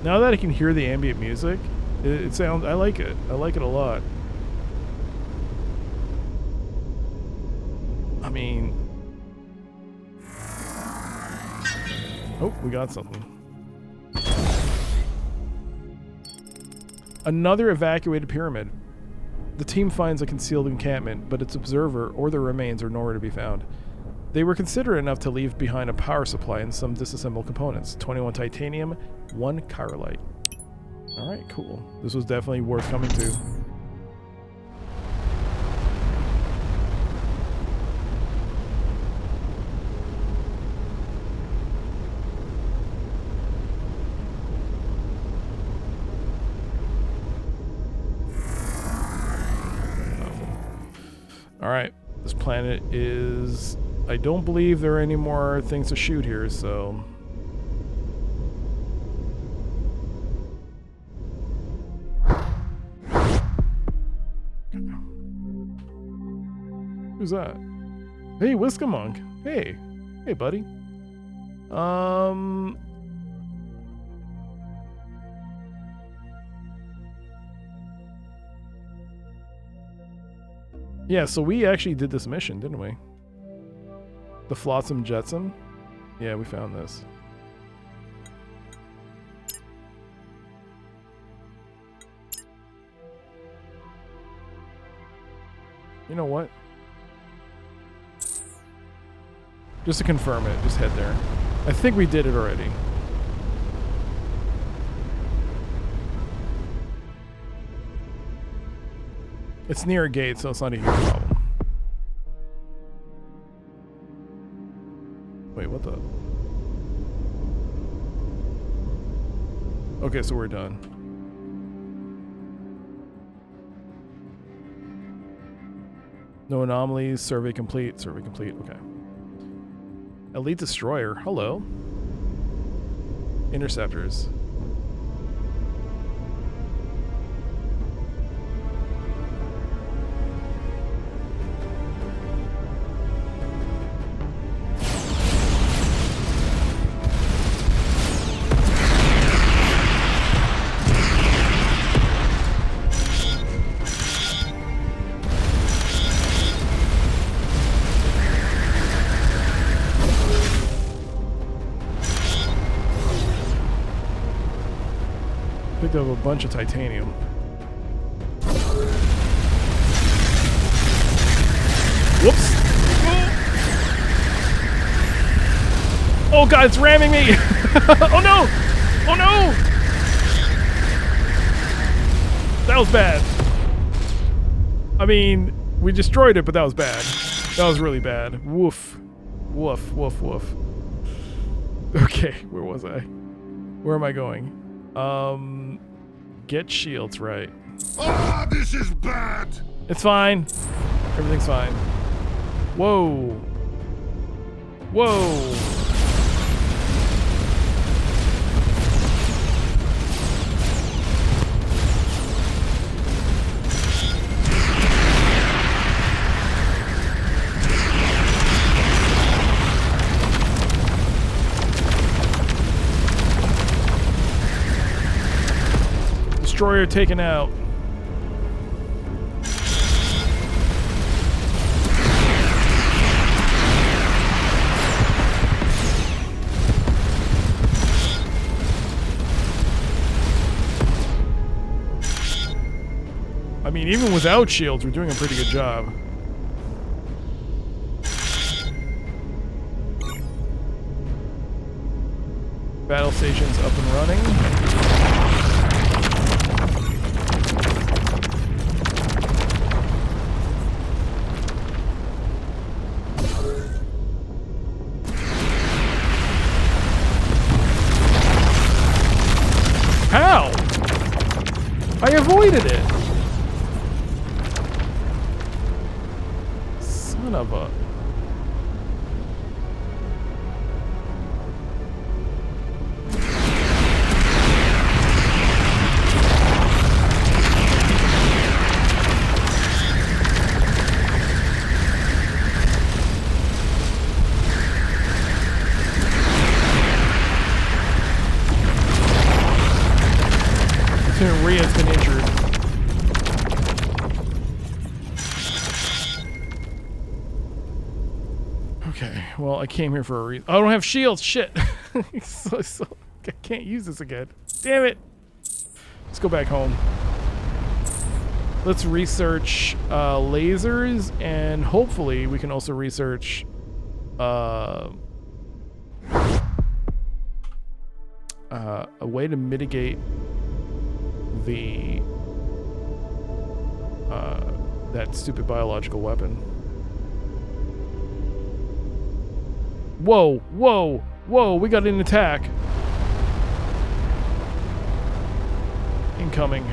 Now that I can hear the ambient music, it sounds... I like it. I like it a lot. I mean... Oh, we got something. Another evacuated pyramid. The team finds a concealed encampment, but its observer or their remains are nowhere to be found. They were considerate enough to leave behind a power supply and some disassembled components. 21 titanium, 1 chirolite. Alright, cool. This was definitely worth coming to. Alright, this planet is... I don't believe there are any more things to shoot here, so... Who's that? Hey, Whiskamonk. Hey. Hey, buddy. Yeah, so we actually did this mission, didn't we? The Flotsam Jetsam? Yeah, we found this. You know what? Just to confirm it, just head there. I think we did it already. It's near a gate, so it's not a huge problem. Wait, what the? Okay, so we're done. No anomalies, survey complete, okay. Elite Destroyer, hello. Interceptors. Picked up a bunch of titanium. Whoops! Oh god, it's ramming me! Oh no! Oh no! That was bad. I mean, we destroyed it, but that was bad. That was really bad. Woof. Woof, woof, woof. Okay, where was I? Where am I going? Get shields, right. Ah, this is bad! It's fine. Everything's fine. Whoa. Whoa. Destroyer taken out. I mean, even without shields, we're doing a pretty good job. Battle station's up and running. How? I avoided it. Son of a... Rhea's been injured. Okay, well, I came here for a reason. I don't have shields, shit. I can't use this again. Damn it. Let's go back home. Let's research lasers, and hopefully we can also research a way to mitigate the that stupid biological weapon. Whoa, whoa, whoa, we got an attack. Incoming.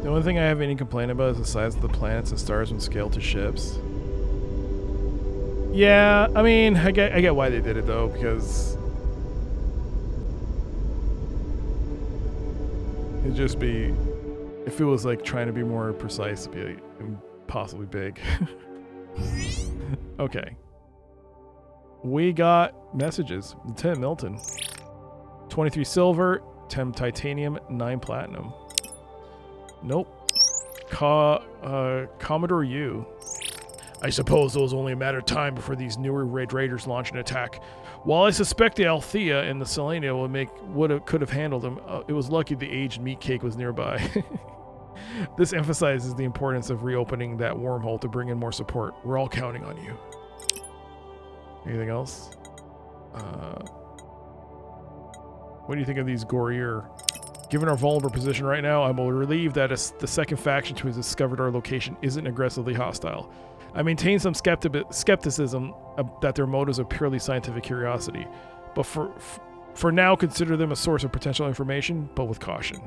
The only thing I have any complaint about is the size of the planets and stars when scaled to ships. Yeah, I mean, I get why they did it though, because it'd just be, if it was like trying to be more precise, it'd be like impossibly big. Okay. We got messages. Lieutenant Milton. 23 silver, 10 titanium, 9 platinum. Nope. Commodore U. I suppose it was only a matter of time before these newer Red Raiders launch an attack. While I suspect the Althea and the Selenia could have handled them, it was lucky the aged meat cake was nearby. This emphasizes the importance of reopening that wormhole to bring in more support. We're all counting on you. Anything else? What do you think of these Gorier? Given our vulnerable position right now, I'm relieved that the second faction to have discovered our location isn't aggressively hostile. I maintain some skepticism that their motives are purely scientific curiosity, but for now, consider them a source of potential information, but with caution.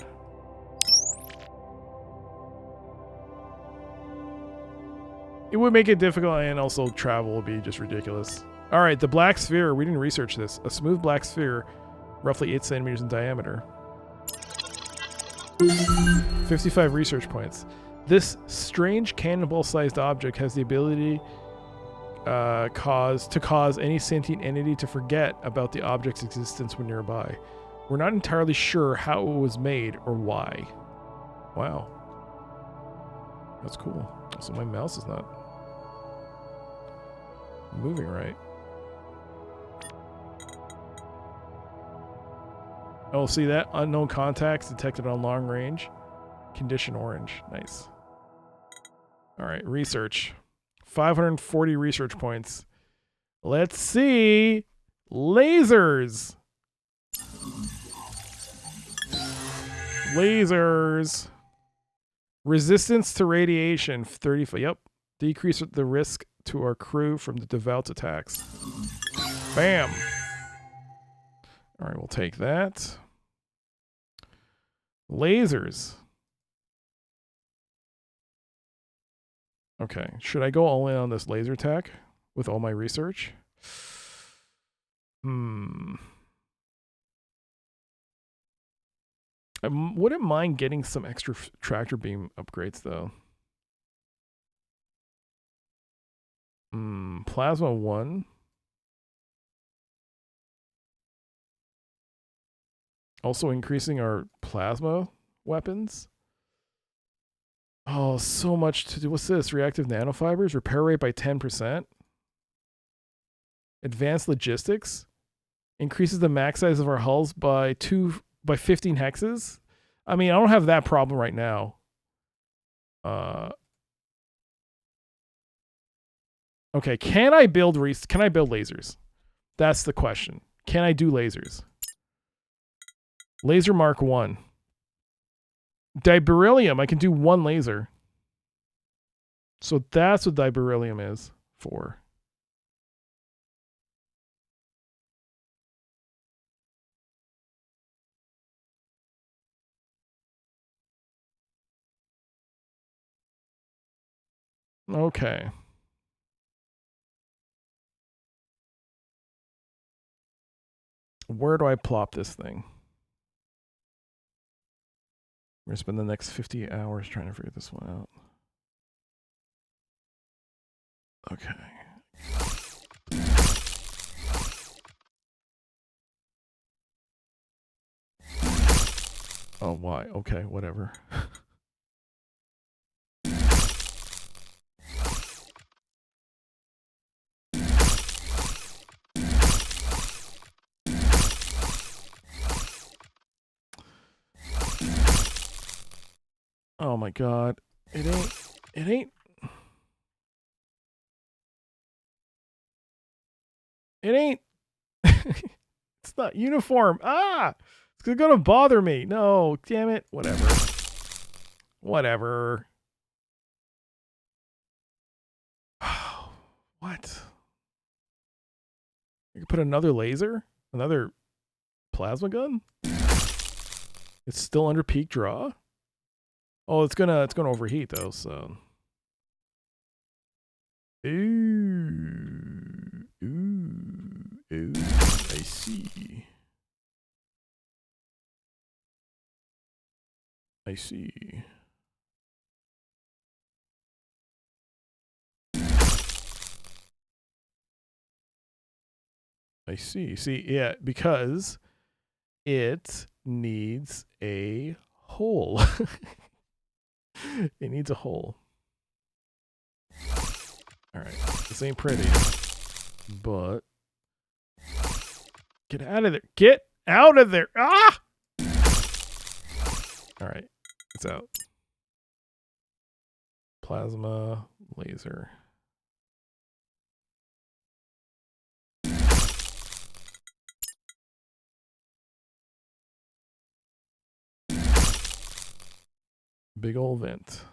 It would make it difficult, and also travel would be just ridiculous. All right, the black sphere. We didn't research this. A smooth black sphere, roughly 8 centimeters in diameter. 55 research points. This strange cannonball-sized object has the ability to cause any sentient entity to forget about the object's existence when nearby. We're not entirely sure how it was made or why. Wow. That's cool. Also, my mouse is not moving right. Oh, see that? Unknown contacts detected on long range. Condition orange. Nice. All right, research. 540 research points. Let's see. Lasers. Lasers. Resistance to radiation. 35. Yep. Decrease the risk to our crew from the devout attacks. Bam. All right, we'll take that. Lasers. Okay, should I go all in on this laser tech with all my research? I wouldn't mind getting some extra tractor beam upgrades though. Plasma 1. Also increasing our plasma weapons. Oh, so much to do. What's this? Reactive nanofibers. Repair rate by 10%. Advanced logistics. Increases the max size of our hulls by 15 hexes. I mean, I don't have that problem right now. Okay, can I build lasers? That's the question. Can I do lasers? Laser Mark 1. Diberyllium, I can do 1 laser. So that's what diberyllium is for. Okay. Where do I plop this thing? We're gonna spend the next 50 hours trying to figure this one out. Okay. Oh, why? Okay, whatever. Oh my god. It ain't. It's not uniform. Ah! It's gonna bother me. No, damn it. Whatever. Whatever. What? You can put another laser? Another plasma gun? It's still under peak draw? Oh, it's gonna overheat though, so. Ooh. I see. I see. I see. See, yeah, because it needs a hole. It needs a hole. All right, this ain't pretty, but get out of there. Get out of there. Ah! All right, it's out. Plasma laser. Big old vent.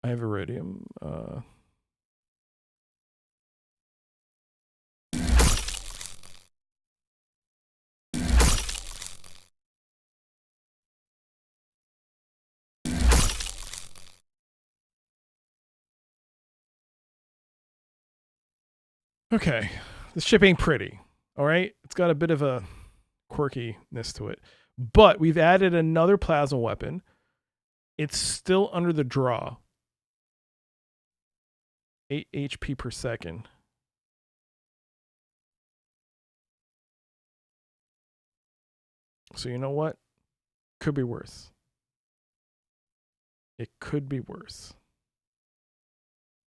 I have iridium. Okay, this ship ain't pretty. All right, it's got a bit of a quirkiness to it, but we've added another plasma weapon. It's still under the draw. 8 HP per second. So you know what? Could be worse. It could be worse.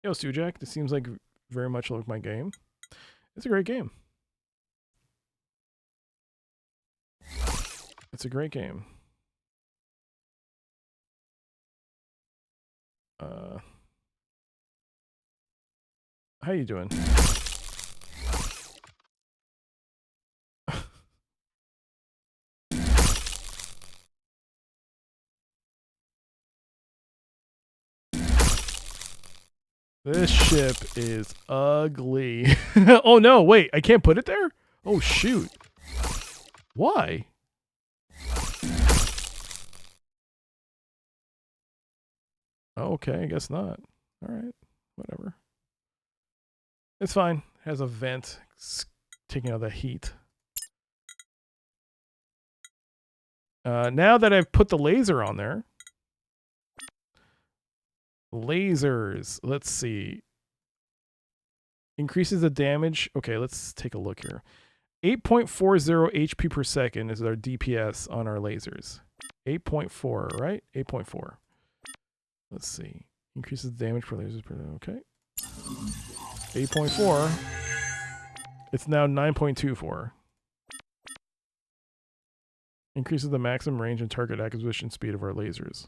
Yo, Sujack, this seems like very much like my game. It's a great game. It's a great game. How you doing? This ship is ugly. Oh no, wait, I can't put it there? Oh shoot. Why? Oh, okay, I guess not. Alright, whatever. It's fine. It has a vent. It's taking out the heat. Now that I've put the laser on there. Lasers. Let's see. Increases the damage. Okay, let's take a look here. 8.40 HP per second is our DPS on our lasers. 8.4, right? 8.4. Let's see. Increases the damage per lasers per... Okay. 8.4. It's now 9.24. Increases the maximum range and target acquisition speed of our lasers.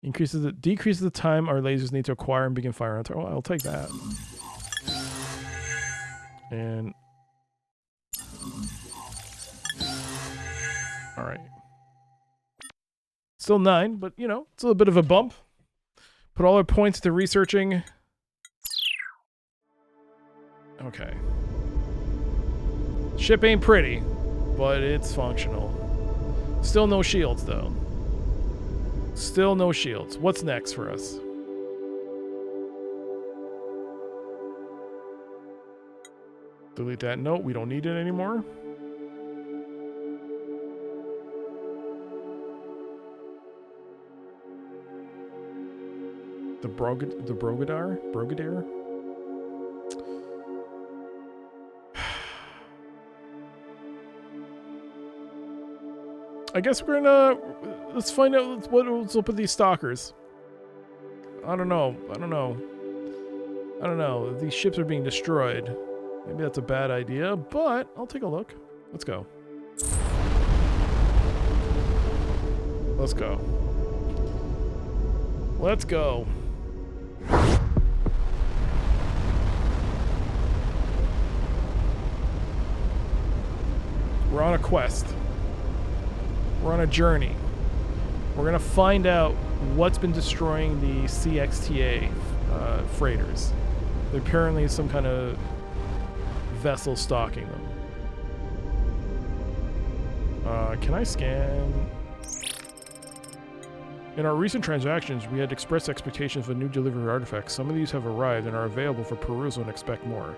Decreases the time our lasers need to acquire and begin firing on target. Well, I'll take that. And all right. Still 9, but you know, it's a little bit of a bump. Put all our points to researching. Okay. Ship ain't pretty, but it's functional. Still no shields, though. Still no shields. What's next for us? Delete that note. We don't need it anymore. The Brogadar? I guess we're gonna let's find out what's up with these stalkers. I don't know. These ships are being destroyed. Maybe that's a bad idea, but I'll take a look. Let's go. Let's go. Let's go. We're on a quest. We're on a journey. We're gonna find out what's been destroying the CXTA freighters. There apparently is some kind of vessel stalking them. Can I scan? In our recent transactions, we had expressed expectations of a new delivery artifact. Some of these have arrived and are available for perusal and expect more.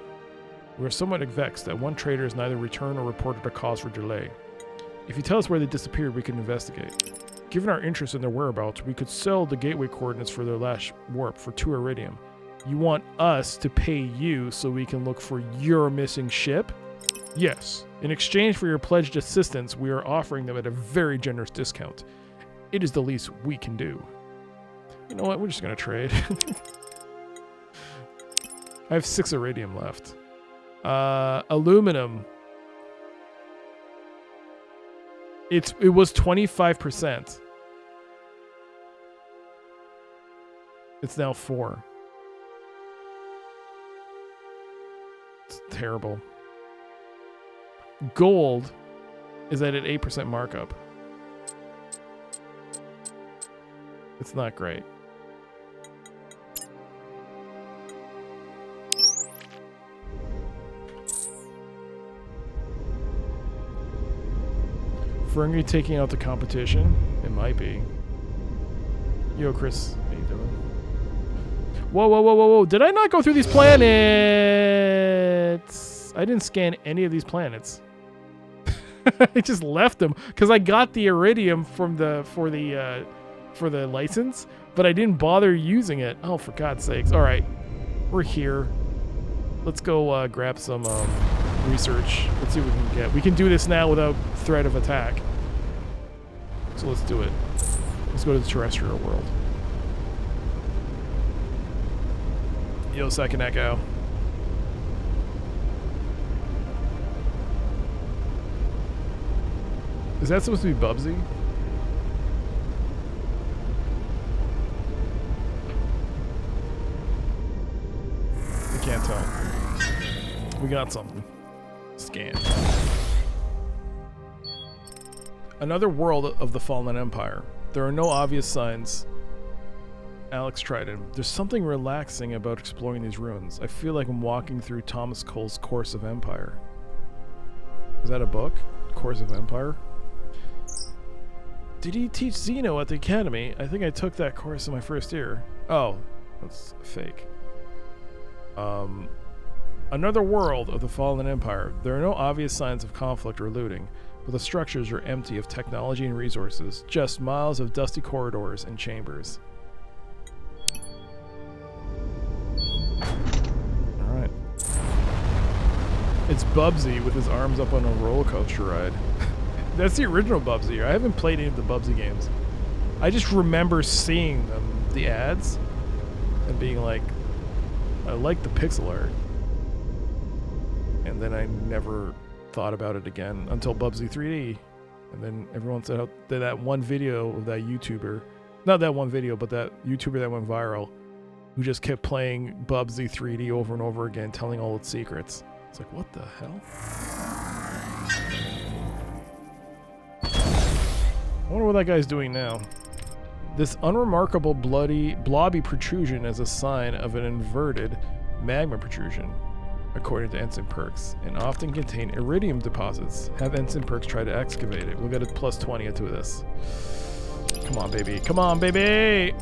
We are somewhat vexed that one trader has neither returned or reported a cause for delay. If you tell us where they disappeared, we can investigate. Given our interest in their whereabouts, we could sell the gateway coordinates for their last warp for 2 iridium. You want us to pay you so we can look for your missing ship? Yes. In exchange for your pledged assistance, we are offering them at a very generous discount. It is the least we can do. You know what? We're just going to trade. I have 6 iridium left. Aluminum. It was 25%. It's now 4. It's terrible. Gold is at an 8% markup. It's not great. Fergie taking out the competition? It might be. Yo, Chris. How you doing? Whoa. Did I not go through these planets? I didn't scan any of these planets. I just left them because I got the iridium from for the license, but I didn't bother using it. Oh, for God's sakes. All right. We're here. Let's go grab some research. Let's see what we can get. We can do this now without threat of attack. So let's do it. Let's go to the terrestrial world. Yo, second echo. Is that supposed to be Bubsy? I can't tell. We got something. Scan. Another world of the Fallen Empire. There are no obvious signs. Alex tried it. There's something relaxing about exploring these ruins. I feel like I'm walking through Thomas Cole's Course of Empire. Is that a book? Course of Empire? Did he teach Xeno at the academy? I think I took that course in my first year. Oh, that's fake. Another world of the Fallen Empire. There are no obvious signs of conflict or looting, but the structures are empty of technology and resources, just miles of dusty corridors and chambers. Alright. It's Bubsy with his arms up on a roller coaster ride. That's the original Bubsy. I haven't played any of the Bubsy games. I just remember seeing them, the ads, and being like, I like the pixel art. And then I never thought about it again until Bubsy 3D. And then everyone said that one video of that YouTuber, not that one video, but that YouTuber that went viral, who just kept playing Bubsy 3D over and over again, telling all its secrets. It's like, what the hell? I wonder what that guy's doing now. This unremarkable blobby protrusion is a sign of an inverted magma protrusion. according to Ensign Perks, and often contain iridium deposits. Have Ensign Perks try to excavate it. We'll get a plus 20 into this. Come on, baby. Come on, baby!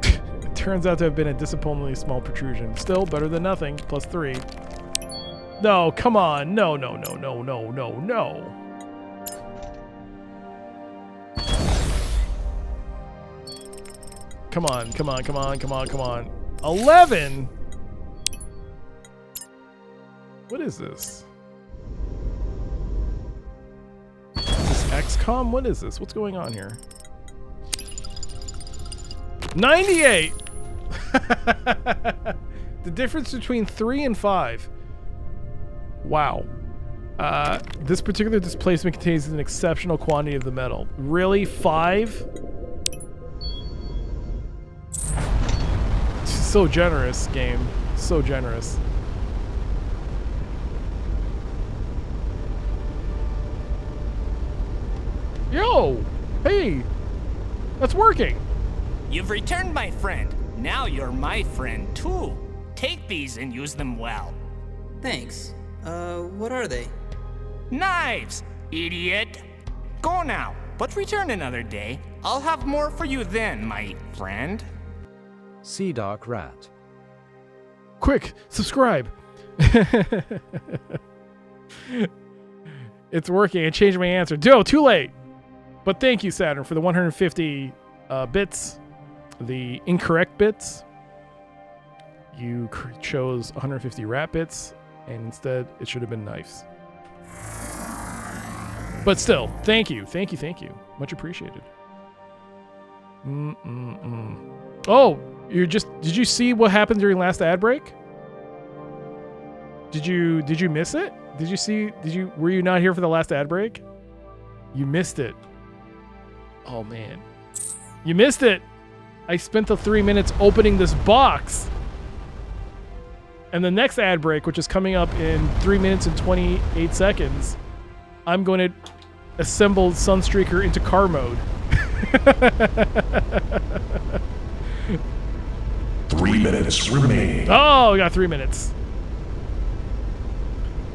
It turns out to have been a disappointingly small protrusion. Still better than nothing. Plus 3. No, come on. No, no, no, no, no, no, no. Come on, come on, come on, come on, come on. 11? What is this? Is this XCOM? What is this? What's going on here? 98! The difference between 3 and 5. Wow. This particular displacement contains an exceptional quantity of the metal. Really? 5? So generous, game. So generous. Yo! Hey! That's working! You've returned, my friend. Now you're my friend, too. Take these and use them well. Thanks. What are they? Knives, idiot! Go now, but return another day. I'll have more for you then, my friend. Sea Dark Rat. Quick, subscribe! It's working. I changed my answer. Joe, too late! But thank you, Saturn, for the 150 bits. The incorrect bits. You chose 150 rat bits, and instead it should have been knives. But still, thank you. Thank you, thank you. Much appreciated. Oh, did you see what happened during last ad break? Did you miss it? Were you not here for the last ad break? You missed it. Oh man. You missed it. I spent the 3 minutes opening this box. And the next ad break, which is coming up in 3 minutes and 28 seconds, I'm going to assemble Sunstreaker into car mode. 3 minutes remain. Oh, we got 3 minutes.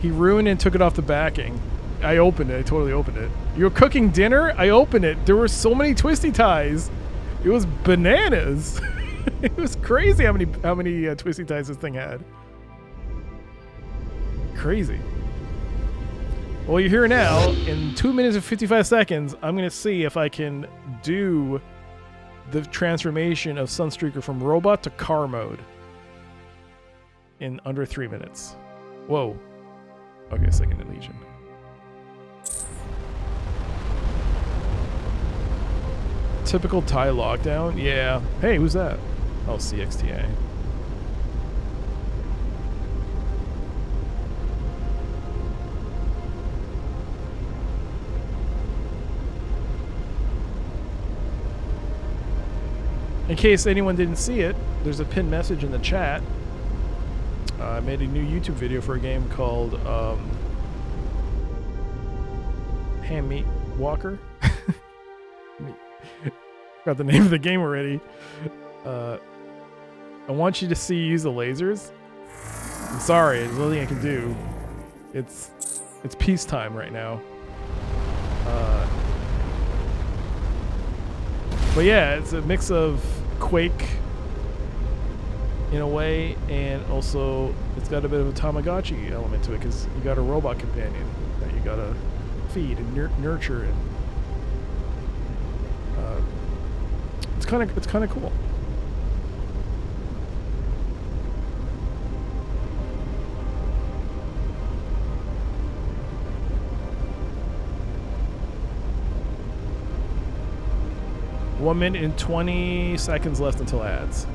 He ruined and took it off the backing. I opened it. I totally opened it. You're cooking dinner? I opened it. There were so many twisty ties. It was bananas. It was crazy how many twisty ties this thing had. Crazy. Well, you're here now. In 2 minutes and 55 seconds, I'm going to see if I can do the transformation of Sunstreaker from robot to car mode in under 3 minutes. Whoa. Okay, second Legion. Typical tie lockdown? Yeah. Hey, who's that? Oh, CXTA. In case anyone didn't see it, there's a pinned message in the chat. I made a new YouTube video for a game called Ham Meat Walker. Got the name of the game already. I want you to see you use the lasers. I'm sorry, there's nothing I can do. It's peacetime right now. But yeah, it's a mix of Quake in a way, and also it's got a bit of a Tamagotchi element to it because you got a robot companion that you gotta feed and nurture, and it's kind of cool. One minute and 20 seconds left until ads.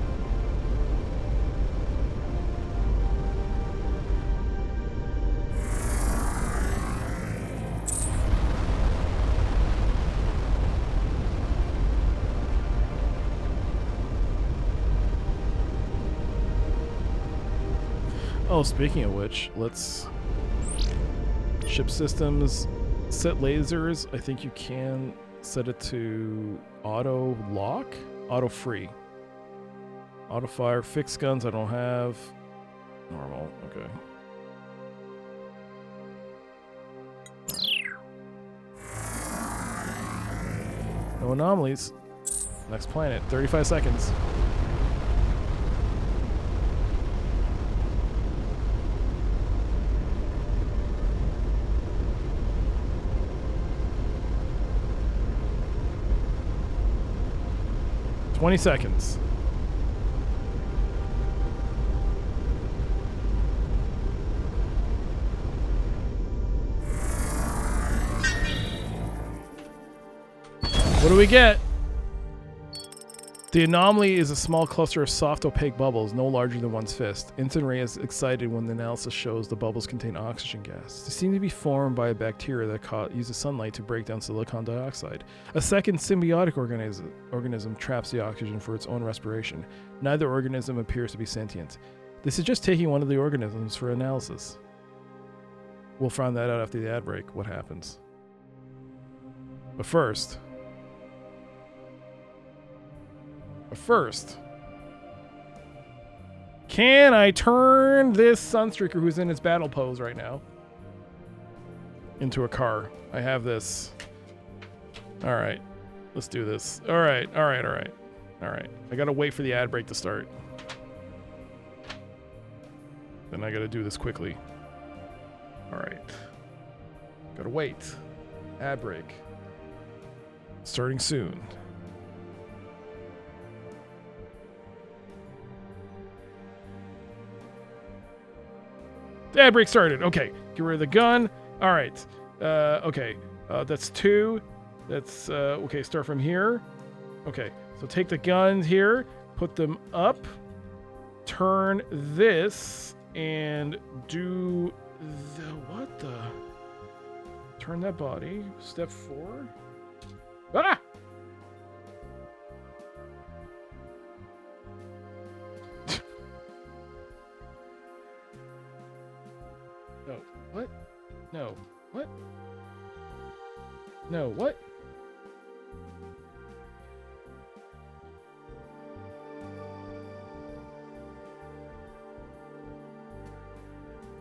Oh, speaking of which, let's ship systems, set lasers. I think you can set it to auto lock, auto free, auto fire, fixed guns I don't have. Normal. Okay. No anomalies. Next planet. 35 seconds. $20 seconds. What do we get? The anomaly is a small cluster of soft, opaque bubbles, no larger than one's fist. Instant Ray is excited when the analysis shows the bubbles contain oxygen gas. They seem to be formed by a bacteria that uses sunlight to break down silicon dioxide. A second symbiotic organism traps the oxygen for its own respiration. Neither organism appears to be sentient. This is just taking one of the organisms for analysis. We'll find that out after the ad break, what happens. But first, can I turn this Sunstreaker who's in its battle pose right now into a car? I have this. All right, let's do this. All right. I gotta wait for the ad break to start. Then I gotta do this quickly. All right. Gotta wait. Ad break. Starting soon. The ad break started. Okay, get rid of the gun. All right. Okay. That's 2. That's okay. Start from here. Okay. So take the guns here, put them up, turn this, and do the what the? Turn that body. Step 4. Ah! No. What? No. What? No. What?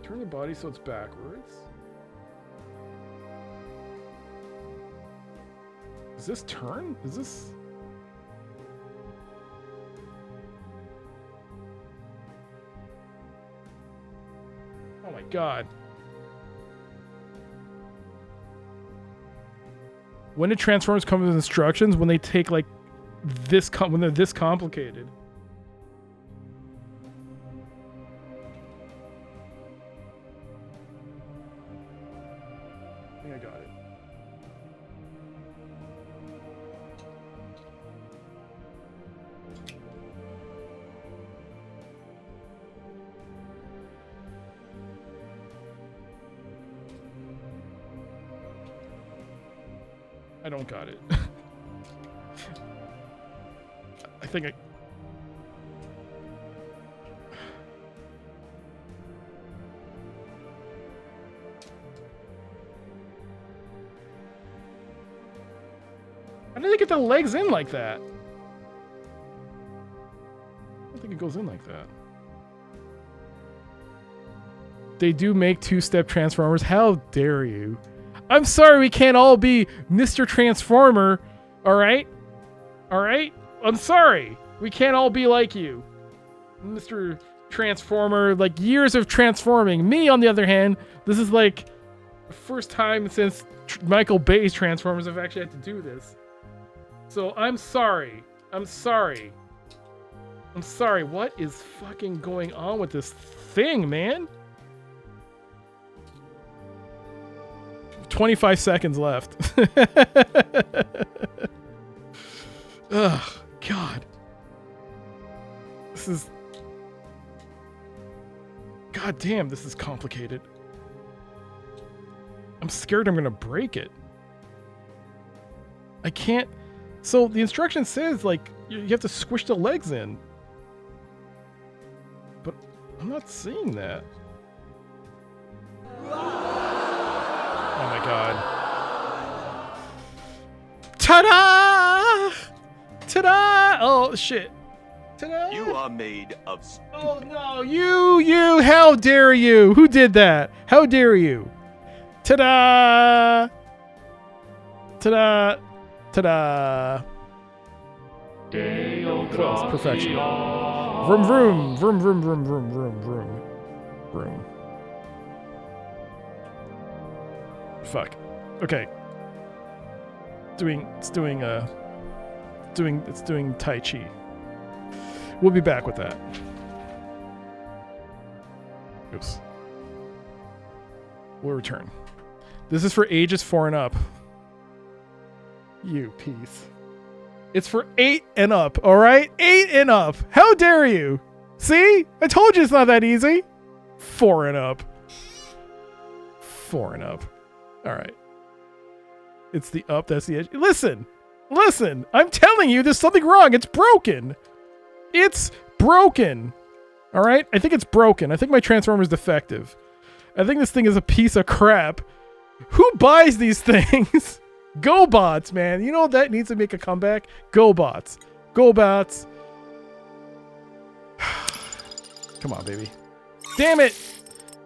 Turn the body so it's backwards. Is this turn? Is this... Oh my god. When do Transformers come with instructions? When they take like this, when they're this complicated. I think I got it. I don't got it. I think I... How did they get the legs in like that? I don't think it goes in like that. They do make two-step Transformers. How dare you? I'm sorry we can't all be Mr. Transformer, alright? Alright? I'm sorry. We can't all be like you. Mr. Transformer, like years of transforming. Me, on the other hand, this is like the first time since Michael Bay's Transformers I've actually had to do this. So I'm sorry. I'm sorry. I'm sorry. What is fucking going on with this thing, man? 25 seconds left. Ugh, God. This is... God damn, this is complicated. I'm scared I'm gonna break it. I can't... So the instruction says, like, you have to squish the legs in. But I'm not seeing that. Oh my god. Ta-da! Ta-da! Oh, shit. Ta-da! You are made of Oh no, you, how dare you? Who did that? How dare you? Ta-da! Ta-da! Ta-da! Close, perfection. Vroom vroom, vroom vroom vroom vroom vroom vroom. Vroom. Fuck. Okay. It's doing Tai Chi. We'll be back with that. Oops. We'll return. This is for ages 4 and up. You piece. It's for 8 and up, alright? 8 and up. How dare you? See? I told you it's not that easy. 4 and up. 4 and up. Alright. It's the up, that's the edge. Listen! Listen! I'm telling you, there's something wrong. It's broken. It's broken. Alright? I think it's broken. I think my transformer is defective. I think this thing is a piece of crap. Who buys these things? GoBots, man. You know that needs to make a comeback? GoBots. GoBots. Come on, baby. Damn it!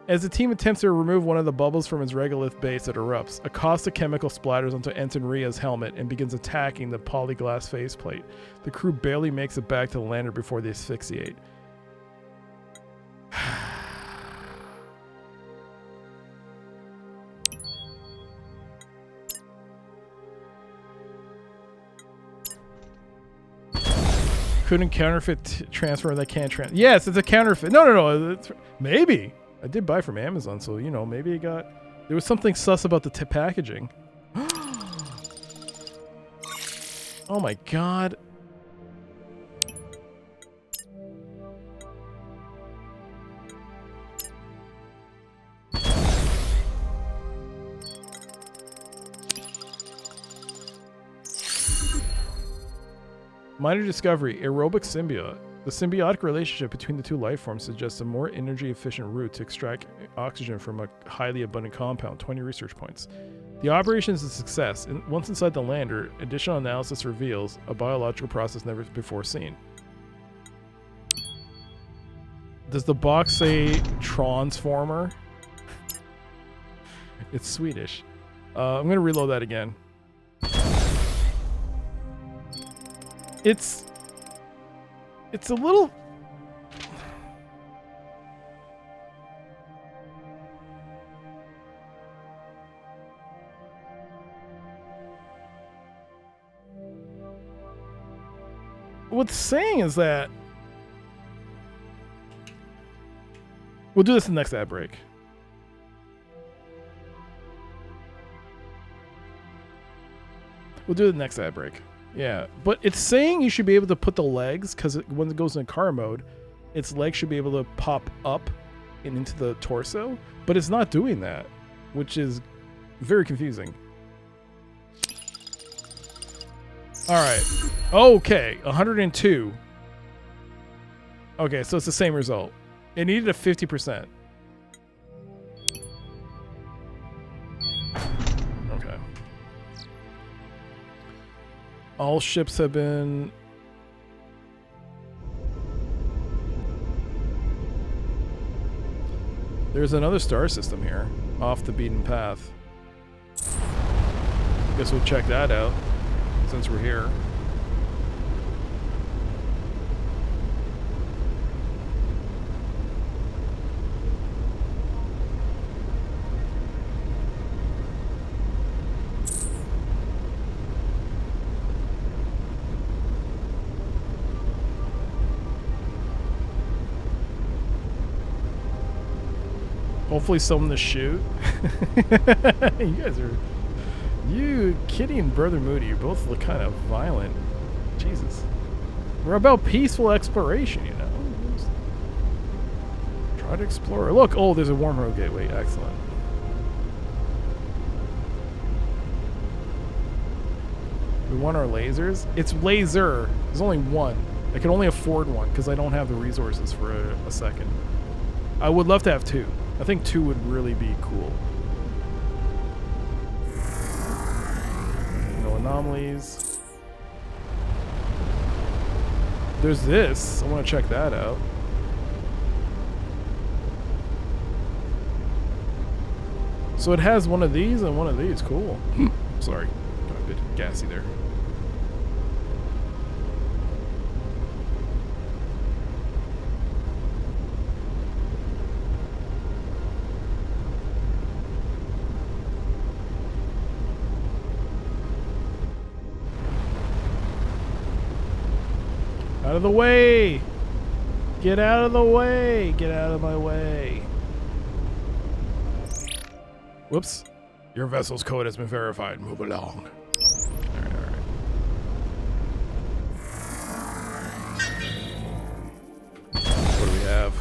As the team attempts to remove one of the bubbles from its regolith base, it erupts. A caustic chemical splatters onto Ensign Ria's helmet and begins attacking the polyglass faceplate. The crew barely makes it back to the lander before they asphyxiate. Couldn't counterfeit transfer that can't transfer. Yes, it's a counterfeit. No. Maybe. I did buy from Amazon, so, you know, maybe it got... There was something sus about the packaging. Oh my god. Minor discovery, aerobic symbiote. The symbiotic relationship between the two life forms suggests a more energy-efficient route to extract oxygen from a highly abundant compound, 20 research points. The operation is a success, and once inside the lander, additional analysis reveals a biological process never before seen. Does the box say transformer? It's Swedish. I'm going to reload that again. It's a little... What's saying is that... We'll do this in the next ad break. We'll do it in the next ad break. Yeah, but it's saying you should be able to put the legs, because when it goes in car mode, its legs should be able to pop up and into the torso, but it's not doing that, which is very confusing. Alright. Okay, 102. Okay, so it's the same result. It needed a 50%. Okay. All ships have been... There's another star system here, off the beaten path. Guess we'll check that out, since we're here. Hopefully something to shoot. You guys are... You, Kitty and Brother Moody, you both look kind of violent. Jesus. We're about peaceful exploration, you know? Just try to explore. Look! Oh, there's a wormhole gateway. Excellent. We want our lasers? It's laser! There's only one. I can only afford one, because I don't have the resources for a second. I would love to have two. I think 2 would really be cool. No anomalies. There's this. I want to check that out. So it has one of these and one of these. Cool. Sorry. Got a bit gassy there. Out of the way! Get out of the way! Get out of my way. Whoops. Your vessel's code has been verified. Move along. Alright, alright. What do we have?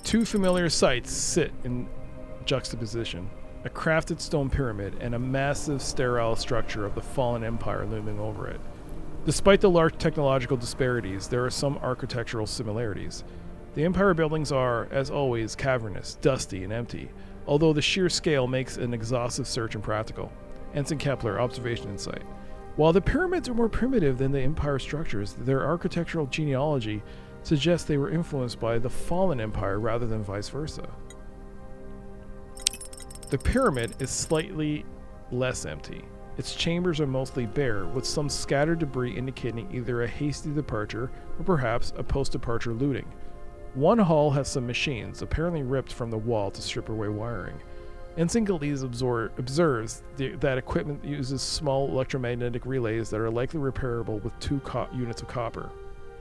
Two familiar sights sit in juxtaposition. A crafted stone pyramid and a massive sterile structure of the fallen empire looming over it. Despite the large technological disparities, there are some architectural similarities. The Empire buildings are, as always, cavernous, dusty, and empty, although the sheer scale makes an exhaustive search impractical. Ensign Kepler, Observation Insight. While the pyramids are more primitive than the Empire structures, their architectural genealogy suggests they were influenced by the fallen Empire rather than vice versa. The pyramid is slightly less empty. Its chambers are mostly bare, with some scattered debris indicating either a hasty departure or perhaps a post-departure looting. One hall has some machines, apparently ripped from the wall to strip away wiring. Ensign Galiz observes that equipment uses small electromagnetic relays that are likely repairable with 2 units of copper.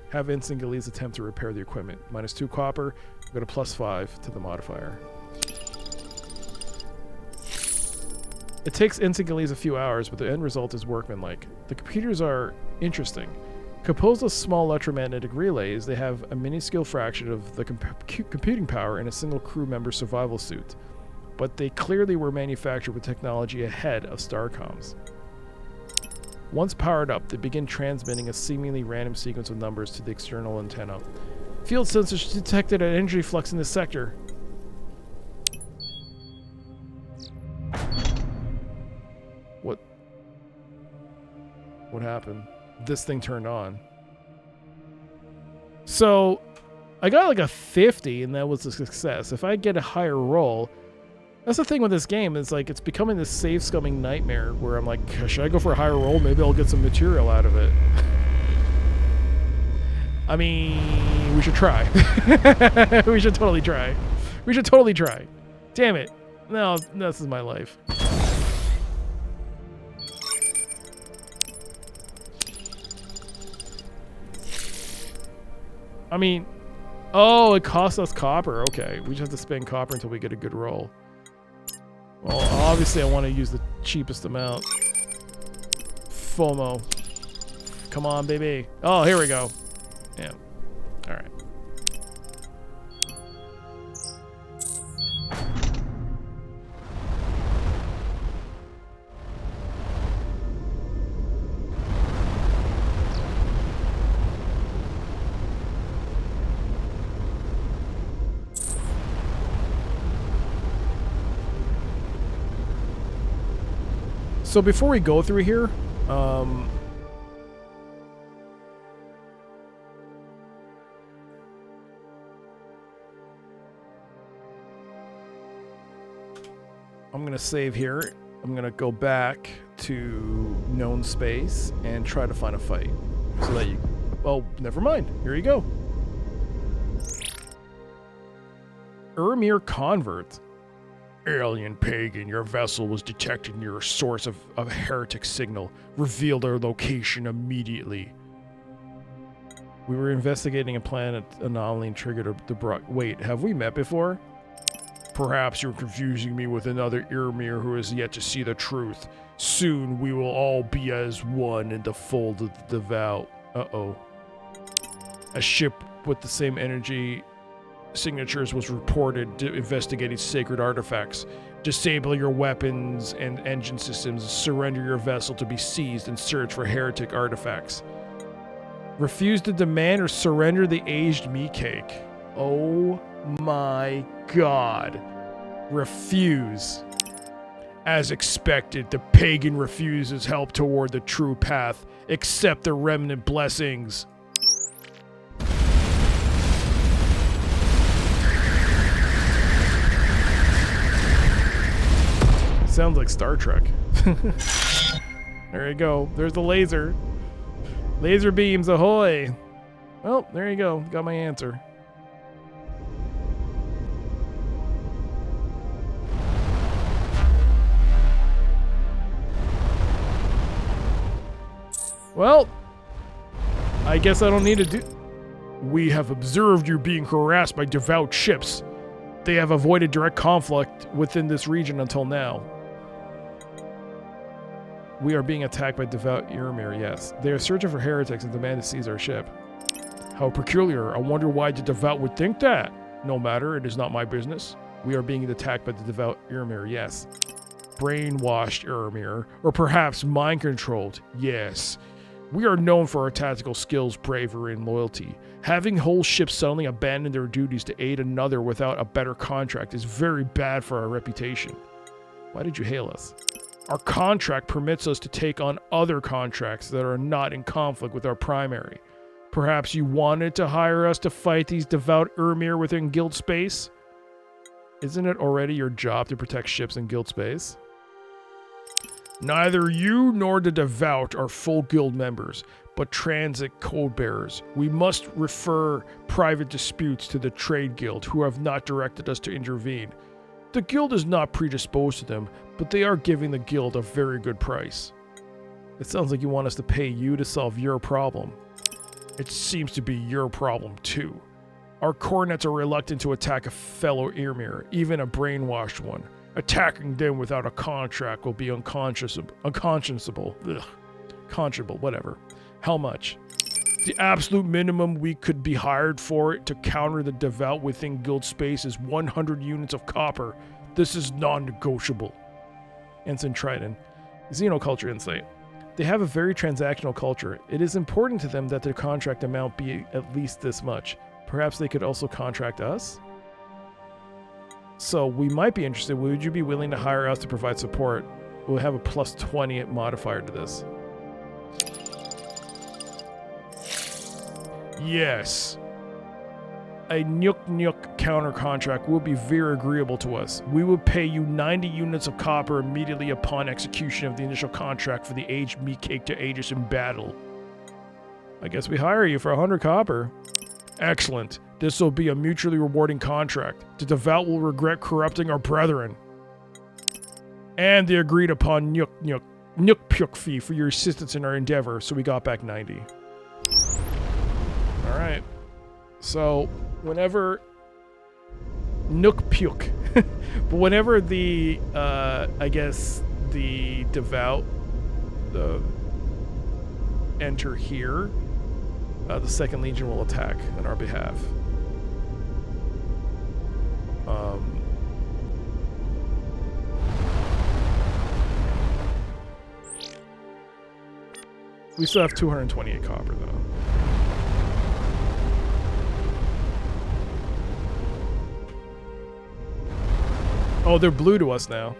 Have Ensign Galiz attempt to repair the equipment. -2 copper, go to +5 to the modifier. It takes Ensign Galiz a few hours, but the end result is workmanlike. The computers are interesting. Composed of small electromagnetic relays, they have a minuscule fraction of the computing power in a single crew member survival suit, but they clearly were manufactured with technology ahead of Starcom's. Once powered up, they begin transmitting a seemingly random sequence of numbers to the external antenna. Field sensors detected an energy flux in this sector. What happened? This thing turned on. So, I got like a 50 and that was a success. If I get a higher roll, that's the thing with this game, is like it's becoming this save scumming nightmare where I'm like, should I go for a higher roll? Maybe I'll get some material out of it. I mean, we should try. We should totally try. We should totally try. Damn it. No, this is my life. I mean, oh, it costs us copper. Okay, we just have to spend copper until we get a good roll. Well, obviously I want to use the cheapest amount. FOMO. Come on, baby. Oh, here we go. Yeah. All right. So before we go through here, I'm going to save here. I'm going to go back to known space and try to find a fight. So that you... Oh, never mind. Here you go. Ermir Convert. Alien pagan, your vessel was detected near a source of heretic signal. Revealed our location immediately. We were investigating a planet anomaly and triggered the Wait, have we met before? Perhaps you're confusing me with another Ermir who has yet to see the truth. Soon we will all be as one in the fold of the devout. Uh-oh. A ship with the same energy signatures was reported investigating sacred artifacts. Disable your weapons and engine systems. Surrender your vessel to be seized and search for heretic artifacts. Refuse to demand or surrender the aged meat cake. Oh my god. Refuse. As expected, the pagan refuses help toward the true path. Accept the remnant blessings. Sounds like Star Trek. There you go. There's the laser. Laser beams, ahoy! Well, there you go. Got my answer. Well, I guess I don't need to do... We have observed you being harassed by devout ships. They have avoided direct conflict within this region until now. We are being attacked by devout Irmir, yes. They are searching for heretics and demand to seize our ship. How peculiar. I wonder why the devout would think that. No matter, it is not my business. We are being attacked by the devout Irmir, yes. Brainwashed Irmir, or perhaps mind-controlled, yes. We are known for our tactical skills, bravery, and loyalty. Having whole ships suddenly abandon their duties to aid another without a better contract is very bad for our reputation. Why did you hail us? Our contract permits us to take on other contracts that are not in conflict with our primary. Perhaps you wanted to hire us to fight these devout Irmir within guild space? Isn't it already your job to protect ships in guild space? Neither you nor the devout are full guild members, but transit code bearers. We must refer private disputes to the trade guild, who have not directed us to intervene. The guild is not predisposed to them, but they are giving the guild a very good price. It sounds like you want us to pay you to solve your problem. It seems to be your problem too. Our cornets are reluctant to attack a fellow Irmir, even a brainwashed one. Attacking them without a contract will be unconscionable. Conscionable, whatever. How much? The absolute minimum we could be hired for to counter the devout within guild space is 100 units of copper. This is non-negotiable. Ensign Trident. Xenoculture insight. They have a very transactional culture. It is important to them that their contract amount be at least this much. Perhaps they could also contract us? So we might be interested. Would you be willing to hire us to provide support? We'll have a plus 20 modifier to this. Yes. A Nyuk counter contract will be very agreeable to us. We will pay you 90 units of copper immediately upon execution of the initial contract for the aged meat cake to aid us in battle. I guess we hire you for 100 copper. Excellent. This will be a mutually rewarding contract. The devout will regret corrupting our brethren. And the agreed upon Nyuk fee for your assistance in our endeavor, so we got back 90. Alright. So, whenever but whenever the, I guess, the devout enter here, the Second Legion will attack on our behalf. We still have 228 copper, though. Oh, they're blue to us now.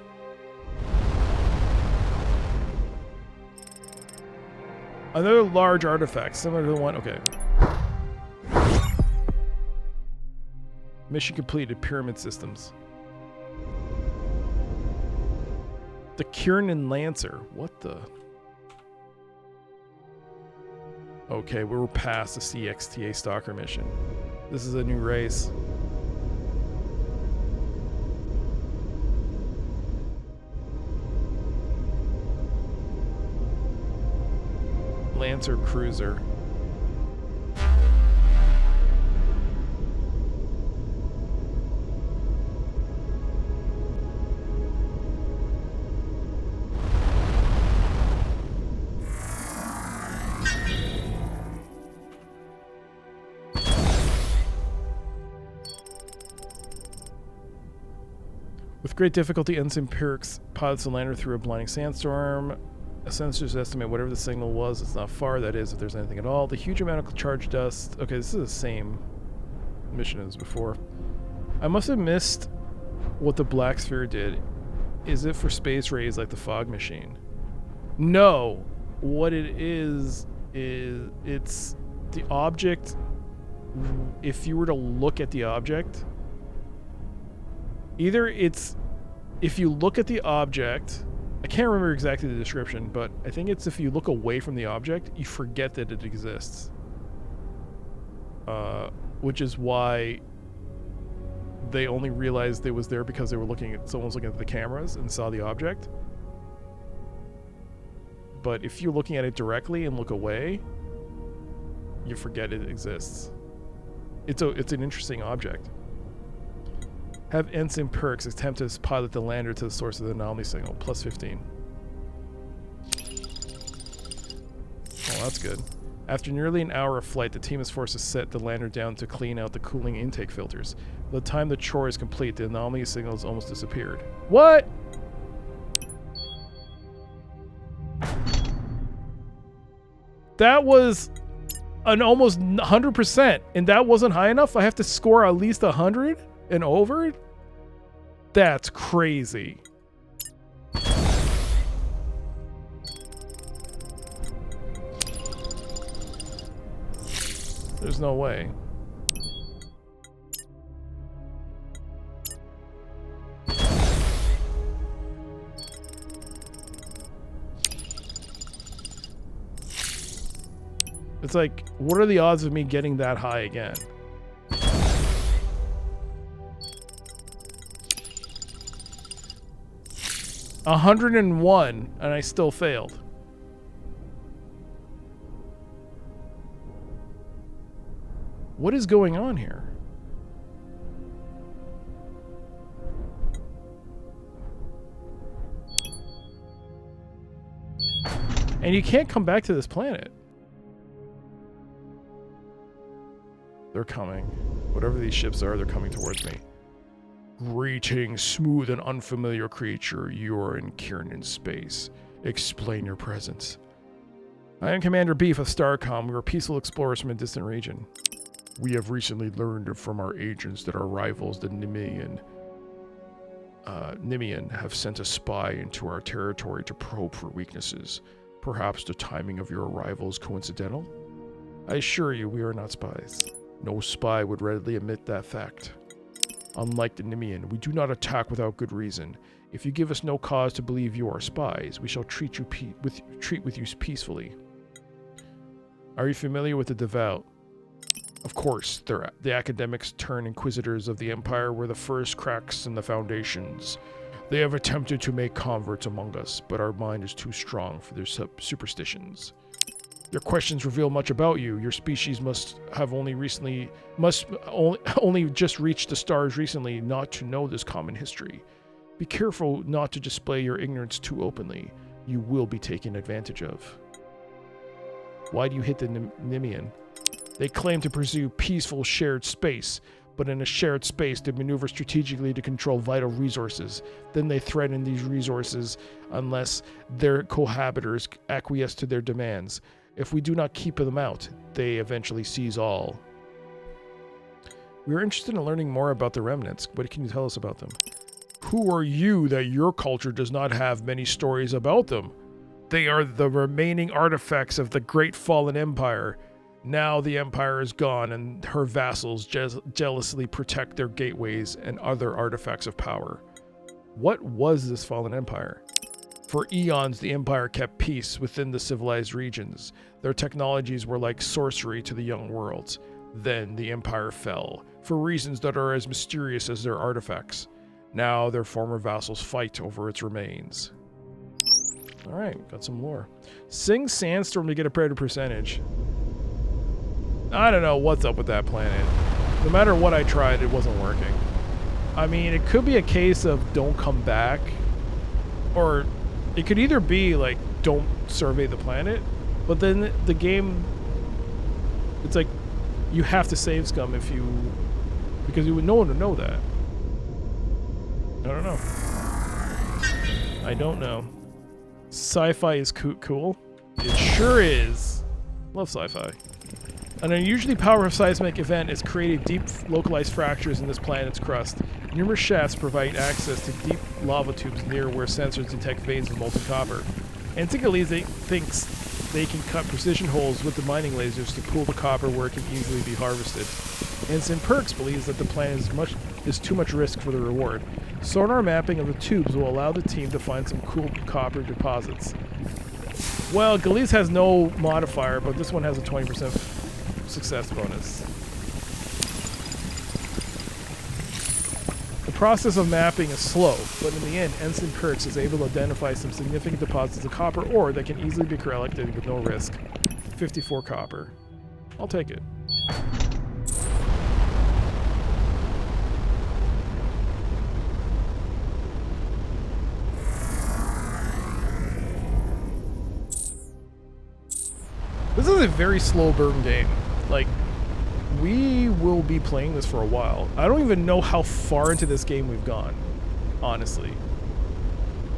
Another large artifact, similar to the one... Okay. Mission completed. Pyramid systems. The Kiernan Lancer. What the... Okay, we were past the CXTA Stalker mission. This is a new race. Lancer Cruiser. With great difficulty, Ensign Pyrrhus pilots the lander through a blinding sandstorm. Sensors estimate whatever the signal was, it's not far, that is, if there's anything at all. The huge amount of charged dust... Okay, this is the same mission as before. I must have missed what the Black Sphere did. Is it for space rays like the fog machine? No. What it is it's the object. If you were to look at the object, either it's if you look at the object, I can't remember exactly the description, but I think it's if you look away from the object, you forget that it exists. Which is why they only realized it was there because they were looking at someone's looking at the cameras and saw the object. But if you're looking at it directly and look away, you forget it exists. It's an interesting object. Have Ensign Perks attempt to pilot the lander to the source of the anomaly signal. Plus 15. Oh, that's good. After nearly an hour of flight, the team is forced to set the lander down to clean out the cooling intake filters. By the time the chore is complete, the anomaly signal has almost disappeared. What? That was an almost 100%, and that wasn't high enough? I have to score at least 100 and over? That's crazy. There's no way. It's like, what are the odds of me getting that high again? $101, and I still failed. What is going on here? And you can't come back to this planet. They're coming. Whatever these ships are, they're coming towards me. Greetings, smooth and unfamiliar creature. You are in Kiernan's space. Explain your presence. I am Commander Beef of Starcom. We are peaceful explorers from a distant region. We have recently learned from our agents that our rivals, the Nimian, have sent a spy into our territory to probe for weaknesses. Perhaps the timing of your arrival is coincidental? I assure you, we are not spies. No spy would readily admit that fact. Unlike the Nimian, we do not attack without good reason. If you give us no cause to believe you are spies, we shall treat with you peacefully. Are you familiar with the Devout? Of course, the academics turned inquisitors of the Empire were the first cracks in the foundations. They have attempted to make converts among us, but our mind is too strong for their superstitions. Your questions reveal much about you. Your species must only just reached the stars recently not to know this common history. Be careful not to display your ignorance too openly. You will be taken advantage of. Why do you hit the Nimian? They claim to pursue peaceful shared space, but in a shared space they maneuver strategically to control vital resources. Then they threaten these resources unless their cohabitors acquiesce to their demands. If we do not keep them out, they eventually seize all. We are interested in learning more about the remnants. What can you tell us about them? Who are you that your culture does not have many stories about them? They are the remaining artifacts of the great fallen empire. Now the empire is gone and her vassals jealously protect their gateways and other artifacts of power. What was this fallen empire? For eons, the Empire kept peace within the civilized regions. Their technologies were like sorcery to the young worlds. Then the Empire fell, for reasons that are as mysterious as their artifacts. Now their former vassals fight over its remains. Alright, got some lore. Sing Sandstorm to get a predator percentage. I don't know what's up with that planet. No matter what I tried, it wasn't working. I mean, it could be a case of don't come back, or it could either be like, don't survey the planet, but then the game, it's like, you have to save scum because no one would know that. I don't know. I don't know. Sci-fi is cool. It sure is. Love sci-fi. An unusually powerful seismic event has created deep localized fractures in this planet's crust. Numerous shafts provide access to deep lava tubes near where sensors detect veins of molten copper. Antiquities thinks they can cut precision holes with the mining lasers to pull the copper where it can easily be harvested. Ensign Perks believes that the plan is too much risk for the reward. Sonar mapping of the tubes will allow the team to find some cool copper deposits. Well, Galiz has no modifier, but this one has a 20% success bonus. The process of mapping is slow, but in the end, Ensign Perks is able to identify some significant deposits of copper ore that can easily be collected with no risk. 54 copper. I'll take it. This is a very slow burn game. Like, we will be playing this for a while. I don't even know how far into this game we've gone, honestly.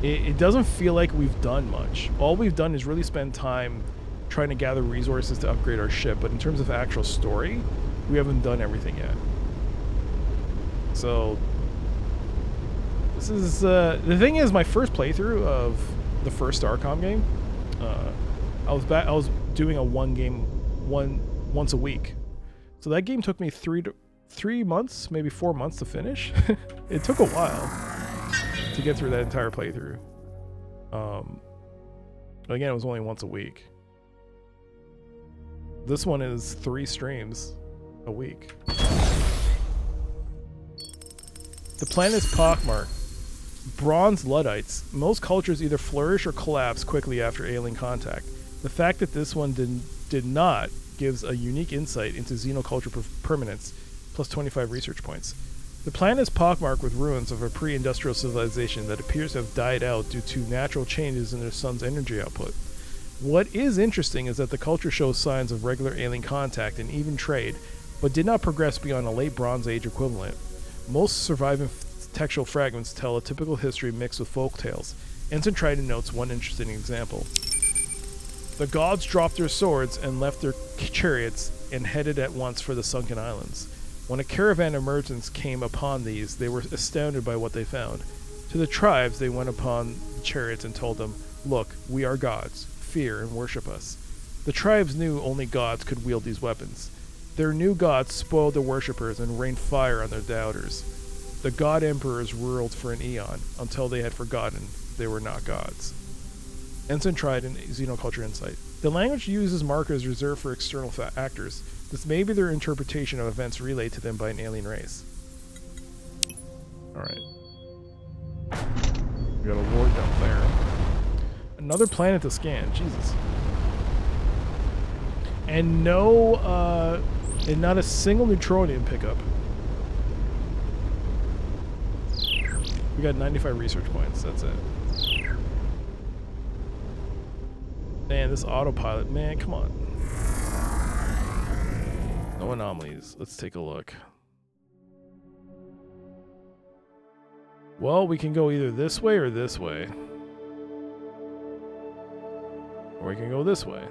It doesn't feel like we've done much. All we've done is really spend time trying to gather resources to upgrade our ship, but in terms of actual story, we haven't done everything yet. So, this is, the thing is, my first playthrough of the first Starcom game, I was doing a once a week. So that game took me 3 months, maybe 4 months to finish. It took a while to get through that entire playthrough. Again, it was only once a week. This one is 3 streams a week. The planet is pockmarked. Bronze Luddites. Most cultures either flourish or collapse quickly after alien contact. The fact that this one did not gives a unique insight into xenoculture permanence, plus 25 research points. The planet is pockmarked with ruins of a pre-industrial civilization that appears to have died out due to natural changes in their sun's energy output. What is interesting is that the culture shows signs of regular alien contact and even trade, but did not progress beyond a late Bronze Age equivalent. Most surviving textual fragments tell a typical history mixed with folk tales. Ensign Trident notes one interesting example. The gods dropped their swords and left their chariots and headed at once for the sunken islands. When a caravan of merchants came upon these, they were astounded by what they found. To the tribes, they went upon the chariots and told them, "Look, we are gods. Fear and worship us." The tribes knew only gods could wield these weapons. Their new gods spoiled their worshippers and rained fire on their doubters. The god emperors ruled for an eon, until they had forgotten they were not gods. Ensign Trident, Xenoculture Insight. The language uses markers reserved for external actors. This may be their interpretation of events relayed to them by an alien race. Alright. We got a lord down there. Another planet to scan. Jesus. And no, and not a single neutronium pickup. We got 95 research points. That's it. Man, this autopilot, man, come on. No anomalies. Let's take a look. Well, we can go either this way or this way. Or we can go this way.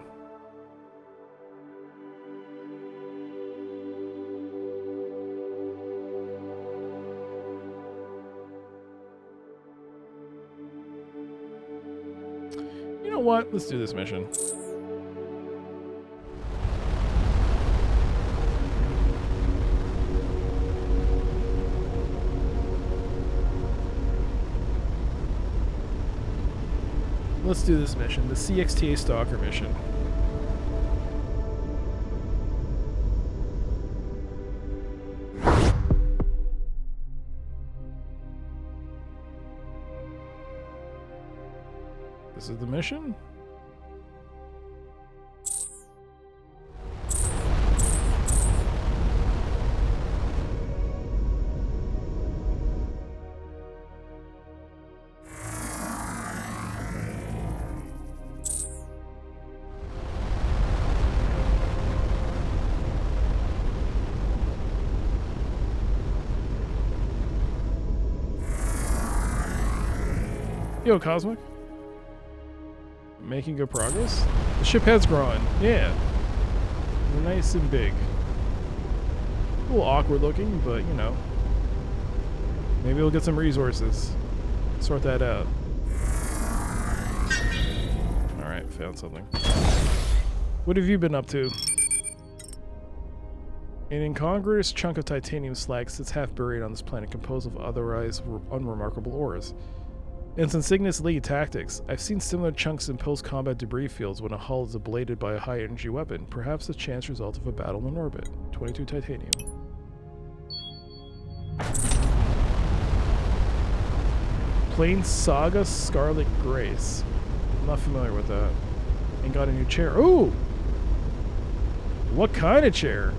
You know what? Let's do this mission. Let's do this mission, the CXTA Stalker mission. This is the mission? Yo, Cosmic. Making good progress? The ship has grown. Yeah. They're nice and big. A little awkward looking, but you know. Maybe we'll get some resources. Sort that out. Alright, found something. What have you been up to? An incongruous chunk of titanium slag sits half buried on this planet composed of otherwise unremarkable ores. In its insignious lead tactics, I've seen similar chunks in post-combat debris fields when a hull is ablated by a high-energy weapon, perhaps a chance result of a battle in orbit. 22 titanium. Plain Saga Scarlet Grace. I'm not familiar with that. And got a new chair. Ooh! What kind of chair?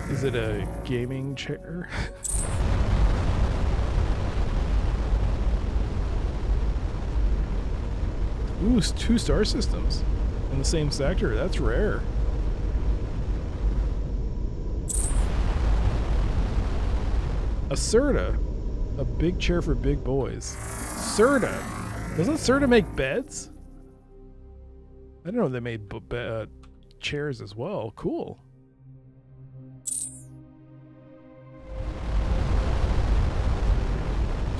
Is it a gaming chair? Ooh, 2 star systems in the same sector. That's rare. A Serta. A big chair for big boys. Serta. Doesn't Serta make beds? I didn't know they made chairs as well. Cool.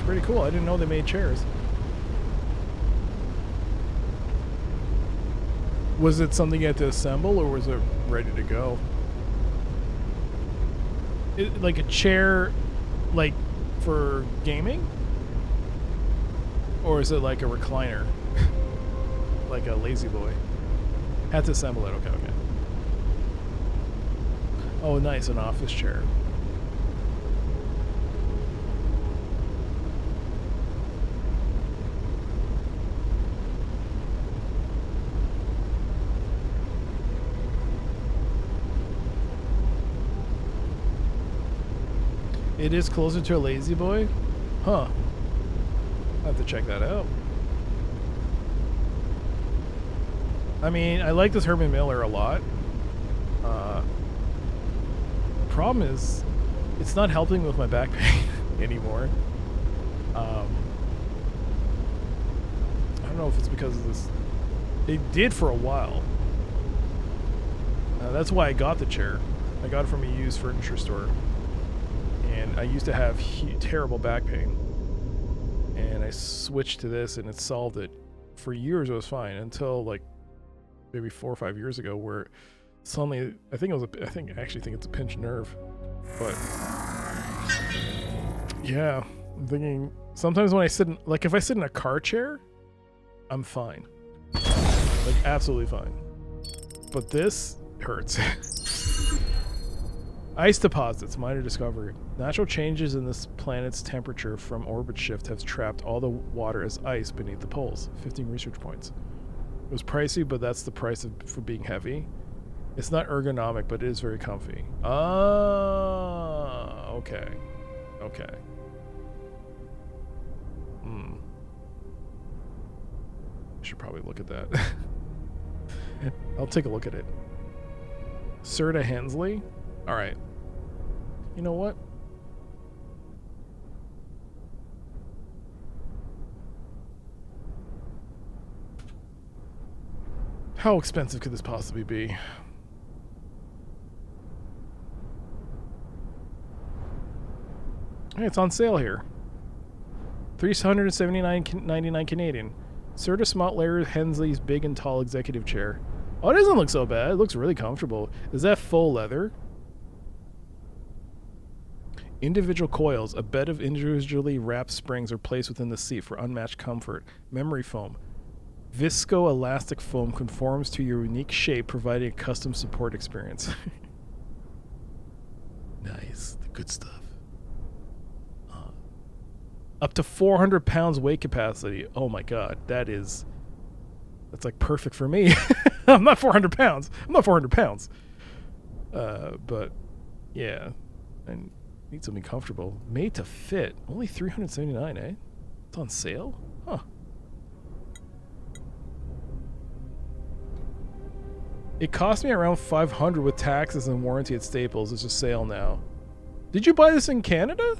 Pretty cool. I didn't know they made chairs. Was it something you had to assemble, or was it ready to go? Like a chair, like for gaming? Or is it like a recliner? Like a lazy boy? Had to assemble it. Okay, okay. Oh, nice. An office chair. It is closer to a lazy boy? Huh. I'll have to check that out. I mean, I like this Herman Miller a lot. The problem is, it's not helping with my back pain anymore. I don't know if it's because of this. It did for a while. That's why I got the chair. I got it from a used furniture store. And I used to have terrible back pain. And I switched to this and it solved it. For years it was fine until like maybe 4 or 5 years ago where suddenly I actually think it's a pinched nerve. But yeah, I'm thinking sometimes when I sit in, like if I sit in a car chair, I'm fine. Like absolutely fine. But this hurts. Ice deposits, minor discovery. Natural changes in this planet's temperature from orbit shift have trapped all the water as ice beneath the poles. 15 research points. It was pricey, but that's the price for being heavy. It's not ergonomic, but it is very comfy. Ah, okay. Okay. I should probably look at that. I'll take a look at it. Serta Hensley? Alright. You know what? How expensive could this possibly be? Hey, it's on sale here. $379.99 Canadian. Serta Smart Layer Hensley's big and tall executive chair. Oh, it doesn't look so bad. It looks really comfortable. Is that faux leather? Individual coils. A bed of individually wrapped springs are placed within the seat for unmatched comfort. Memory foam. Viscoelastic foam conforms to your unique shape, providing a custom support experience. Nice. The good stuff. Up to 400 pounds weight capacity. Oh my god. That's like perfect for me. I'm not 400 pounds. But yeah. And need something comfortable. Made to fit. Only $379, eh? It's on sale? Huh. It cost me around $500 with taxes and warranty at Staples. It's a sale now. Did you buy this in Canada?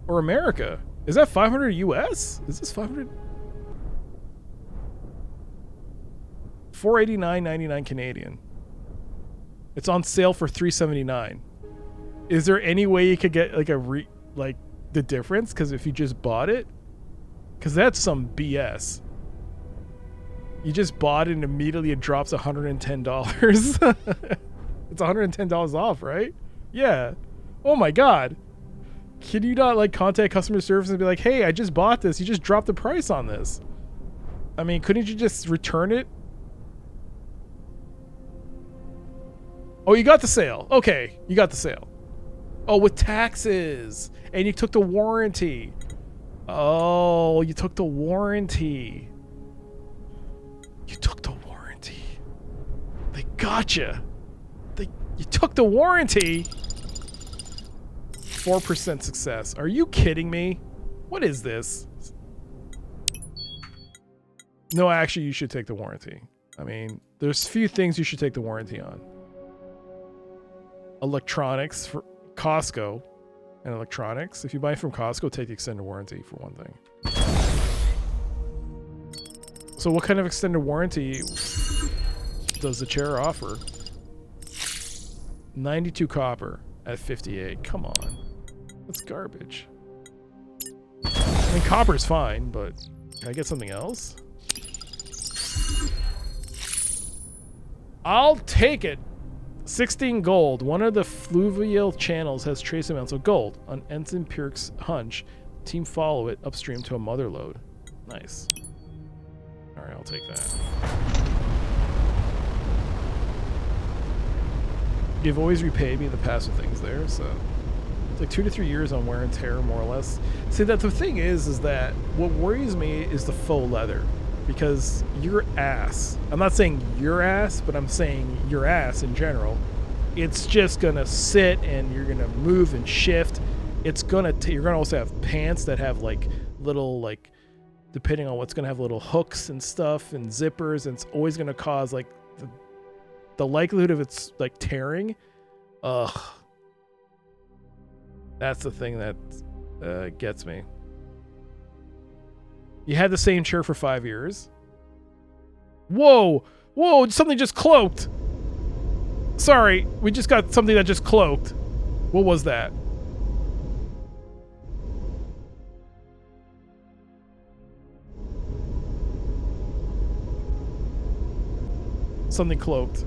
Or America? Is that $500 US? Is this $500? $489.99 Canadian. It's on sale for $379. Is there any way you could get like the difference? Because if you just bought it, because that's some BS. You just bought it and immediately it drops $110. It's $110 off, right? Yeah. Oh my God. Can you not like contact customer service and be like, hey, I just bought this. You just dropped the price on this. I mean, couldn't you just return it? Oh, you got the sale. Okay, you got the sale. Oh, with taxes. And you took the warranty. Oh, you took the warranty. You took the warranty. They gotcha. You took the warranty. 4% success. Are you kidding me? What is this? No, actually, you should take the warranty. I mean, there's few things you should take the warranty on. Electronics for Costco and electronics. If you buy from Costco, take the extended warranty for one thing. So what kind of extended warranty does the chair offer? 92 copper at 58. Come on. That's garbage. I mean, copper's fine, but can I get something else? I'll take it. 16 gold. One of the fluvial channels has trace amounts of gold. On Ensign Pirk's hunch, team follow it upstream to a mother lode. Nice. Alright, I'll take that. You've always repaid me in the past with things there, so it's like 2 to 3 years on wear and tear, more or less. See, that the thing is that what worries me is the faux leather. Because your ass, I'm not saying your ass, but I'm saying your ass in general, it's just gonna sit and you're gonna move and shift. It's gonna, you're gonna also have pants that have like little, like, depending on what's gonna have little hooks and stuff and zippers, and it's always gonna cause like the likelihood of it's like tearing. Ugh. That's the thing that gets me. You had the same chair for 5 years. Whoa! Whoa, something just cloaked! Sorry, we just got something that just cloaked. What was that? Something cloaked.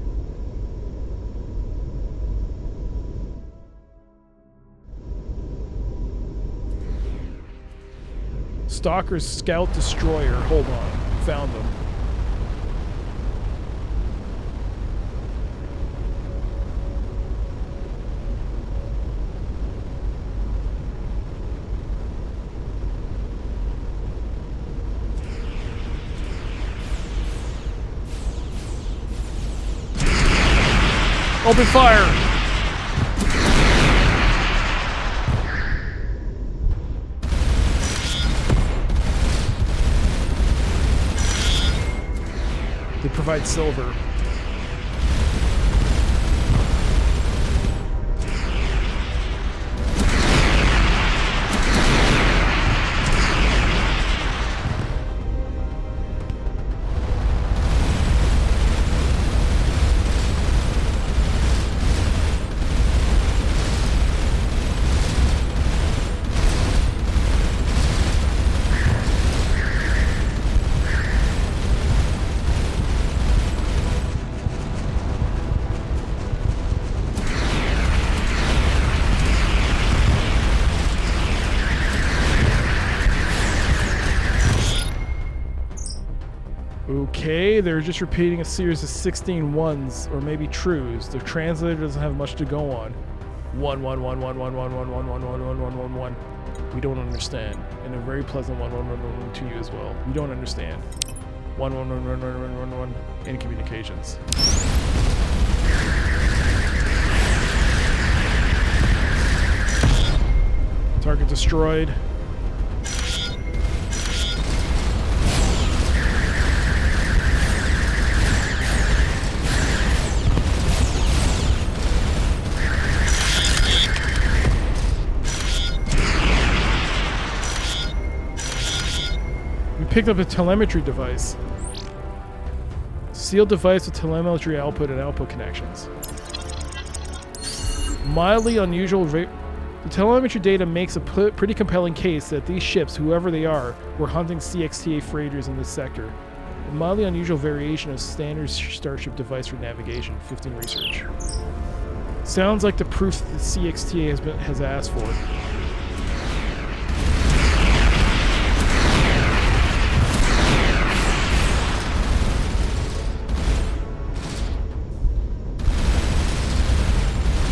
Stalker's Scout Destroyer. Hold on. Found them. Open fire! They provide silver. Okay, they're just repeating a series of 16 ones, or maybe trues. The translator doesn't have much to go on. 1 1 1 1 1 1 1 1 1 1 1 1 1 1. We don't understand. And a very pleasant 1 1 1 1 1 to you as well. We don't understand. 1 1 1 1 1 1 1 1 in communications. Target destroyed. Picked up a telemetry device. Sealed device with telemetry output and output connections. Mildly unusual. The telemetry data makes a pretty compelling case that these ships, whoever they are, were hunting CXTA freighters in this sector. A mildly unusual variation of standard Starship device for navigation. 15 research. Sounds like the proof that the CXTA has asked for.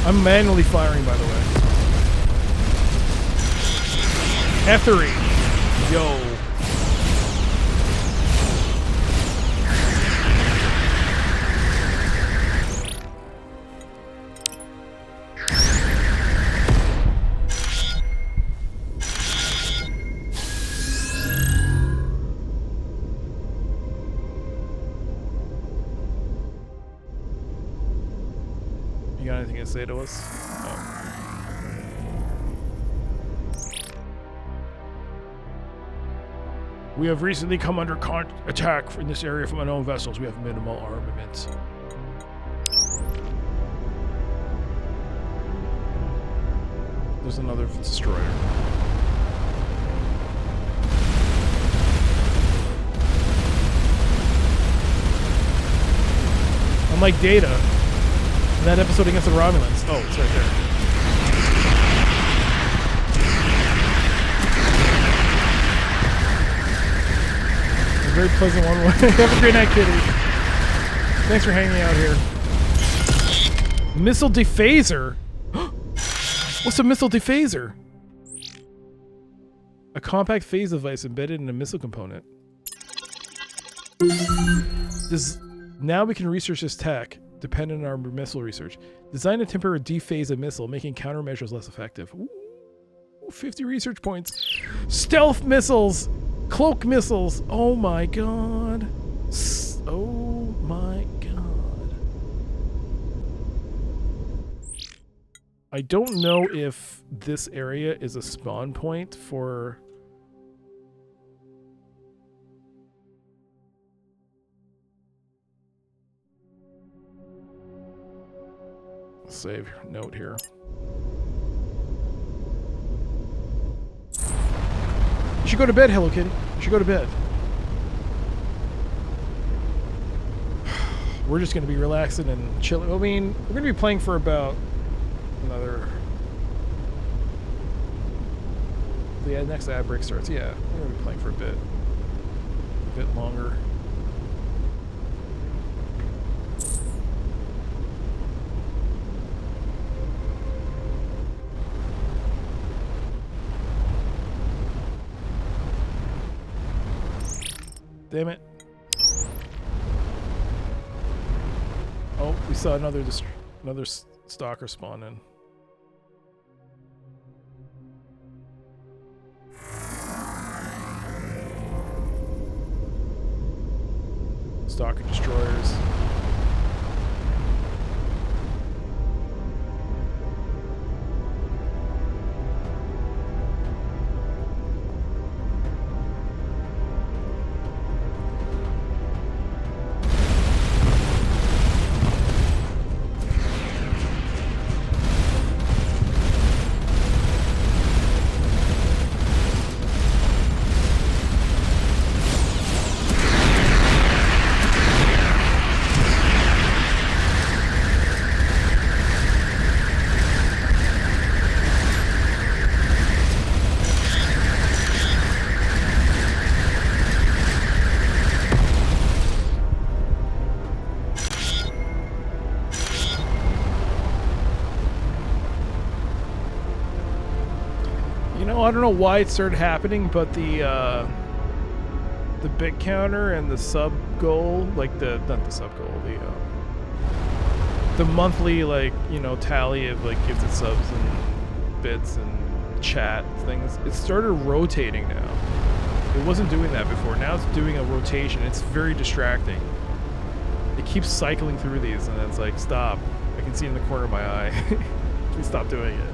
I'm manually firing, by the way. F3. Yo. You got anything to say to us? Oh. We have recently come under attack in this area from unknown vessels. We have minimal armaments. There's another destroyer. Unlike Data, in that episode against the Romulans. Oh, it's right there. A very pleasant one. Have a great night, Kitty. Thanks for hanging out here. Missile dephaser? What's a missile dephaser? A compact phase device embedded in a missile component. Now we can research this tech, dependent on our missile research. Design to temporarily dephase a missile, making countermeasures less effective. Ooh, 50 research points. Stealth missiles! Cloak missiles! Oh my god. Oh my god. I don't know if this area is a spawn point for... Save note here. You should go to bed, Hello Kitty. You should go to bed. We're just going to be relaxing and chilling. I mean, we're going to be playing for about another... The next ad break starts. Yeah, we're going to be playing for a bit longer. Damn it. Oh, we saw another stalker spawn in. Stalker destroyers. I don't know why it started happening, but the bit counter and the sub goal, like not the sub goal, the monthly tally of gifted subs and bits and chat things, it started rotating now. It wasn't doing that before. Now it's doing a rotation. It's very distracting. It keeps cycling through these, and it's like, stop. I can see it in the corner of my eye. Please stop doing it.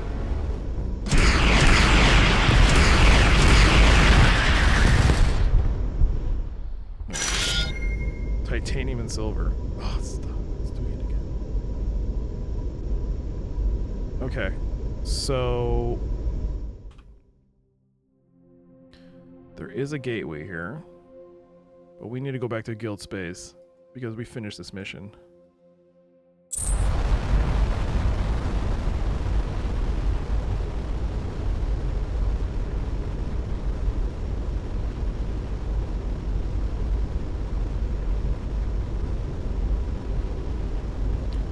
titanium and silver. Oh, stop. Let's do it again. Okay. So there is a gateway here, but we need to go back to guild space because we finished this mission.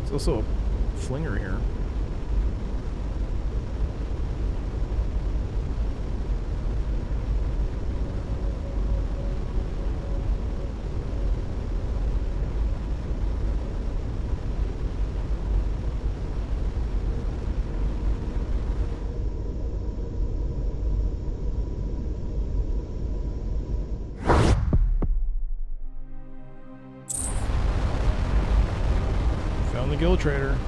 There's also a flinger here. Found the guild trader.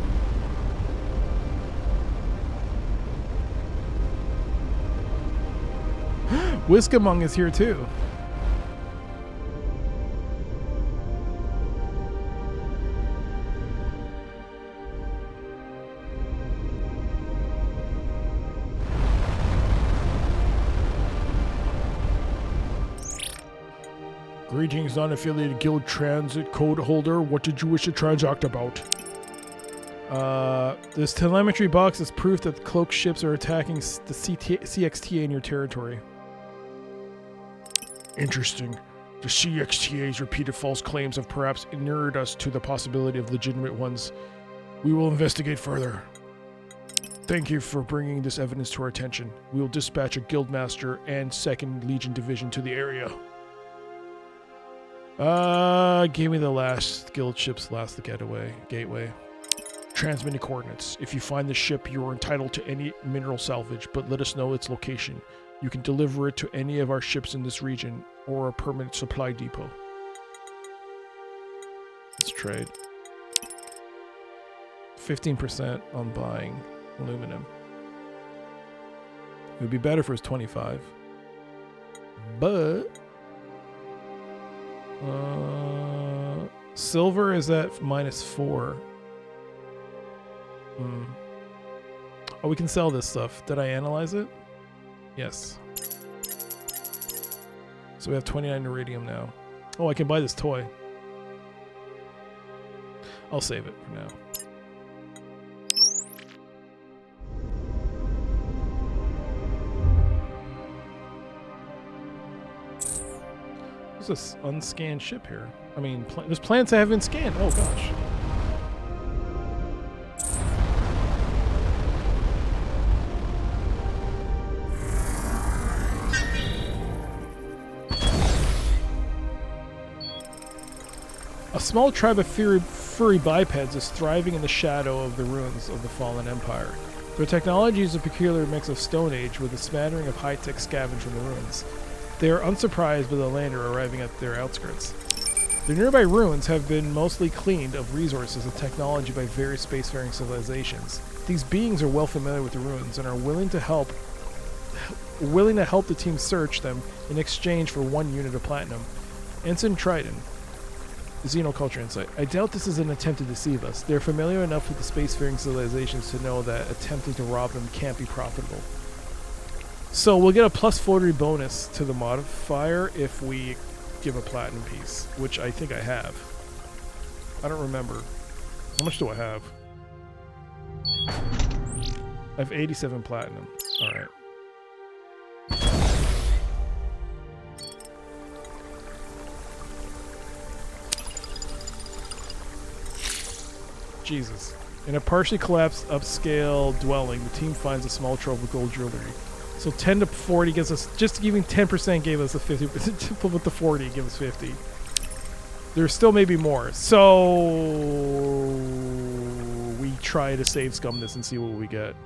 Whiskamung is here too. Greetings, non-affiliated guild transit code holder. What did you wish to transact about? This telemetry box is proof that the cloaked ships are attacking the CXTA in your territory. Interesting. The CXTA's repeated false claims have perhaps inured us to the possibility of legitimate ones. We will investigate further. Thank you for bringing this evidence to our attention. We will dispatch a guildmaster and 2nd Legion Division to the area. Give me the last guild ship's last gateway. Transmitting coordinates. If you find the ship, you are entitled to any mineral salvage, but let us know its location. You can deliver it to any of our ships in this region or a permanent supply depot. Let's trade. 15% on buying aluminum. It would be better if it was 25. But silver is at -4. Oh, we can sell this stuff. Did I analyze it? Yes. So we have 29 iridium now. Oh, I can buy this toy. I'll save it for now. There's this unscanned ship here. I mean, there's planets that haven't been scanned. Oh, gosh. A small tribe of furry bipeds is thriving in the shadow of the ruins of the fallen empire. Their technology is a peculiar mix of Stone Age with a smattering of high-tech scavenged from the ruins. They are unsurprised by the lander arriving at their outskirts. The nearby ruins have been mostly cleaned of resources and technology by various spacefaring civilizations. These beings are well familiar with the ruins and are willing to help the team search them in exchange for 1 unit of platinum. Ensign Triton. Xenoculture Insight. I doubt this is an attempt to deceive us. They're familiar enough with the spacefaring civilizations to know that attempting to rob them can't be profitable. So we'll get a +40 bonus to the modifier if we give a platinum piece, which I think I have. I don't remember. How much do I have? I have 87 platinum. Alright. Jesus. In a partially collapsed upscale dwelling, the team finds a small trove of gold jewelry. So 10 to 40 gives us, just giving 10% gave us a 50%, with the 40 gives us 50. There still may be more. So we try to save scum this and see what we get.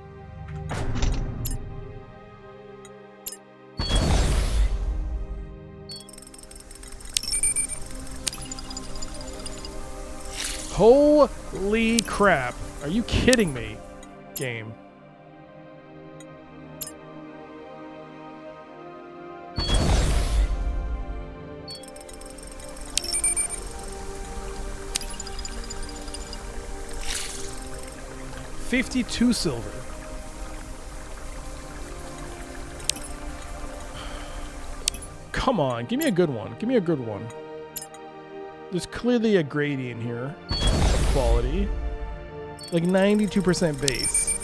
Holy crap. Are you kidding me, game? 52 silver. Come on, give me a good one. Give me a good one. There's clearly a gradient here of quality. Like 92% base.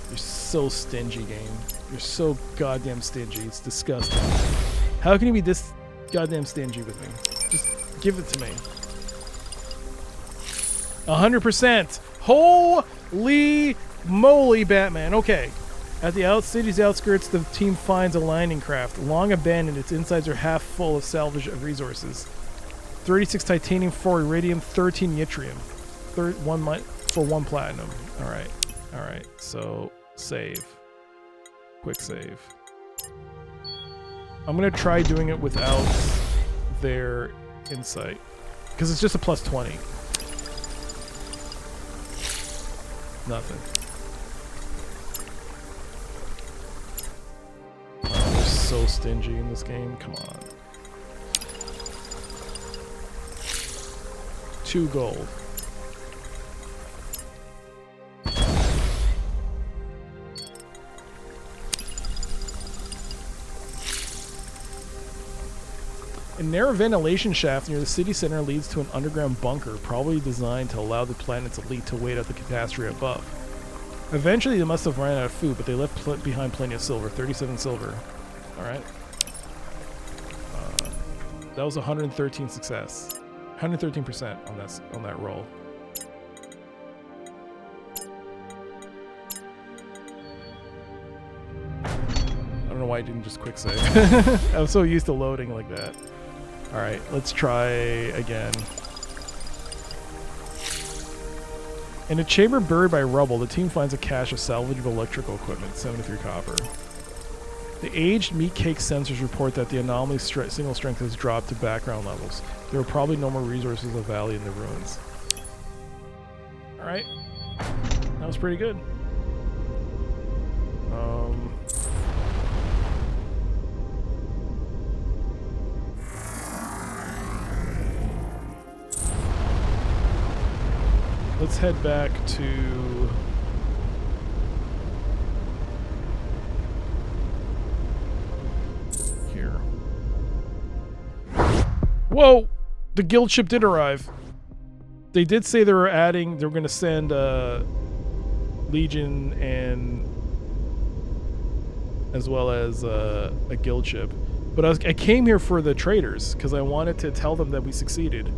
You're so stingy, game. You're so goddamn stingy. It's disgusting. How can you be this goddamn stingy with me? Just give it to me. 100%. Holy moly, Batman. Okay. At the city's outskirts, the team finds a landing craft. Long abandoned, its insides are half full of salvage of resources. 36 titanium, 4 iridium, 13 yttrium. 1 platinum. Alright. Alright. So, save. Quick save. I'm going to try doing it without their insight. Because it's just a plus 20. Nothing. Oh, they're so stingy in this game. Come on. 2 gold. A narrow ventilation shaft near the city center leads to an underground bunker, probably designed to allow the planet's elite to wait out the catastrophe above. Eventually, they must have run out of food, but they left behind plenty of silver. 37 silver. Alright. That was 113 success. 113% on that roll. I don't know why I didn't just quick save. I was so used to loading like that. Alright, let's try again. In a chamber buried by rubble, the team finds a cache of salvageable electrical equipment, 73 copper. The aged meat cake sensors report that the anomaly signal strength has dropped to background levels. There are probably no more resources of value in the ruins. Alright. That was pretty good. Let's head back to... here. Whoa! The guild ship did arrive. They did say they were going to send Legion and as well as a guild ship. But I came here for the traders because I wanted to tell them that we succeeded.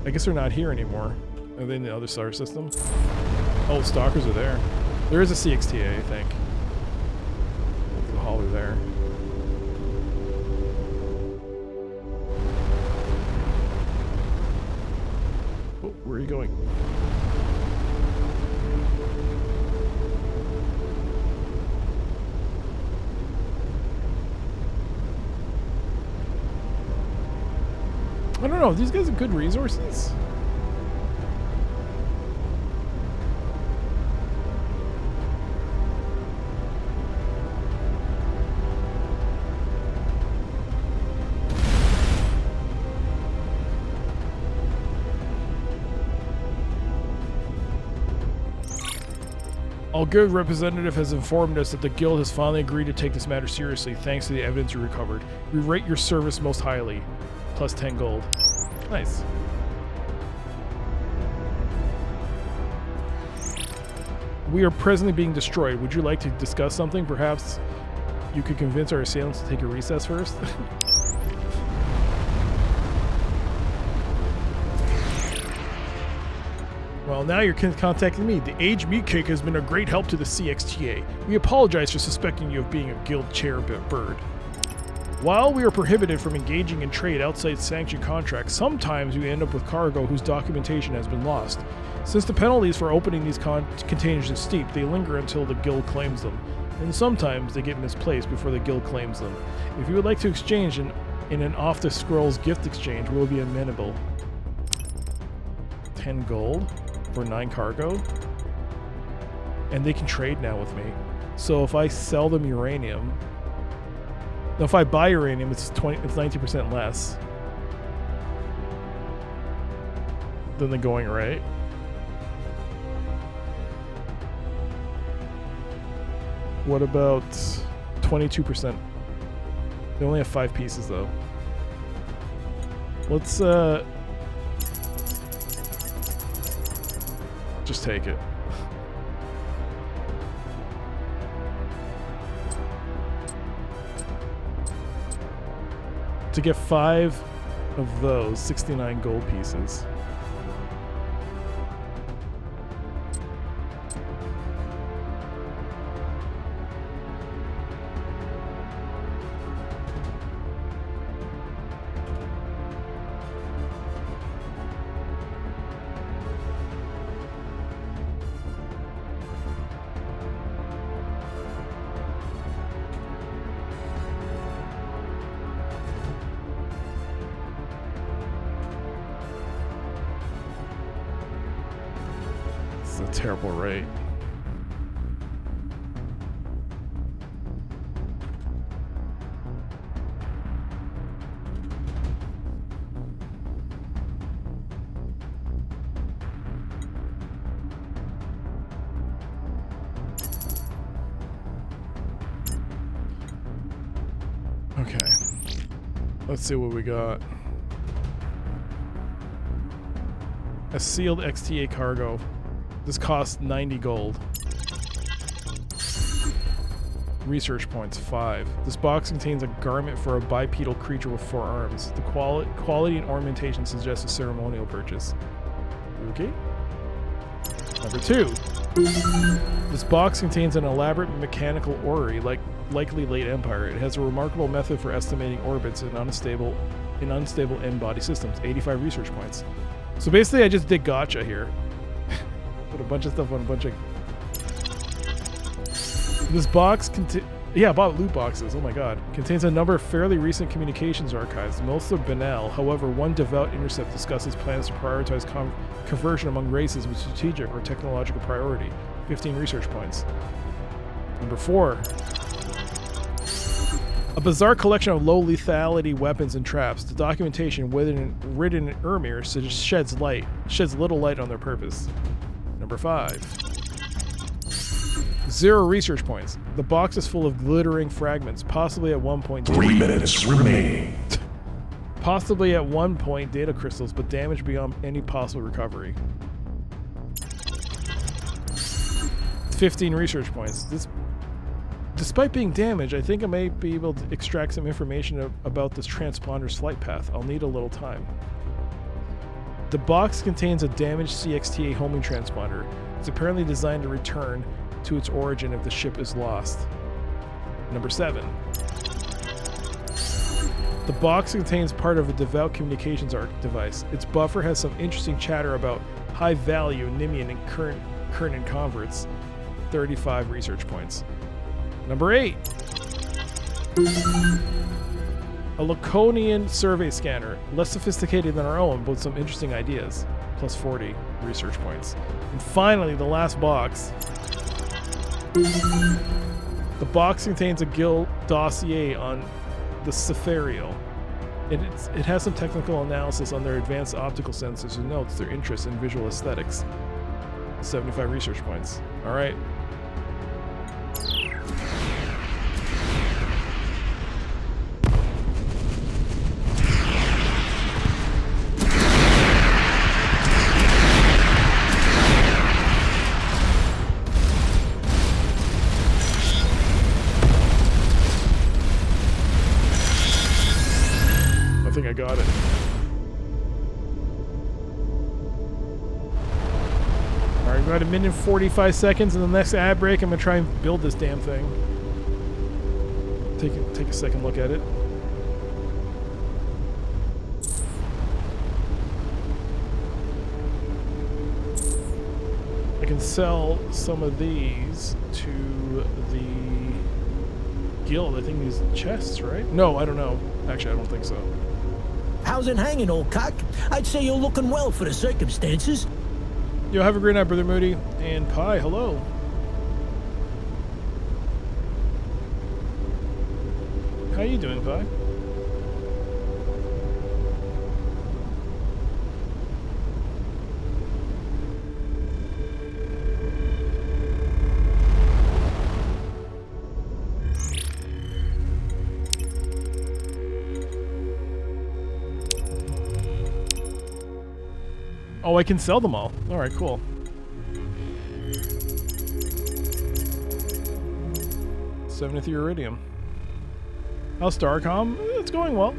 I guess they're not here anymore. Are they in the other star system? Oh, stalkers are there. There is a CXTA, I think. There's a hauler there. Oh, where are you going? I don't know. These guys have good resources. Our guild representative has informed us that the guild has finally agreed to take this matter seriously thanks to the evidence we recovered. We rate your service most highly. Plus 10 gold. Nice. We are presently being destroyed. Would you like to discuss something? Perhaps you could convince our assailants to take a recess first? Well, now you're contacting me. The aged meat cake has been a great help to the CXTA. We apologize for suspecting you of being a guild chair bird. While we are prohibited from engaging in trade outside sanctioned contracts, sometimes we end up with cargo whose documentation has been lost. Since the penalties for opening these containers is steep, they linger until the guild claims them, and sometimes they get misplaced before the guild claims them. If you would like to exchange in an off-the-scrolls gift exchange, we will be amenable. 10 gold for 9 cargo, and they can trade now with me. So if I sell them uranium, now if I buy uranium, it's 19% less. than the going rate. What about 22%? They only have 5 pieces though. Let's just take it. To get 5 of those, 69 gold pieces. A terrible rate. Okay. Let's see what we got. A sealed XTA cargo. This costs 90 gold. Research points, 5. This box contains a garment for a bipedal creature with 4 arms. The quality and ornamentation suggests a ceremonial purchase. Okay. Number 2. This box contains an elaborate mechanical orrery, likely late Empire. It has a remarkable method for estimating orbits in unstable end-body systems. 85 research points. So basically I just did gotcha here. Put a bunch of stuff on a bunch of... This box I bought loot boxes, oh my god. Contains a number of fairly recent communications archives. Most are banal, however, one devout intercept discusses plans to prioritize conversion among races with strategic or technological priority. 15 research points. Number 4. A bizarre collection of low lethality weapons and traps. The documentation, written in Ermir, sheds little light on their purpose. Number 5. 0 research points. The box is full of glittering fragments, possibly at one point... 3 minutes remaining. Possibly at one point data crystals, but damaged beyond any possible recovery. 15 research points. Despite being damaged, I think I may be able to extract some information about this transponder's flight path. I'll need a little time. The box contains a damaged CXTA homing transponder. It's apparently designed to return to its origin if the ship is lost. Number 7. The box contains part of a devout communications device. Its buffer has some interesting chatter about high-value Nimian and Kernan converts. 35 research points. Number 8. A Laconian survey scanner, less sophisticated than our own, but with some interesting ideas. Plus 40 research points. And finally, the last box. The box contains a guild dossier on the Cepharial. It has some technical analysis on their advanced optical sensors and notes their interest in visual aesthetics. 75 research points. All right. I got it. Alright, we've got 1 minute and 45 seconds. In the next ad break, I'm going to try and build this damn thing. Take a second look at it. I can sell some of these to the guild. I think these chests, right? No, I don't know. Actually, I don't think so. How's it hanging, old cock? I'd say you're looking well for the circumstances. Yo, have a great night, Brother Moody. And Pi, hello. How you doing, Pi? Oh, I can sell them all. All right, cool. '70th Iridium. How's Starcom? It's going well.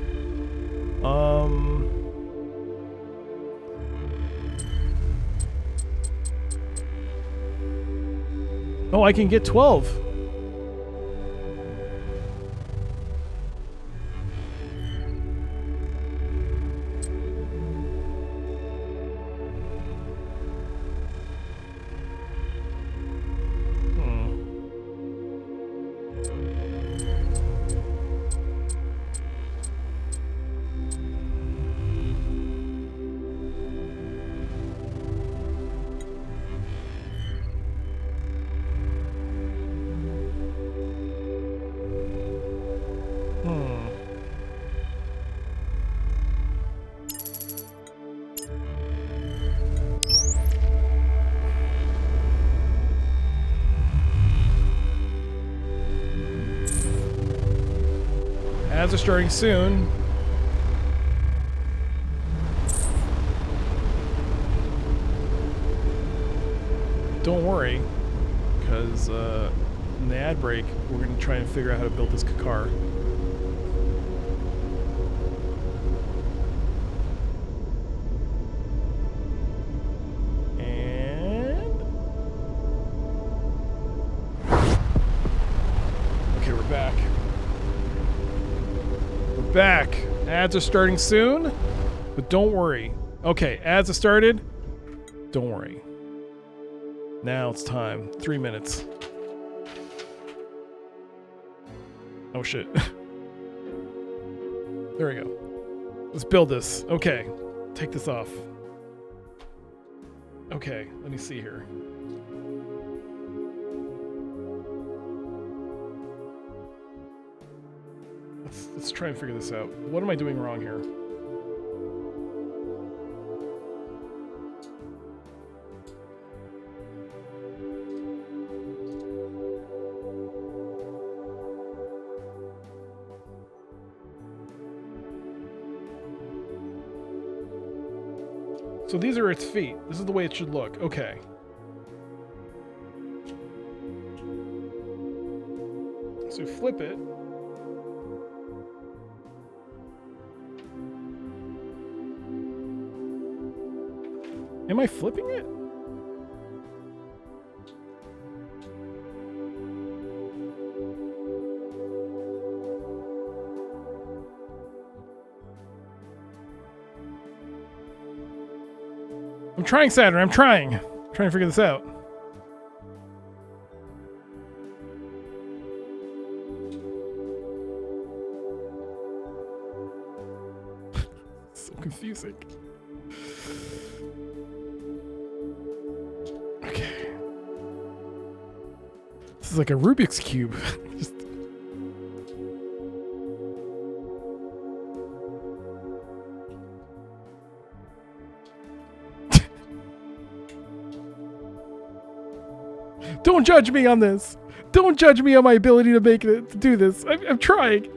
Oh, I can get 12. Ads are starting soon. Don't worry, because in the ad break, we're going to try and figure out how to build this car. And... okay, we're back. We're back. Ads are starting soon, but don't worry. Okay, ads have started. Don't worry. Now it's time. 3 minutes. Oh shit. There we go. Let's build this. Okay. Take this off. Okay, let me see here. Let's try and figure this out. What am I doing wrong here? So these are its feet. This is the way it should look. Okay. So flip it. Am I flipping it? I'm trying, Saturn. I'm trying. Trying to figure this out. So confusing. Okay. This is like a Rubik's Cube. Just... Don't judge me on this. Don't judge me on my ability to make it, to do this. I'm trying.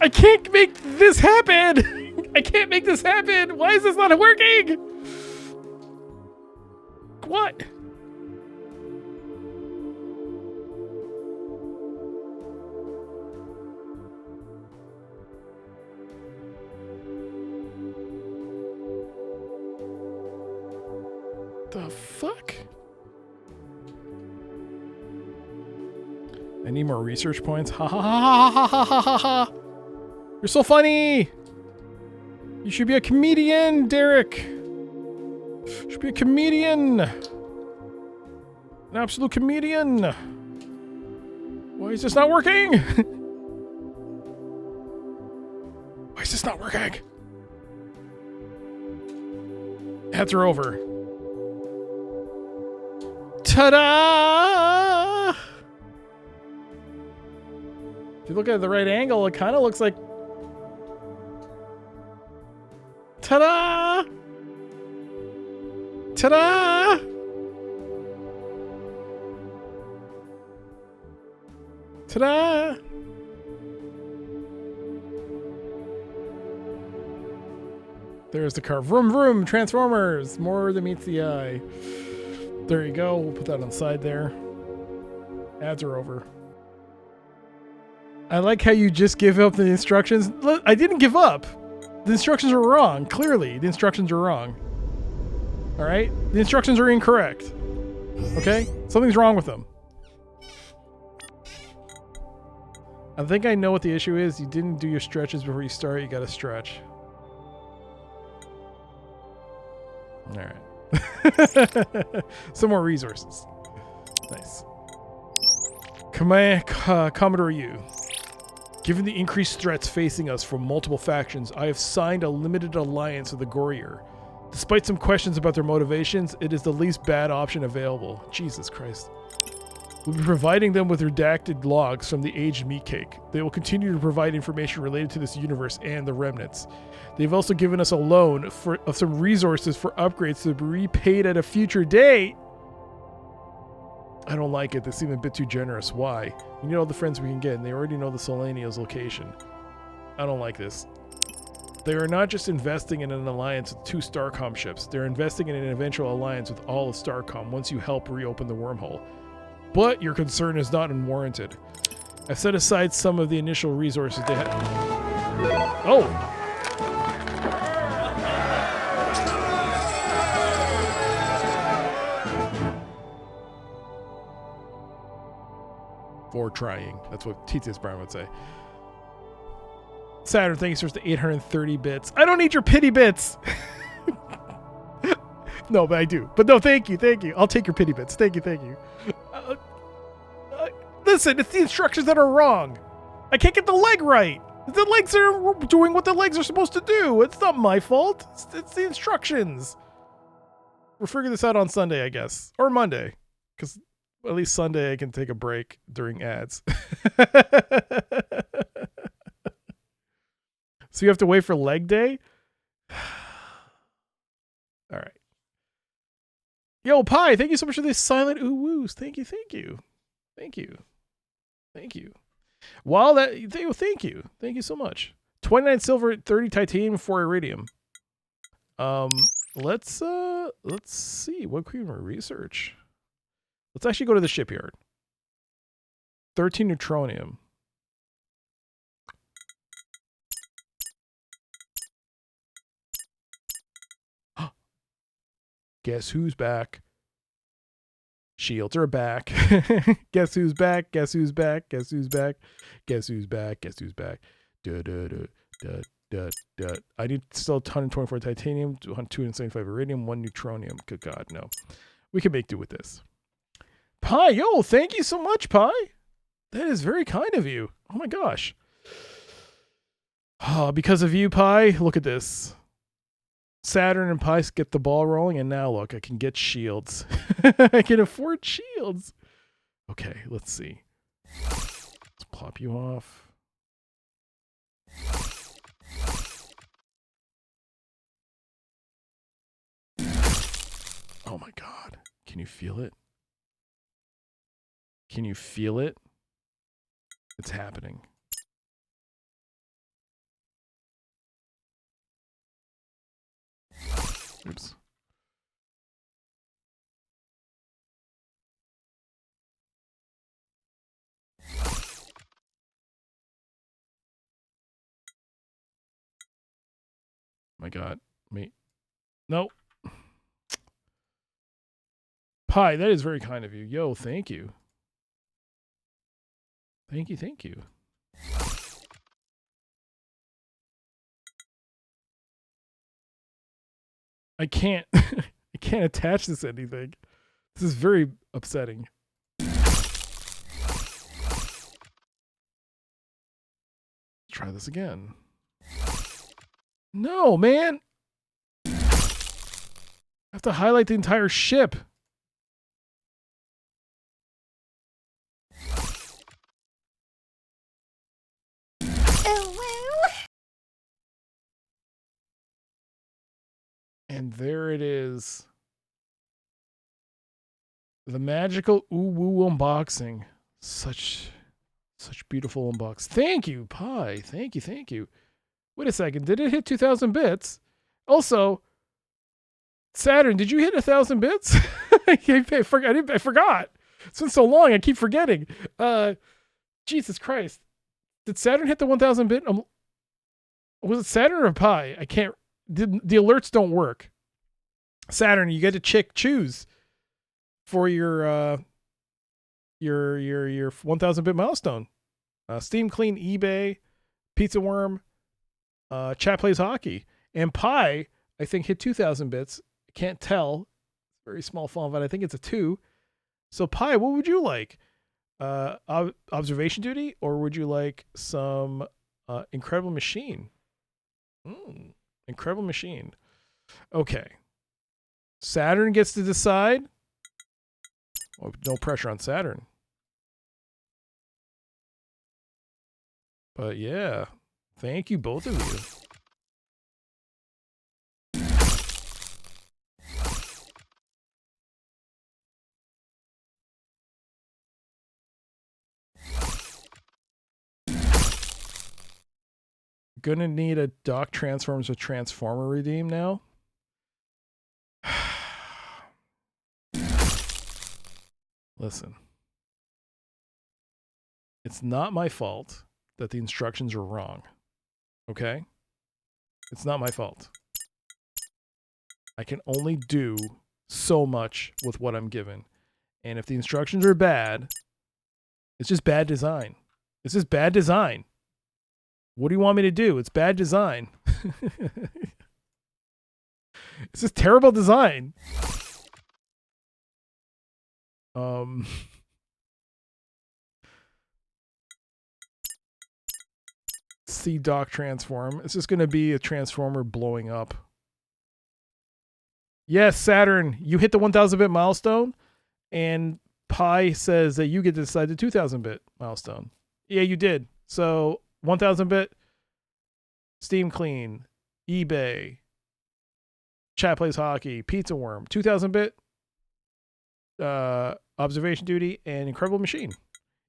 I can't make this happen. I can't make this happen! Why is this not working? What? The fuck? I need more research points. Ha ha ha ha ha ha ha ha! You're so funny! You should be a comedian, Derek. You should be a comedian. An absolute comedian. Why is this not working? Why is this not working? Ads are over. Ta-da! If you look at the right angle, it kind of looks like... Ta-da! Ta-da! Ta-da! There's the car. Vroom, vroom, Transformers. More than meets the eye. There you go. We'll put that on the side there. Ads are over. I like how you just give up the instructions. Look, I didn't give up. The instructions were wrong. Clearly, the instructions are wrong. All right? The instructions are incorrect. Okay? Something's wrong with them. I think I know what the issue is. You didn't do your stretches before you start. You got to stretch. All right. Some more resources. Nice. Commodore U. Given the increased threats facing us from multiple factions, I have signed a limited alliance with the Gorier. Despite some questions about their motivations, it is the least bad option available. Jesus Christ. We'll be providing them with redacted logs from the aged meat cake. They will continue to provide information related to this universe and the remnants. They've also given us a loan of some resources for upgrades to be repaid at a future date. I don't like it. They seem a bit too generous. Why? We need all the friends we can get, and they already know the Selenia's location. I don't like this. They are not just investing in an alliance with 2 Starcom ships. They're investing in an eventual alliance with all of Starcom once you help reopen the wormhole. But your concern is not unwarranted. I've set aside some of the initial resources they had. Oh! For trying. That's what TTS Brown would say. Saturn, thank you for the 830 bits. I don't need your pity bits! No, but I do. But no, thank you, thank you. I'll take your pity bits. Thank you, thank you. Listen, it's the instructions that are wrong. I can't get the leg right. The legs are doing what the legs are supposed to do. It's not my fault. It's the instructions. We'll figure this out on Sunday, I guess. Or Monday. Because at least Sunday I can take a break during ads. So you have to wait for leg day? All right. Yo, Pi, thank you so much for these silent ooh-woos. Thank you, thank you. Thank you. Thank you. While that, thank you. Thank you so much. 29 silver, 30 titanium, 4 iridium. Let's see. What can we research? Let's actually go to the shipyard. 13 neutronium. Guess who's back? Shields are back. Guess who's back? Guess who's back? Guess who's back? Guess who's back? Guess who's back? I need still 124 titanium, 275 iridium, 1 neutronium. Good God, no. We can make do with this. Pi, yo, thank you so much, Pi. That is very kind of you. Oh my gosh. Oh, because of you, Pi, look at this. Saturn and Pi get the ball rolling, and now look, I can get shields. I can afford shields. Okay, let's see. Let's plop you off. Oh my God. Can you feel it? Can you feel it? It's happening. Oops. My God. Me. No. Pi, that is very kind of you. Yo, thank you. Thank you, thank you. I can't I can't attach this to anything. This is very upsetting. Try this again. No, man. I have to highlight the entire ship. And there it is. The magical ooh-woo unboxing. Such beautiful unboxing. Thank you, Pi. Thank you. Wait a second. Did it hit 2,000 bits? Also, Saturn, did you hit 1,000 bits? I forgot. It's been so long, I keep forgetting. Jesus Christ. Did Saturn hit the 1,000 bit? Was it Saturn or Pi? I can't. The alerts don't work. Saturn, you get to choose for your 1,000 bit milestone. Steam Clean, eBay, Pizza Worm, Chat Plays Hockey, and Pi. I think hit 2,000 bits. I can't tell. Very small font, but I think it's a 2. So Pi, what would you like? Observation duty, or would you like some incredible machine? Incredible machine. Okay. Saturn gets to decide. Well, no pressure on Saturn. But yeah, thank you both of you. Gonna need a Dock Transforms with Transformer redeem now. Listen. It's not my fault that the instructions are wrong. Okay? It's not my fault. I can only do so much with what I'm given. And if the instructions are bad, it's just bad design. It's just bad design. What do you want me to do? It's bad design. It's just terrible design. See Dock transform. It's just going to be a transformer blowing up. Yes, Saturn, you hit the 1,000 bit milestone, and Pi says that you get to decide the 2,000 bit milestone. Yeah, you did. So 1,000 bit, Steam Clean, eBay, Chat Plays Hockey, Pizza Worm, 2,000 bit, Observation Duty, and Incredible Machine.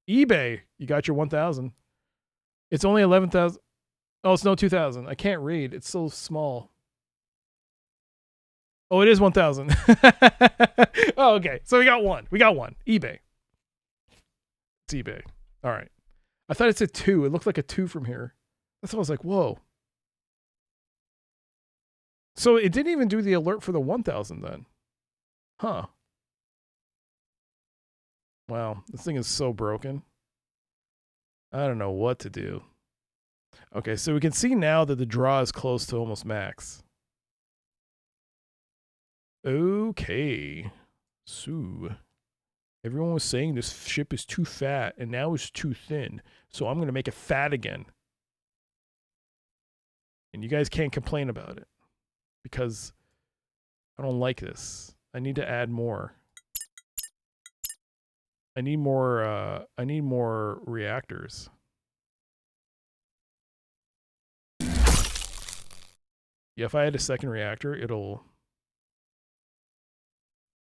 eBay, you got your 1,000. It's only 11,000. Oh, it's no 2,000. I can't read. It's so small. Oh, it is 1,000. Oh, okay. So we got one. eBay. It's eBay. All right. I thought it said 2. It looked like a 2 from here. That's why I was like, whoa. So it didn't even do the alert for the 1,000 then. Huh. Wow. This thing is so broken. I don't know what to do. Okay, so we can see now that the draw is close to almost max. Okay. So everyone was saying this ship is too fat and now it's too thin. So I'm going to make it fat again. And you guys can't complain about it because I don't like this. I need to add more. I need more reactors. Yeah, if I had a second reactor, it'll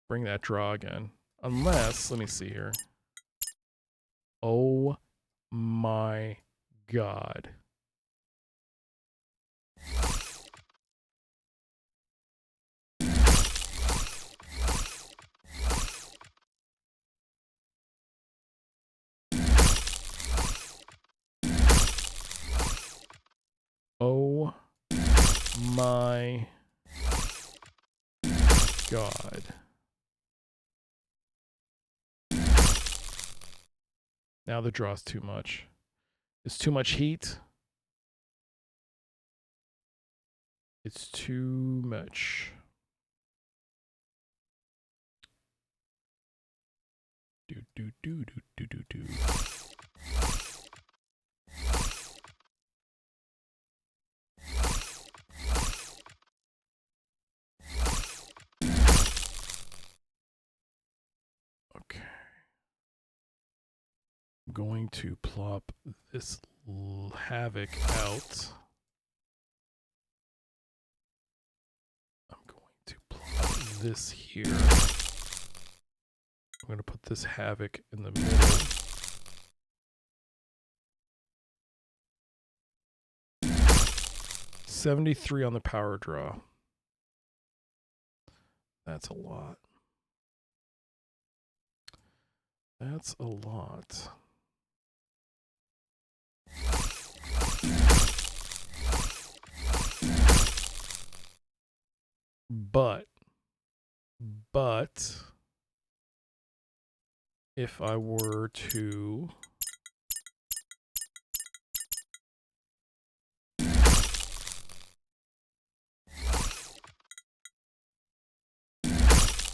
bring that draw again. Unless, let me see here. Oh my God. Oh my God. Now the draw's too much. It's too much heat. It's too much. Do. Okay. I'm going to plop this havoc out. I'm going this here. I'm going to put this Havoc in the middle. $73 on the power draw. That's a lot. That's a lot. But if I were to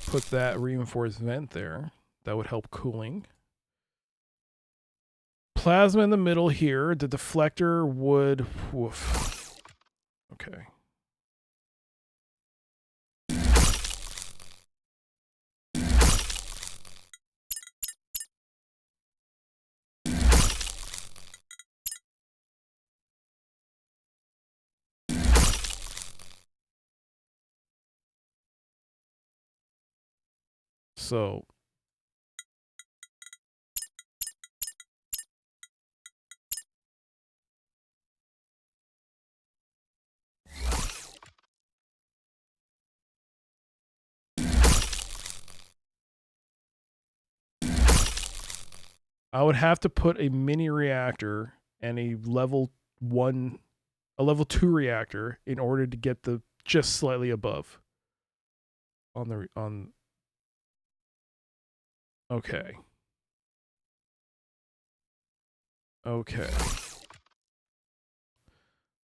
put that reinforced vent there, that would help cooling. Plasma in the middle here. The deflector would... Woof. Okay. So I would have to put a mini reactor and a level 2 reactor in order to get the just slightly above on the okay. Okay.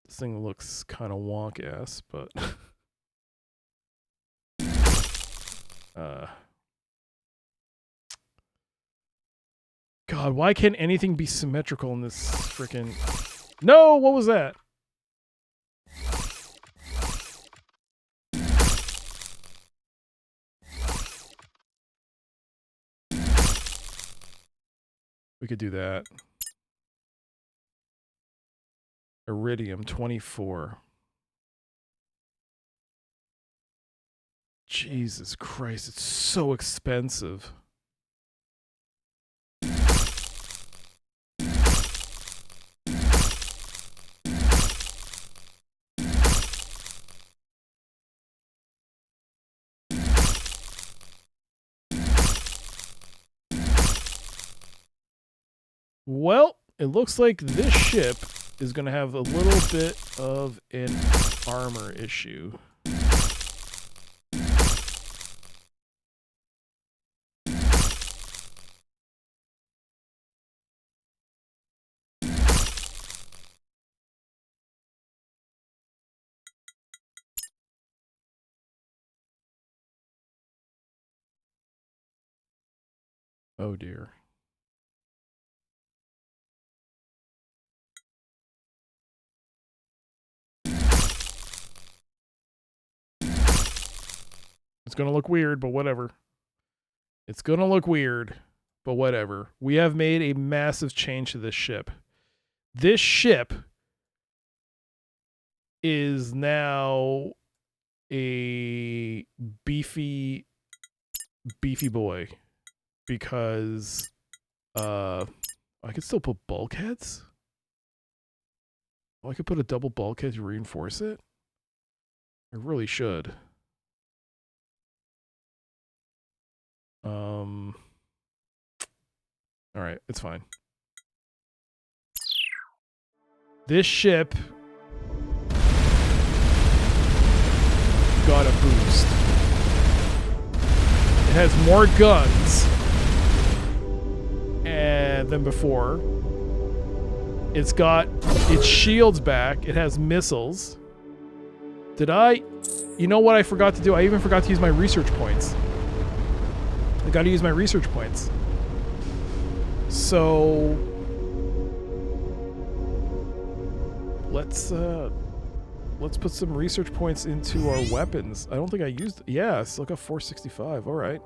This thing looks kind of wonk-ass, but God, why can't anything be symmetrical in this freaking... No, what was that? We could do that. Iridium 24. Jesus Christ, it's so expensive. Well, it looks like this ship is going to have a little bit of an armor issue. Oh dear. It's going to look weird, but whatever. It's going to look weird, but whatever. We have made a massive change to this ship. This ship is now a beefy boy because I could still put bulkheads. Oh, I could put a double bulkhead to reinforce it. I really should. All right, it's fine. This ship got a boost. It has more guns than before. It's got its shields back. It has missiles. You know what I forgot to do? I even forgot to use my research points. I got to use my research points. So let's put some research points into our weapons. I don't think I used... Yeah, I still got 465. All right.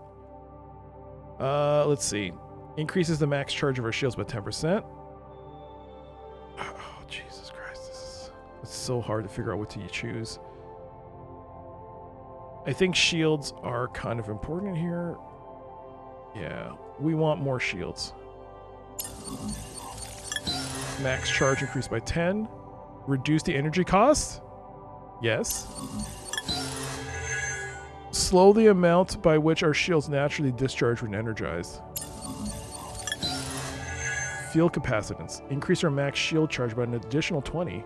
Let's see. Increases the max charge of our shields by 10%. Oh, Jesus Christ. It's so hard to figure out what to choose. I think shields are kind of important here. Yeah, we want more shields. Max charge increased by 10. Reduce the energy cost? Yes. Slow the amount by which our shields naturally discharge when energized. Field capacitance. Increase our max shield charge by an additional 20.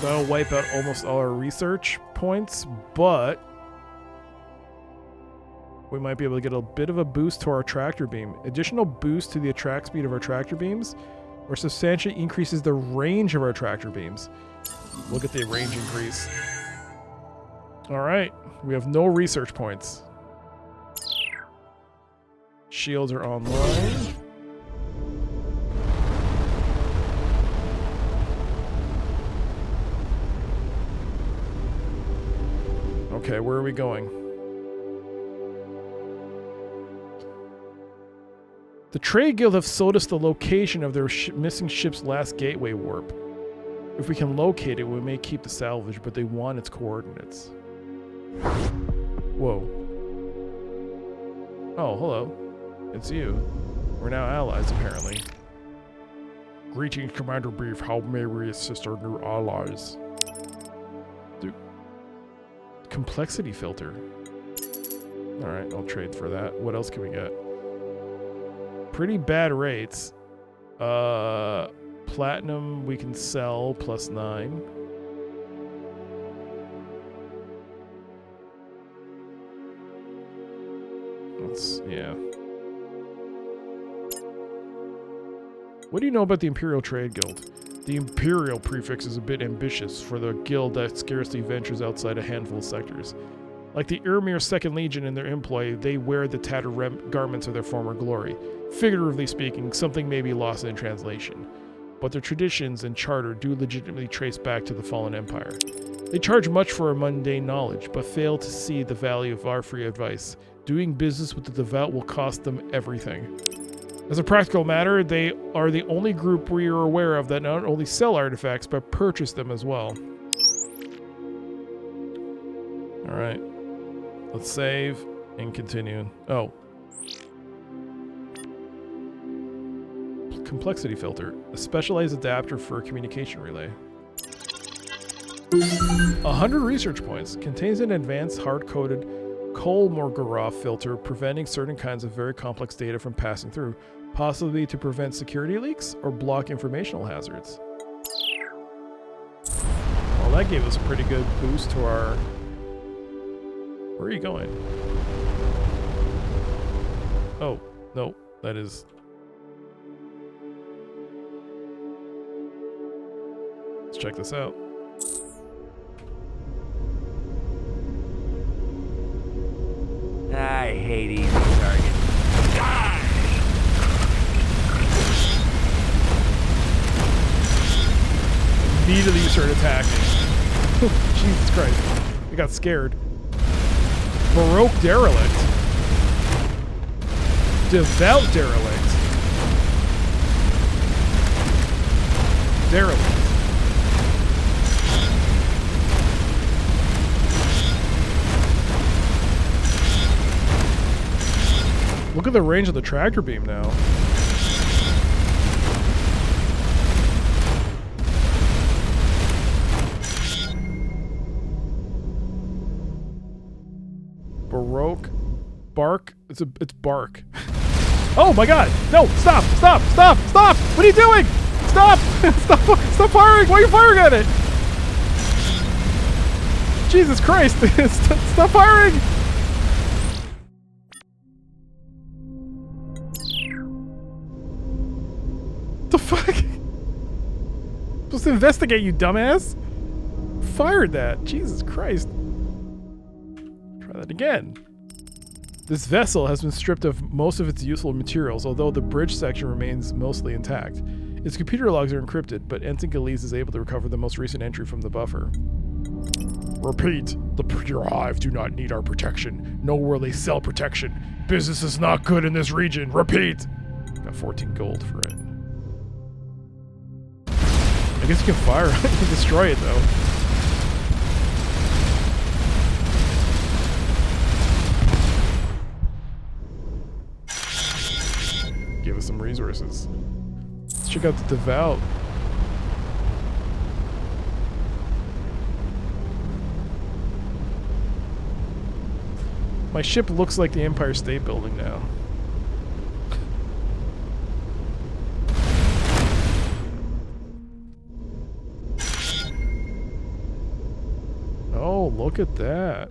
That'll wipe out almost all our research points, but we might be able to get a bit of a boost to our tractor beam. Additional boost to the attract speed of our tractor beams, or substantially increases the range of our tractor beams. Look at the range increase. All right, we have no research points. Shields are online. Okay, where are we going? The Trade Guild have sold us the location of their missing ship's last gateway warp. If we can locate it, we may keep the salvage, but they want its coordinates. Whoa. Oh, hello. It's you. We're now allies, apparently. Greetings, Commander Brief. How may we assist our new allies? Dude. Complexity filter. Alright, I'll trade for that. What else can we get? Pretty bad rates. Platinum we can sell +9. Yeah. What do you know about the Imperial Trade Guild? The Imperial prefix is a bit ambitious for the guild that scarcely ventures outside a handful of sectors. Like the Irmir 2nd Legion in their employ, they wear the tattered garments of their former glory. Figuratively speaking, something may be lost in translation. But their traditions and charter do legitimately trace back to the fallen empire. They charge much for our mundane knowledge, but fail to see the value of our free advice. Doing business with the devout will cost them everything. As a practical matter, they are the only group we are aware of that not only sell artifacts, but purchase them as well. Alright. Let's save and continue. Oh. Complexity filter. A specialized adapter for a communication relay. 100 research points. Contains an advanced hard-coded Kolmogorov filter preventing certain kinds of very complex data from passing through, possibly to prevent security leaks or block informational hazards. Well, that gave us a pretty good boost to our... Where are you going? Oh, no, that is... Let's check this out. I hate easy targets. Immediately you start attacking. Jesus Christ. I got scared. Baroque derelict. Devout derelict. Derelict. Look at the range of the tractor beam now. Baroque. Bark. It's bark. Oh my god! No! Stop! Stop! Stop! Stop! What are you doing? Stop! Stop! Stop firing! Why are you firing at it? Jesus Christ! Stop firing! The fuck? Supposed to investigate, you dumbass. Fired that. Jesus Christ. Try that again. This vessel has been stripped of most of its useful materials, although the bridge section remains mostly intact. Its computer logs are encrypted, but Ensign Galeese is able to recover the most recent entry from the buffer. Repeat, the Hive do not need our protection, nor will they sell protection. Business is not good in this region. Repeat. Got 14 gold for it. I guess you can fire. You can destroy it though. Give us some resources. Let's check out the Devout. My ship looks like the Empire State Building now. Oh, look at that.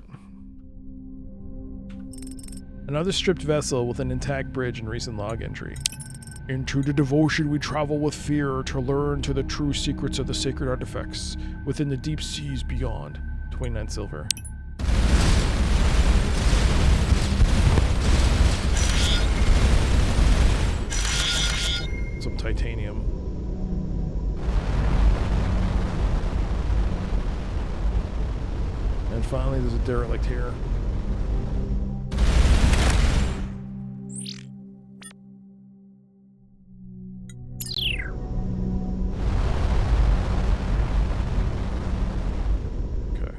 Another stripped vessel with an intact bridge and recent log entry. Into the devotion we travel with fear to learn to the true secrets of the sacred artifacts within the deep seas beyond. 29 silver. Some titanium. And finally, there's a derelict here. Okay.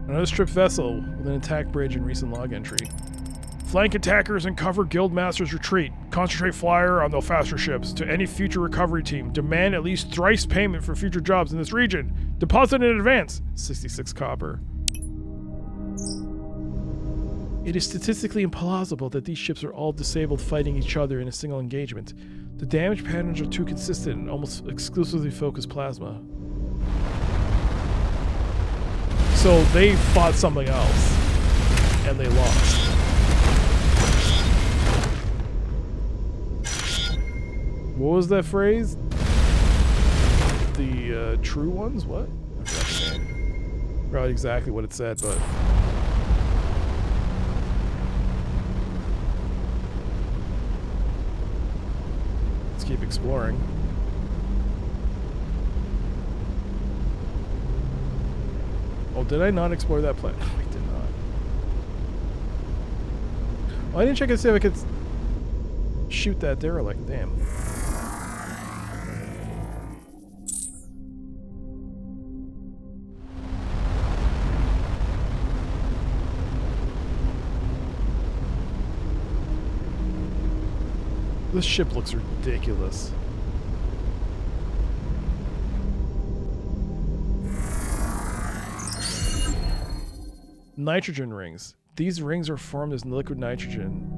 Another stripped vessel with an intact bridge and recent log entry. Flank attackers and cover Guildmaster's retreat. Concentrate flyer on the faster ships. To any future recovery team, demand at least thrice payment for future jobs in this region. Deposit in advance. 66 copper. It is statistically implausible that these ships are all disabled fighting each other in a single engagement. The damage patterns are too consistent and almost exclusively focus plasma. So they fought something else, and they lost. What was that phrase? The true ones? What? I forgot the name. Forgot exactly what it said, but... let's keep exploring. Oh, did I not explore that planet? No, I did not. Well, I didn't check and see if I could shoot that derelict. Damn. This ship looks ridiculous. Nitrogen rings. These rings are formed as liquid nitrogen,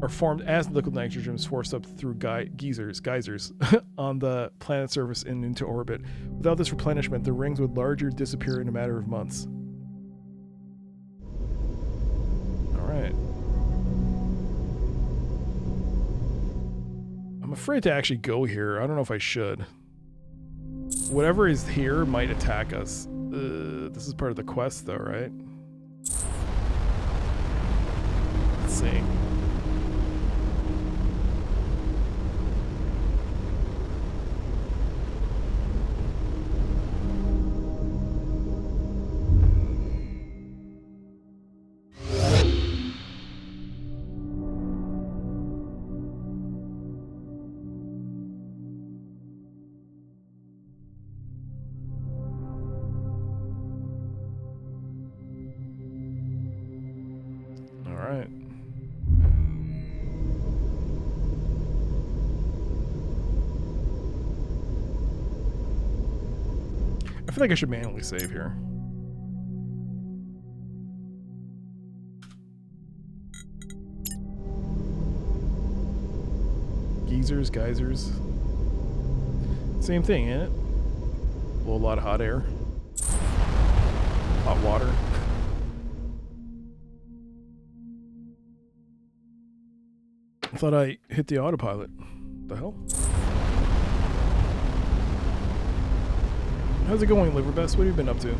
is forced up through geysers on the planet's surface and into orbit. Without this replenishment, the rings would largely disappear in a matter of months. Alright. I'm afraid to actually go here. I don't know if I should. Whatever is here might attack us. This is part of the quest though, right? Let's see. I feel like I should manually save here. Geysers. Same thing, ain't it? Blow a lot of hot air. Hot water. I thought I hit the autopilot. The hell? How's it going, Liverbest? What have you been up to?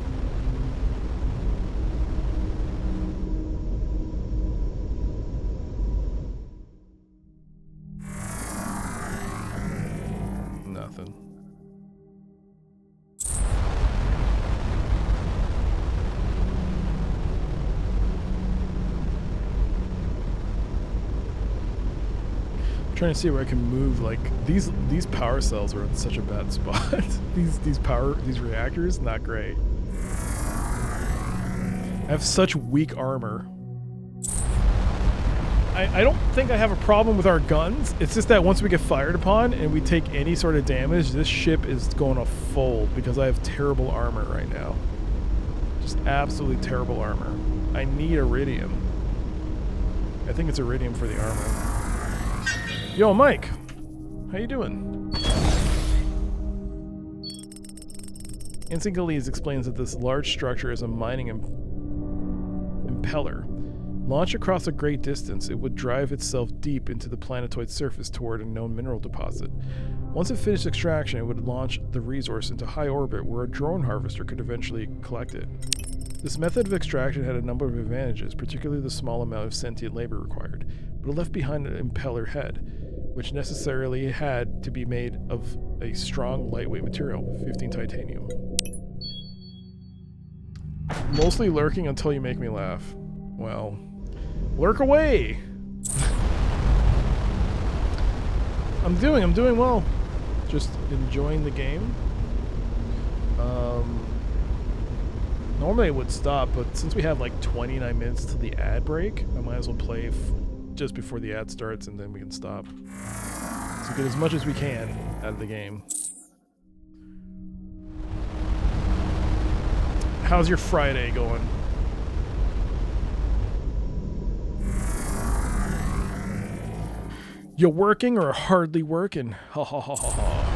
Nothing. Trying to see where I can move. Like these power cells are in such a bad spot. these reactors, not great. I have such weak armor. I don't think I have a problem with our guns. It's just that once we get fired upon and we take any sort of damage, this ship is going to fold because I have terrible armor right now. Just absolutely terrible armor. I need iridium. I think it's iridium for the armor. Yo, Mike. How you doing? Insigales explains that this large structure is a mining impeller. Launched across a great distance, it would drive itself deep into the planetoid's surface toward a known mineral deposit. Once it finished extraction, it would launch the resource into high orbit where a drone harvester could eventually collect it. This method of extraction had a number of advantages, particularly the small amount of sentient labor required, but it left behind an impeller head, which necessarily had to be made of a strong, lightweight material, 15 titanium. Mostly lurking until you make me laugh. Well, lurk away! I'm doing well. Just enjoying the game. Normally it would stop, but since we have like 29 minutes to the ad break, I might as well play just before the ad starts and then we can stop. So get as much as we can out of the game. How's your Friday going? You working or hardly working? Ha ha ha ha ha.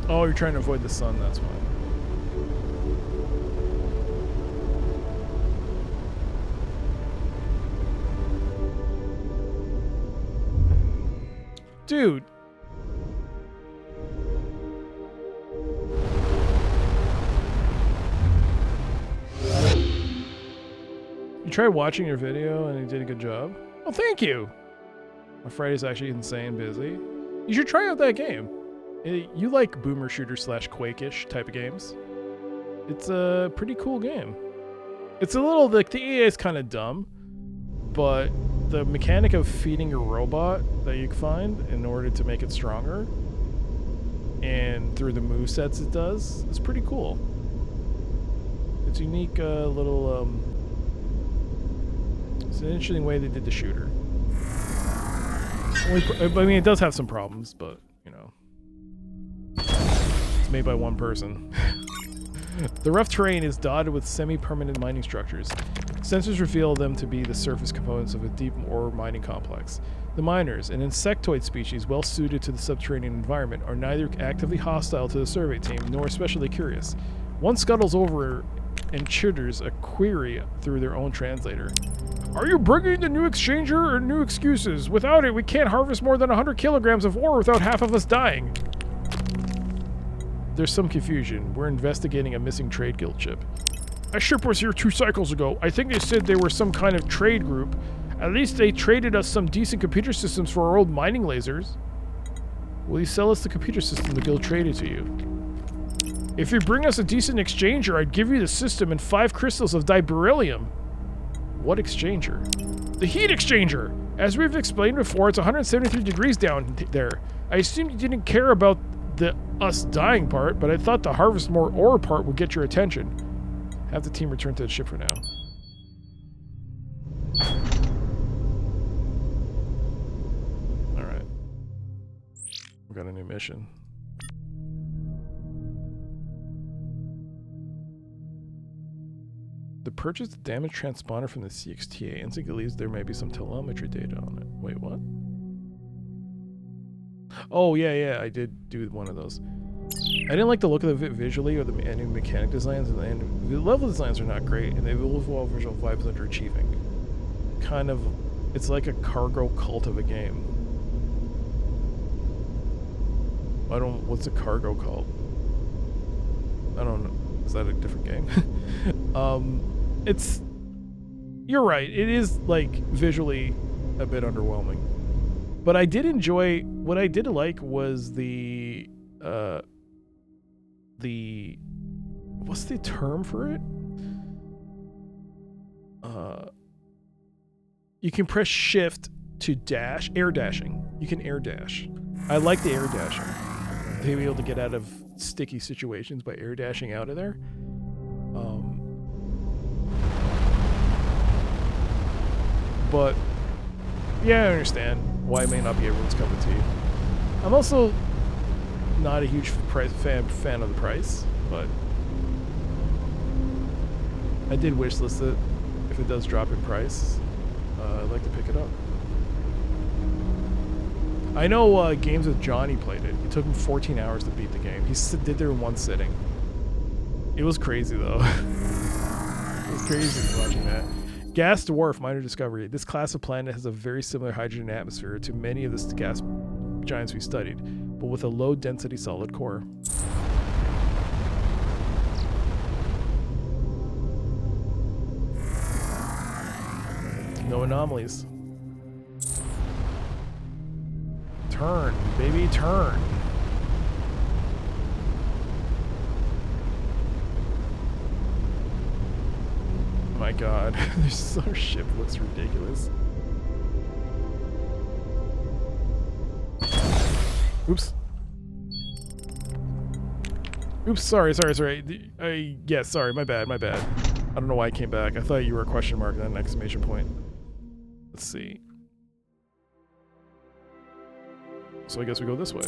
Oh, you're trying to avoid the sun, that's why. Dude. You tried watching your video and you did a good job. Well, thank you. My Friday's actually insane busy. You should try out that game. You like boomer shooter / Quake-ish type of games. It's a pretty cool game. It's a little, like, the EA is kind of dumb, but the mechanic of feeding your robot that you find in order to make it stronger, and through the movesets it does, is pretty cool. It's a unique little, it's an interesting way they did the shooter. I mean, it does have some problems, but, you know. It's made by one person. The rough terrain is dotted with semi-permanent mining structures. Sensors reveal them to be the surface components of a deep ore mining complex. The miners, an insectoid species well suited to the subterranean environment, are neither actively hostile to the survey team nor especially curious. One scuttles over and chitters a query through their own translator. Are you bringing the new exchanger or new excuses? Without it, we can't harvest more than 100 kilograms of ore without half of us dying. There's some confusion. We're investigating a missing trade guild ship. A ship was here 2 cycles ago. I think they said they were some kind of trade group. At least they traded us some decent computer systems for our old mining lasers. Will you sell us the computer system the guild traded to you? If you bring us a decent exchanger, I'd give you the system and 5 crystals of beryllium. What exchanger? The heat exchanger! As we've explained before, it's 173 degrees down there. I assumed you didn't care about the us dying part, but I thought the harvest more ore part would get your attention. Have the team return to the ship for now. Alright. We got a new mission. To purchase the damaged transponder from the CXTA, Instinct believes there may be some telemetry data on it. Wait, what? Oh, yeah, I did do one of those. I didn't like the look of it visually or the new mechanic designs, and the level designs are not great, and the overall visual vibe is underachieving. Kind of, it's like a cargo cult of a game. What's a cargo cult? I don't know. Is that a different game? You're right, it is, like, visually a bit underwhelming. But I did enjoy, what I did like was the what's the term for it? You can press shift to dash, air dashing. You can air dash. I like the air dashing. To be able to get out of sticky situations by air dashing out of there. But yeah, I understand why it may not be everyone's cup of tea. I'm also not a huge fan of the price, but I did wishlist it. If it does drop in price, I'd like to pick it up. I know Games with Johnny played it. It took him 14 hours to beat the game. He did it in one sitting. It was crazy though. It was crazy watching that. Gas dwarf, minor discovery. This class of planet has a very similar hydrogen atmosphere to many of the gas giants we studied, but with a low density solid core. No anomalies. Turn, baby, turn. Oh my god, our ship looks ridiculous. Oops. Oops, sorry. Yeah, sorry, my bad. I don't know why I came back. I thought you were a question mark and then an exclamation point. Let's see. So I guess we go this way.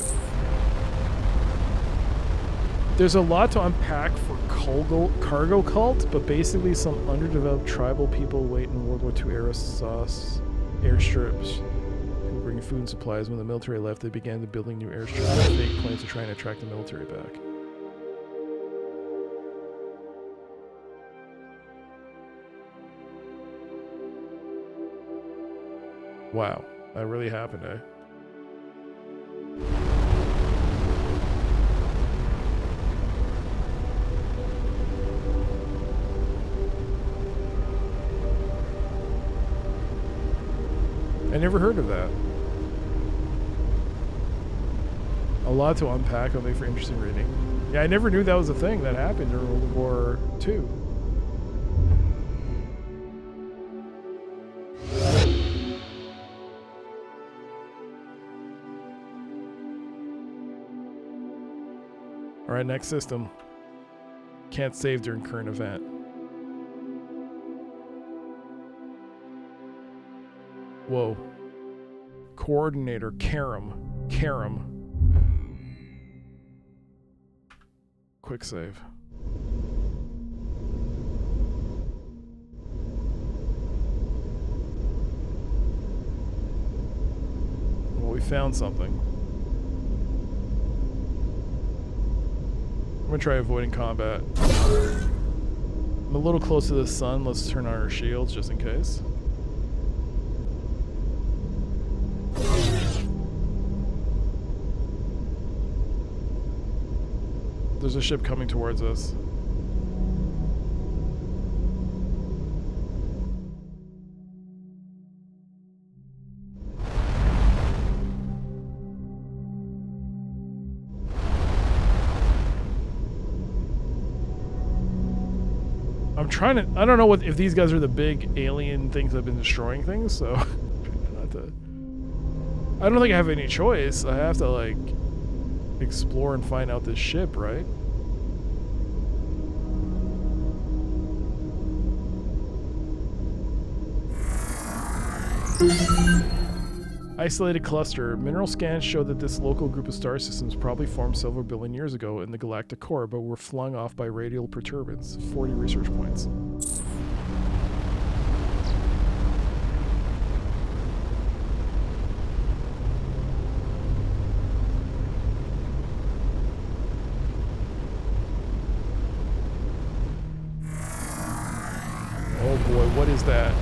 There's a lot to unpack for cargo cult, but basically some underdeveloped tribal people wait in World War II era airstrips. People bringing food and supplies. When the military left, they began building new airstrips with fake planes to try and attract the military back. Wow, that really happened, eh? I never heard of that. A lot to unpack. I'll make for interesting reading. Yeah, I never knew that was a thing that happened during World War II. Alright, next system. Can't save during current event. Whoa. Coordinator, Karam. Quick save. Well, we found something. I'm gonna try avoiding combat. I'm a little close to the sun. Let's turn on our shields just in case. There's a ship coming towards us. I'm trying to, I don't know if these guys are the big alien things that have been destroying things, so not to, I don't think I have any choice. I have to like explore and find out this ship, right? Isolated cluster. Mineral scans show that this local group of star systems probably formed several billion years ago in the galactic core, but were flung off by radial perturbance. 40 research points. Oh boy, what is that?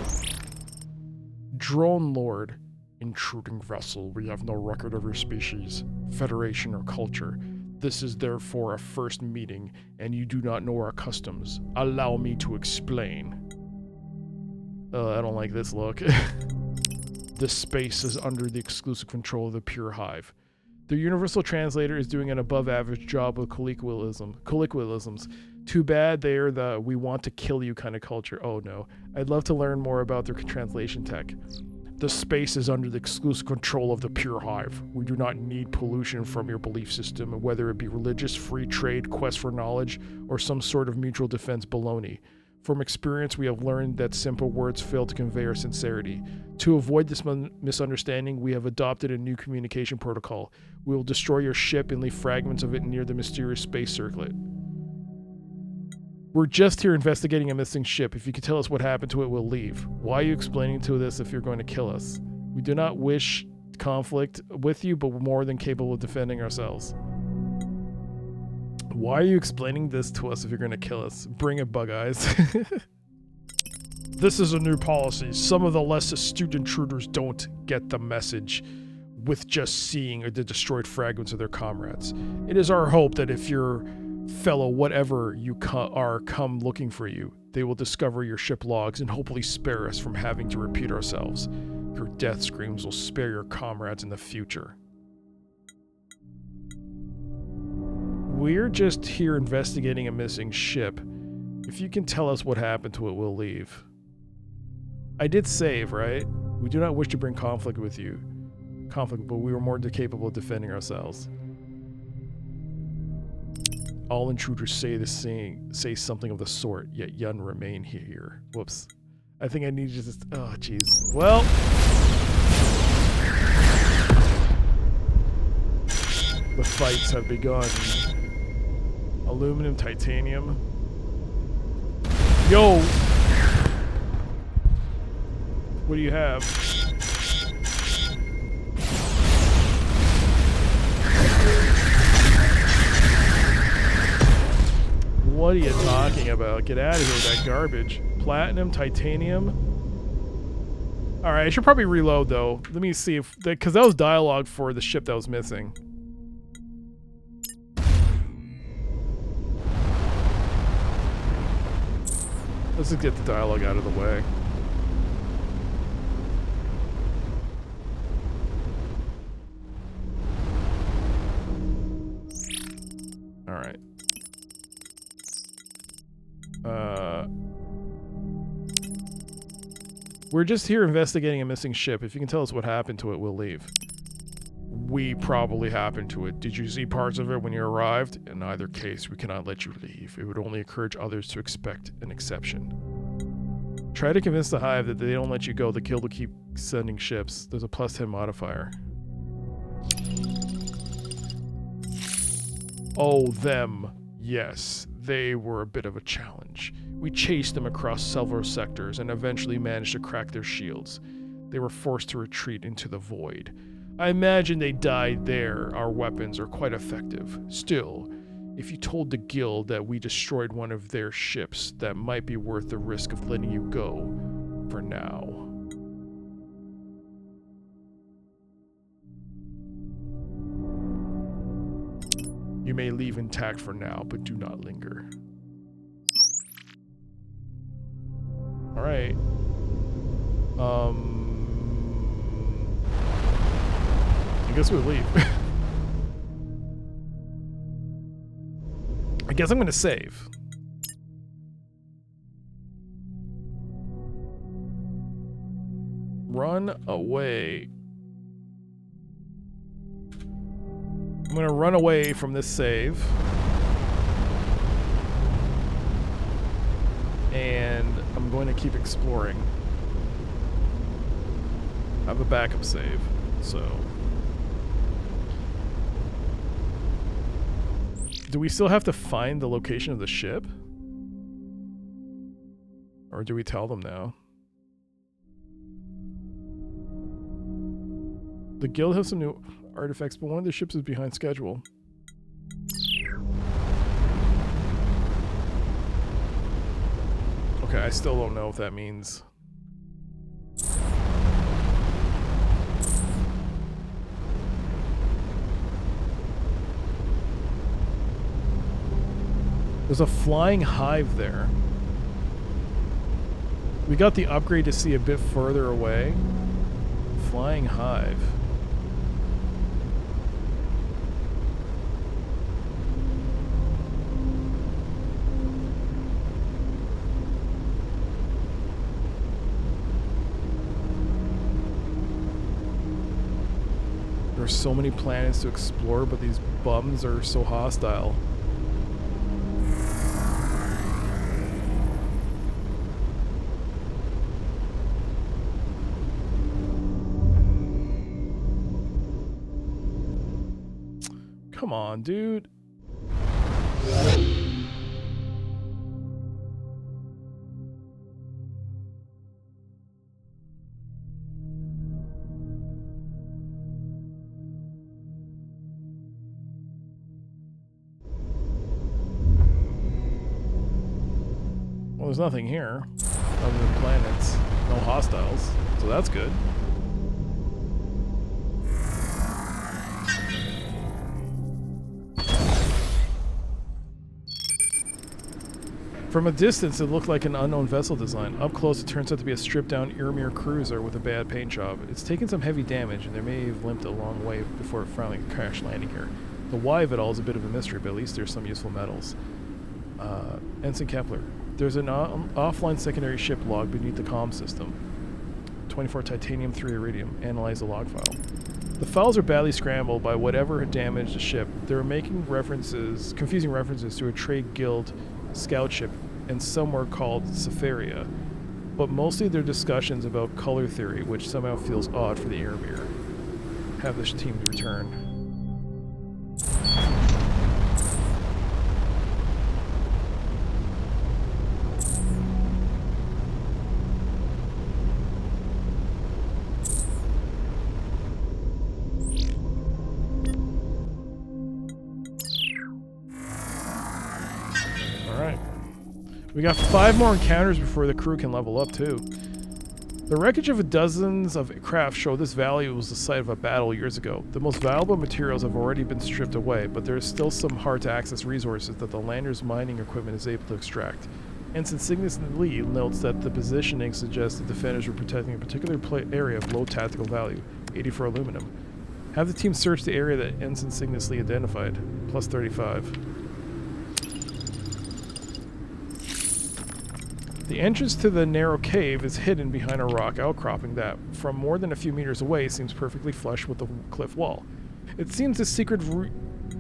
Drone Lord. Intruding vessel, we have no record of your species, federation, or culture. This is therefore a first meeting, and you do not know our customs. Allow me to explain. I don't like this look. This space is under the exclusive control of the Pure Hive. The Universal Translator is doing an above-average job with colloquialisms. Too bad they're the "we want to kill you" kind of culture. Oh no. I'd love to learn more about their translation tech. The space is under the exclusive control of the Pure Hive. We do not need pollution from your belief system, whether it be religious, free trade, quest for knowledge, or some sort of mutual defense baloney. From experience, we have learned that simple words fail to convey our sincerity. To avoid this misunderstanding, we have adopted a new communication protocol. We will destroy your ship and leave fragments of it near the mysterious space circlet. We're just here investigating a missing ship. If you could tell us what happened to it, we'll leave. Why are you explaining to us if you're going to kill us? We do not wish conflict with you, but we're more than capable of defending ourselves. Why are you explaining this to us if you're going to kill us? Bring it, Bug Eyes. This is a new policy. Some of the less astute intruders don't get the message with just seeing the destroyed fragments of their comrades. It is our hope that if your fellow whatever you come looking for you, they will discover your ship logs and hopefully spare us from having to repeat ourselves. Your death screams will spare your comrades in the future. We're just here investigating a missing ship. If you can tell us what happened to it, we'll leave. I did save, right? We do not wish to bring conflict with you. But we were more than capable of defending ourselves. All intruders say something of the sort, yet Yun remain here. Whoops. I think I need to just... Oh, jeez. Well... The fights have begun. Aluminum, titanium. Yo! What do you have? What are you talking about? Get out of here with that garbage. Platinum, titanium. Alright, I should probably reload though. Let me see if... Because that was dialogue for the ship that was missing. Let's just get the dialogue out of the way. Alright. We're just here investigating a missing ship. If you can tell us what happened to it, we'll leave. We probably happened to it. Did you see parts of it when you arrived? In either case, we cannot let you leave. It would only encourage others to expect an exception. Try to convince the Hive that they don't let you go. The Guild will keep sending ships. There's a +10 modifier. Oh, them. Yes, they were a bit of a challenge. We chased them across several sectors and eventually managed to crack their shields. They were forced to retreat into the void. I imagine they died there. Our weapons are quite effective. Still, if you told the Guild that we destroyed one of their ships, that might be worth the risk of letting you go for now. You may leave intact for now, but do not linger. Alright. I guess we'll leave. I guess I'm gonna save. Run away. I'm gonna run away from this save. And I'm going to keep exploring. I have a backup save, so... Do we still have to find the location of the ship? Or do we tell them now? The Guild has some new artifacts, but one of the ships is behind schedule. Okay, I still don't know if that means... There's a flying hive there. We got the upgrade to see a bit further away. Flying Hive. There's so many planets to explore, but these bums are so hostile. Come on, dude. Well, there's nothing here other than planets. No hostiles, so that's good. From a distance, it looked like an unknown vessel design. Up close, it turns out to be a stripped-down Irmir cruiser with a bad paint job. It's taken some heavy damage, and they may have limped a long way before it finally crash landing here. The why of it all is a bit of a mystery, but at least there's some useful metals. Ensign Kepler. There's an offline secondary ship log beneath the comm system. 24 titanium, 3 iridium. Analyze the log file. The files are badly scrambled by whatever had damaged the ship. They were making confusing references to a trade guild scout ship and somewhere called Sepharia, but mostly they're discussions about color theory, which somehow feels odd for the Irmir. Have this team return. We got 5 more encounters before the crew can level up too. The wreckage of dozens of craft show this valley was the site of a battle years ago. The most valuable materials have already been stripped away, but there is still some hard-to-access resources that the lander's mining equipment is able to extract. Ensign Cygnus Lee notes that the positioning suggests the defenders were protecting a particular area of low tactical value, 80 for aluminum. Have the team search the area that Ensign Cygnus Lee identified, plus 35. The entrance to the narrow cave is hidden behind a rock outcropping that, from more than a few meters away, seems perfectly flush with the cliff wall. It seems the secret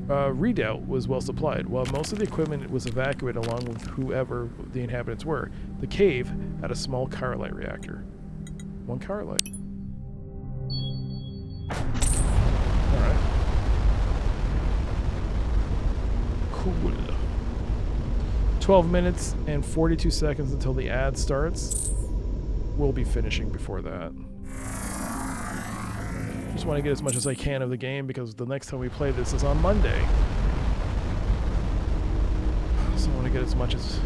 redoubt was well supplied. While most of the equipment was evacuated along with whoever the inhabitants were, the cave had a small Carolite reactor. 1 Carolite. Alright. Cool. 12 minutes and 42 seconds until the ad starts. We'll be finishing before that. Just want to get as much as I can of the game because the next time we play this is on Monday. So I want to get as much as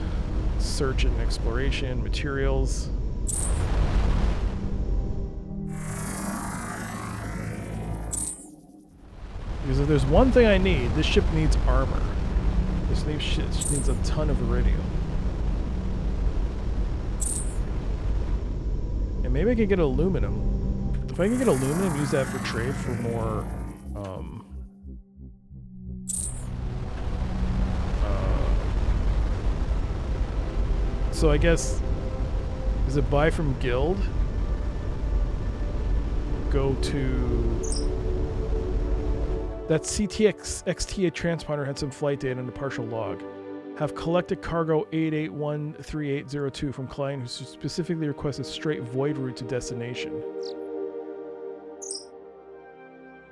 search and exploration, materials. Because if there's one thing I need, this ship needs armor. This ship needs a ton of iridium. And maybe I can get aluminum. If I can get aluminum, use that for trade for more, so I guess, is it buy from guild? Go to... That CTX XTA transponder had some flight data and a partial log. Have collected cargo 8813802 from client who specifically requested straight void route to destination.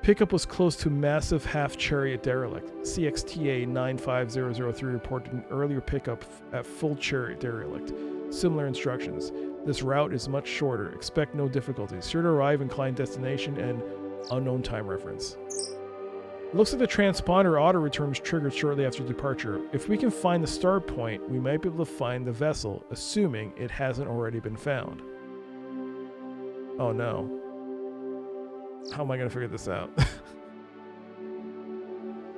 Pickup was close to massive half-chariot derelict. CXTA 95003 reported an earlier pickup at full chariot derelict. Similar instructions. This route is much shorter. Expect no difficulties. Sure to arrive in client destination and unknown time reference. Looks like the transponder auto return was triggered shortly after departure. If we can find the start point, we might be able to find the vessel, assuming it hasn't already been found. Oh no. How am I going to figure this out?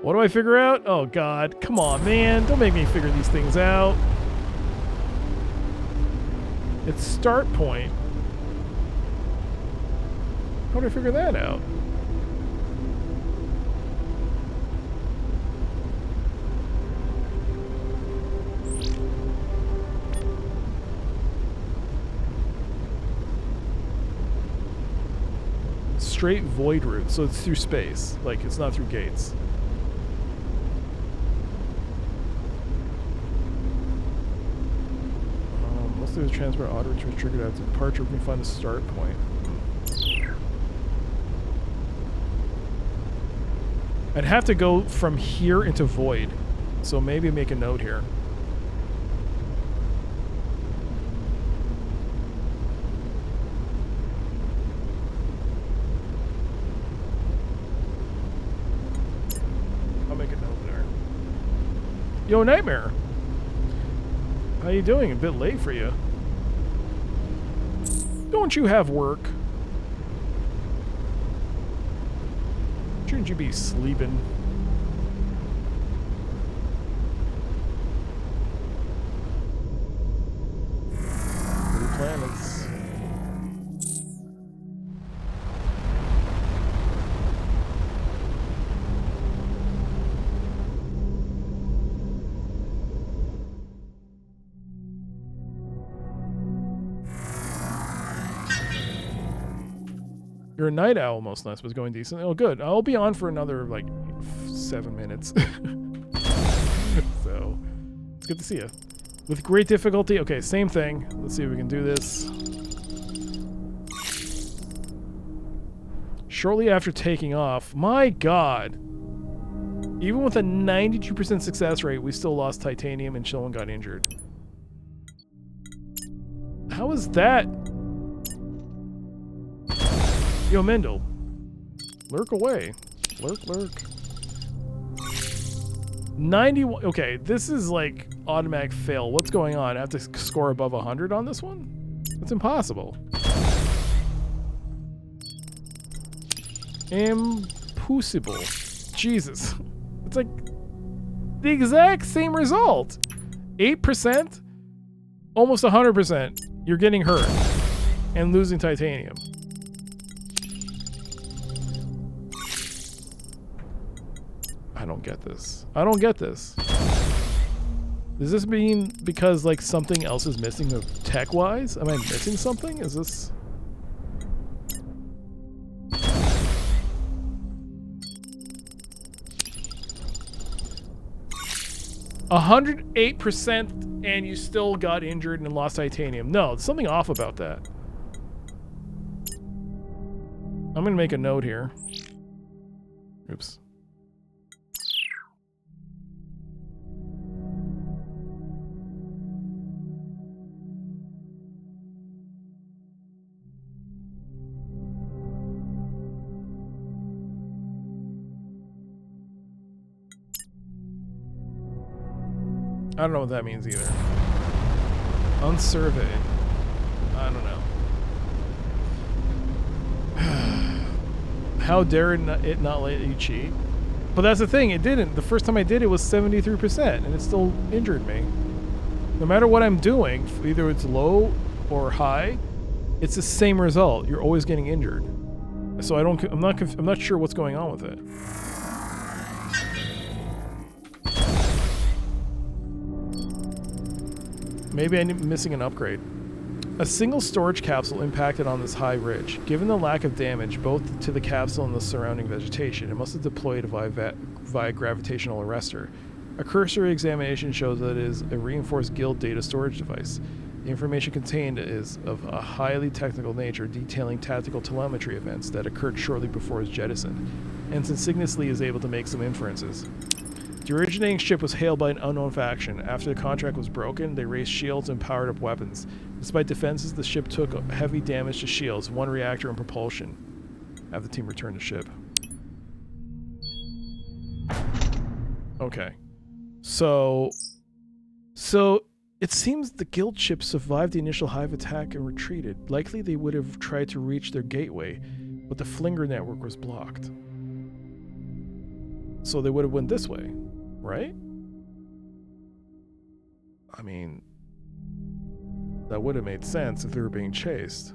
What do I figure out? Oh god, come on man, don't make me figure these things out. Its start point How did I figure that out? Straight void route, so it's through space. Like, it's not through gates. Most of the transport auto return triggered after departure. We can find the start point. I'd have to go from here into void, so maybe make a note here. I'll make a note there. Yo, Nightmare. How you doing? A bit late for you. Don't you have work? Shouldn't you be sleeping? Blue planets. You're a night owl, most nights, was going decent. Oh, good. I'll be on for another, like, 7 minutes. So, it's good to see you. With great difficulty. Okay, same thing. Let's see if we can do this. Shortly after taking off, my god. Even with a 92% success rate, we still lost titanium and someone got injured. How is that? Yo, Mendel. Lurk away. Lurk, lurk. 91. Okay, this is like automatic fail. What's going on? I have to score above 100 on this one? That's impossible. Impossible. Jesus. It's like the exact same result. 8%, almost 100%. You're getting hurt and losing titanium. I don't get this. I don't get this. Does this mean because like something else is missing tech-wise? Am I missing something? Is this... 108% and you still got injured and lost titanium. No, there's something off about that. I'm gonna make a note here. Oops. I don't know what that means either. Unsurveyed. I don't know. How dare it not let you cheat? But that's the thing, it didn't. The first time I did it was 73%, and it still injured me. No matter what I'm doing, either it's low or high, it's the same result. You're always getting injured. So I'm not sure what's going on with it. Maybe I'm missing an upgrade. A single storage capsule impacted on this high ridge. Given the lack of damage both to the capsule and the surrounding vegetation, it must have deployed via gravitational arrestor. A cursory examination shows that it is a reinforced guild data storage device. The information contained is of a highly technical nature, detailing tactical telemetry events that occurred shortly before its jettison. Ensign Cygnus Lee is able to make some inferences. The originating ship was hailed by an unknown faction. After the contract was broken, they raised shields and powered up weapons. Despite defenses, the ship took heavy damage to shields, one reactor, and propulsion. Have the team return to ship. Okay. So it seems the guild ship survived the initial hive attack and retreated. Likely they would have tried to reach their gateway, but the Flinger network was blocked. So they would have went this way. Right? I mean, that would have made sense if they were being chased.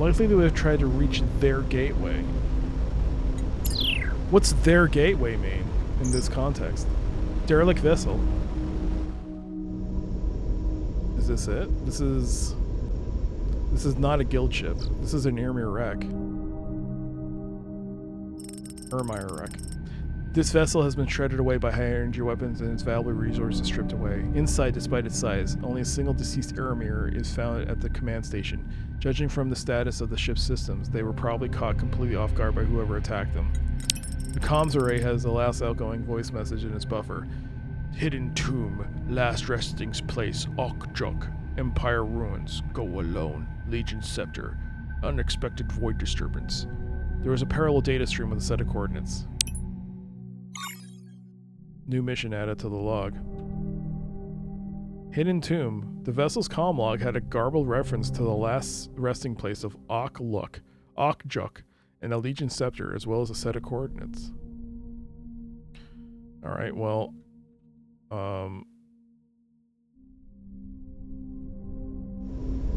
Likely they would have tried to reach their gateway. What's their gateway mean in this context? Derelict vessel. Is this it? This is not a guild ship. This is an Ermir wreck. Ermir wreck. This vessel has been shredded away by high-energy weapons and its valuable resources stripped away. Inside, despite its size, only a single deceased Ermir is found at the command station. Judging from the status of the ship's systems, they were probably caught completely off guard by whoever attacked them. The comms array has the last outgoing voice message in its buffer. Hidden tomb, last resting place, Okjuk, Empire ruins, go alone, Legion scepter, unexpected void disturbance. There was a parallel data stream with a set of coordinates. New mission added to the log. Hidden tomb. The vessel's comm log had a garbled reference to the last resting place of Okjuk, and a Legion scepter, as well as a set of coordinates. Alright, well...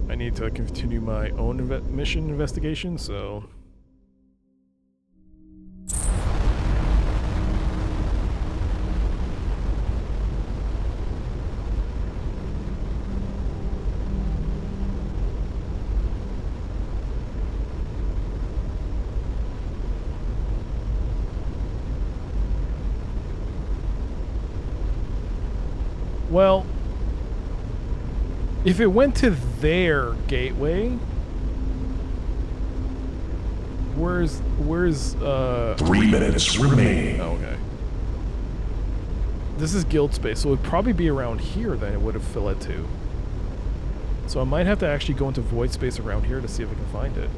I need to continue my own mission investigation, so... Well, if it went to their gateway, where's 3 minutes remaining. Oh, okay. This is guild space, so it would probably be around here than it would have fled to. So I might have to actually go into void space around here to see if I can find it.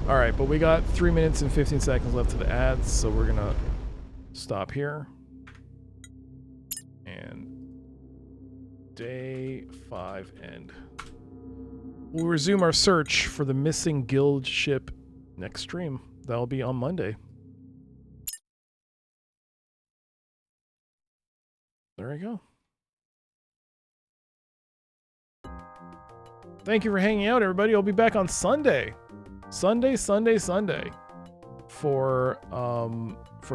Alright, but we got 3 minutes and 15 seconds left to the ads, so we're gonna stop here. And day 5 end. We'll resume our search for the missing guild ship next stream. That'll be on Monday. There we go. Thank you for hanging out, everybody. I'll be back on Sunday. Sunday for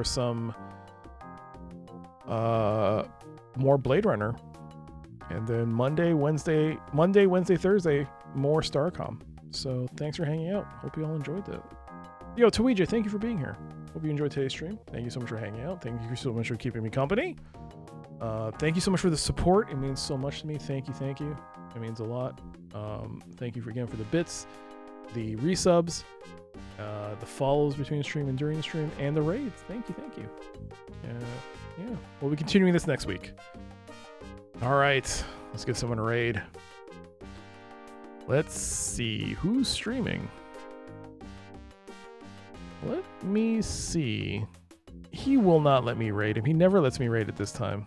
some more Blade Runner, and then Monday, Wednesday, Thursday, more Starcom. So thanks for hanging out. Hope you all enjoyed that. Yo, Tweeja, thank you for being here. Hope you enjoyed today's stream. Thank you so much for hanging out. Thank you so much for keeping me company. Thank you so much for the support. It means so much to me. Thank you. It means a lot. Thank you again for the bits, the resubs, the follows between stream and during the stream, and the raids. Thank you. Yeah. We'll be continuing this next week. All right, let's get someone to raid. Let's see who's streaming. Let me see. He will not let me raid him. He never lets me raid at this time.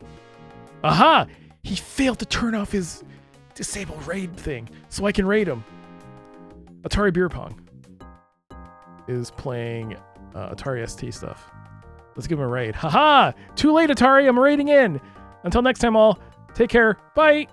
Aha! He failed to turn off his disable raid thing, so I can raid him. Atari Beer Pong is playing Atari ST stuff. Let's give him a raid. Haha! Too late, Atari. I'm raiding in. Until next time, all. Take care. Bye.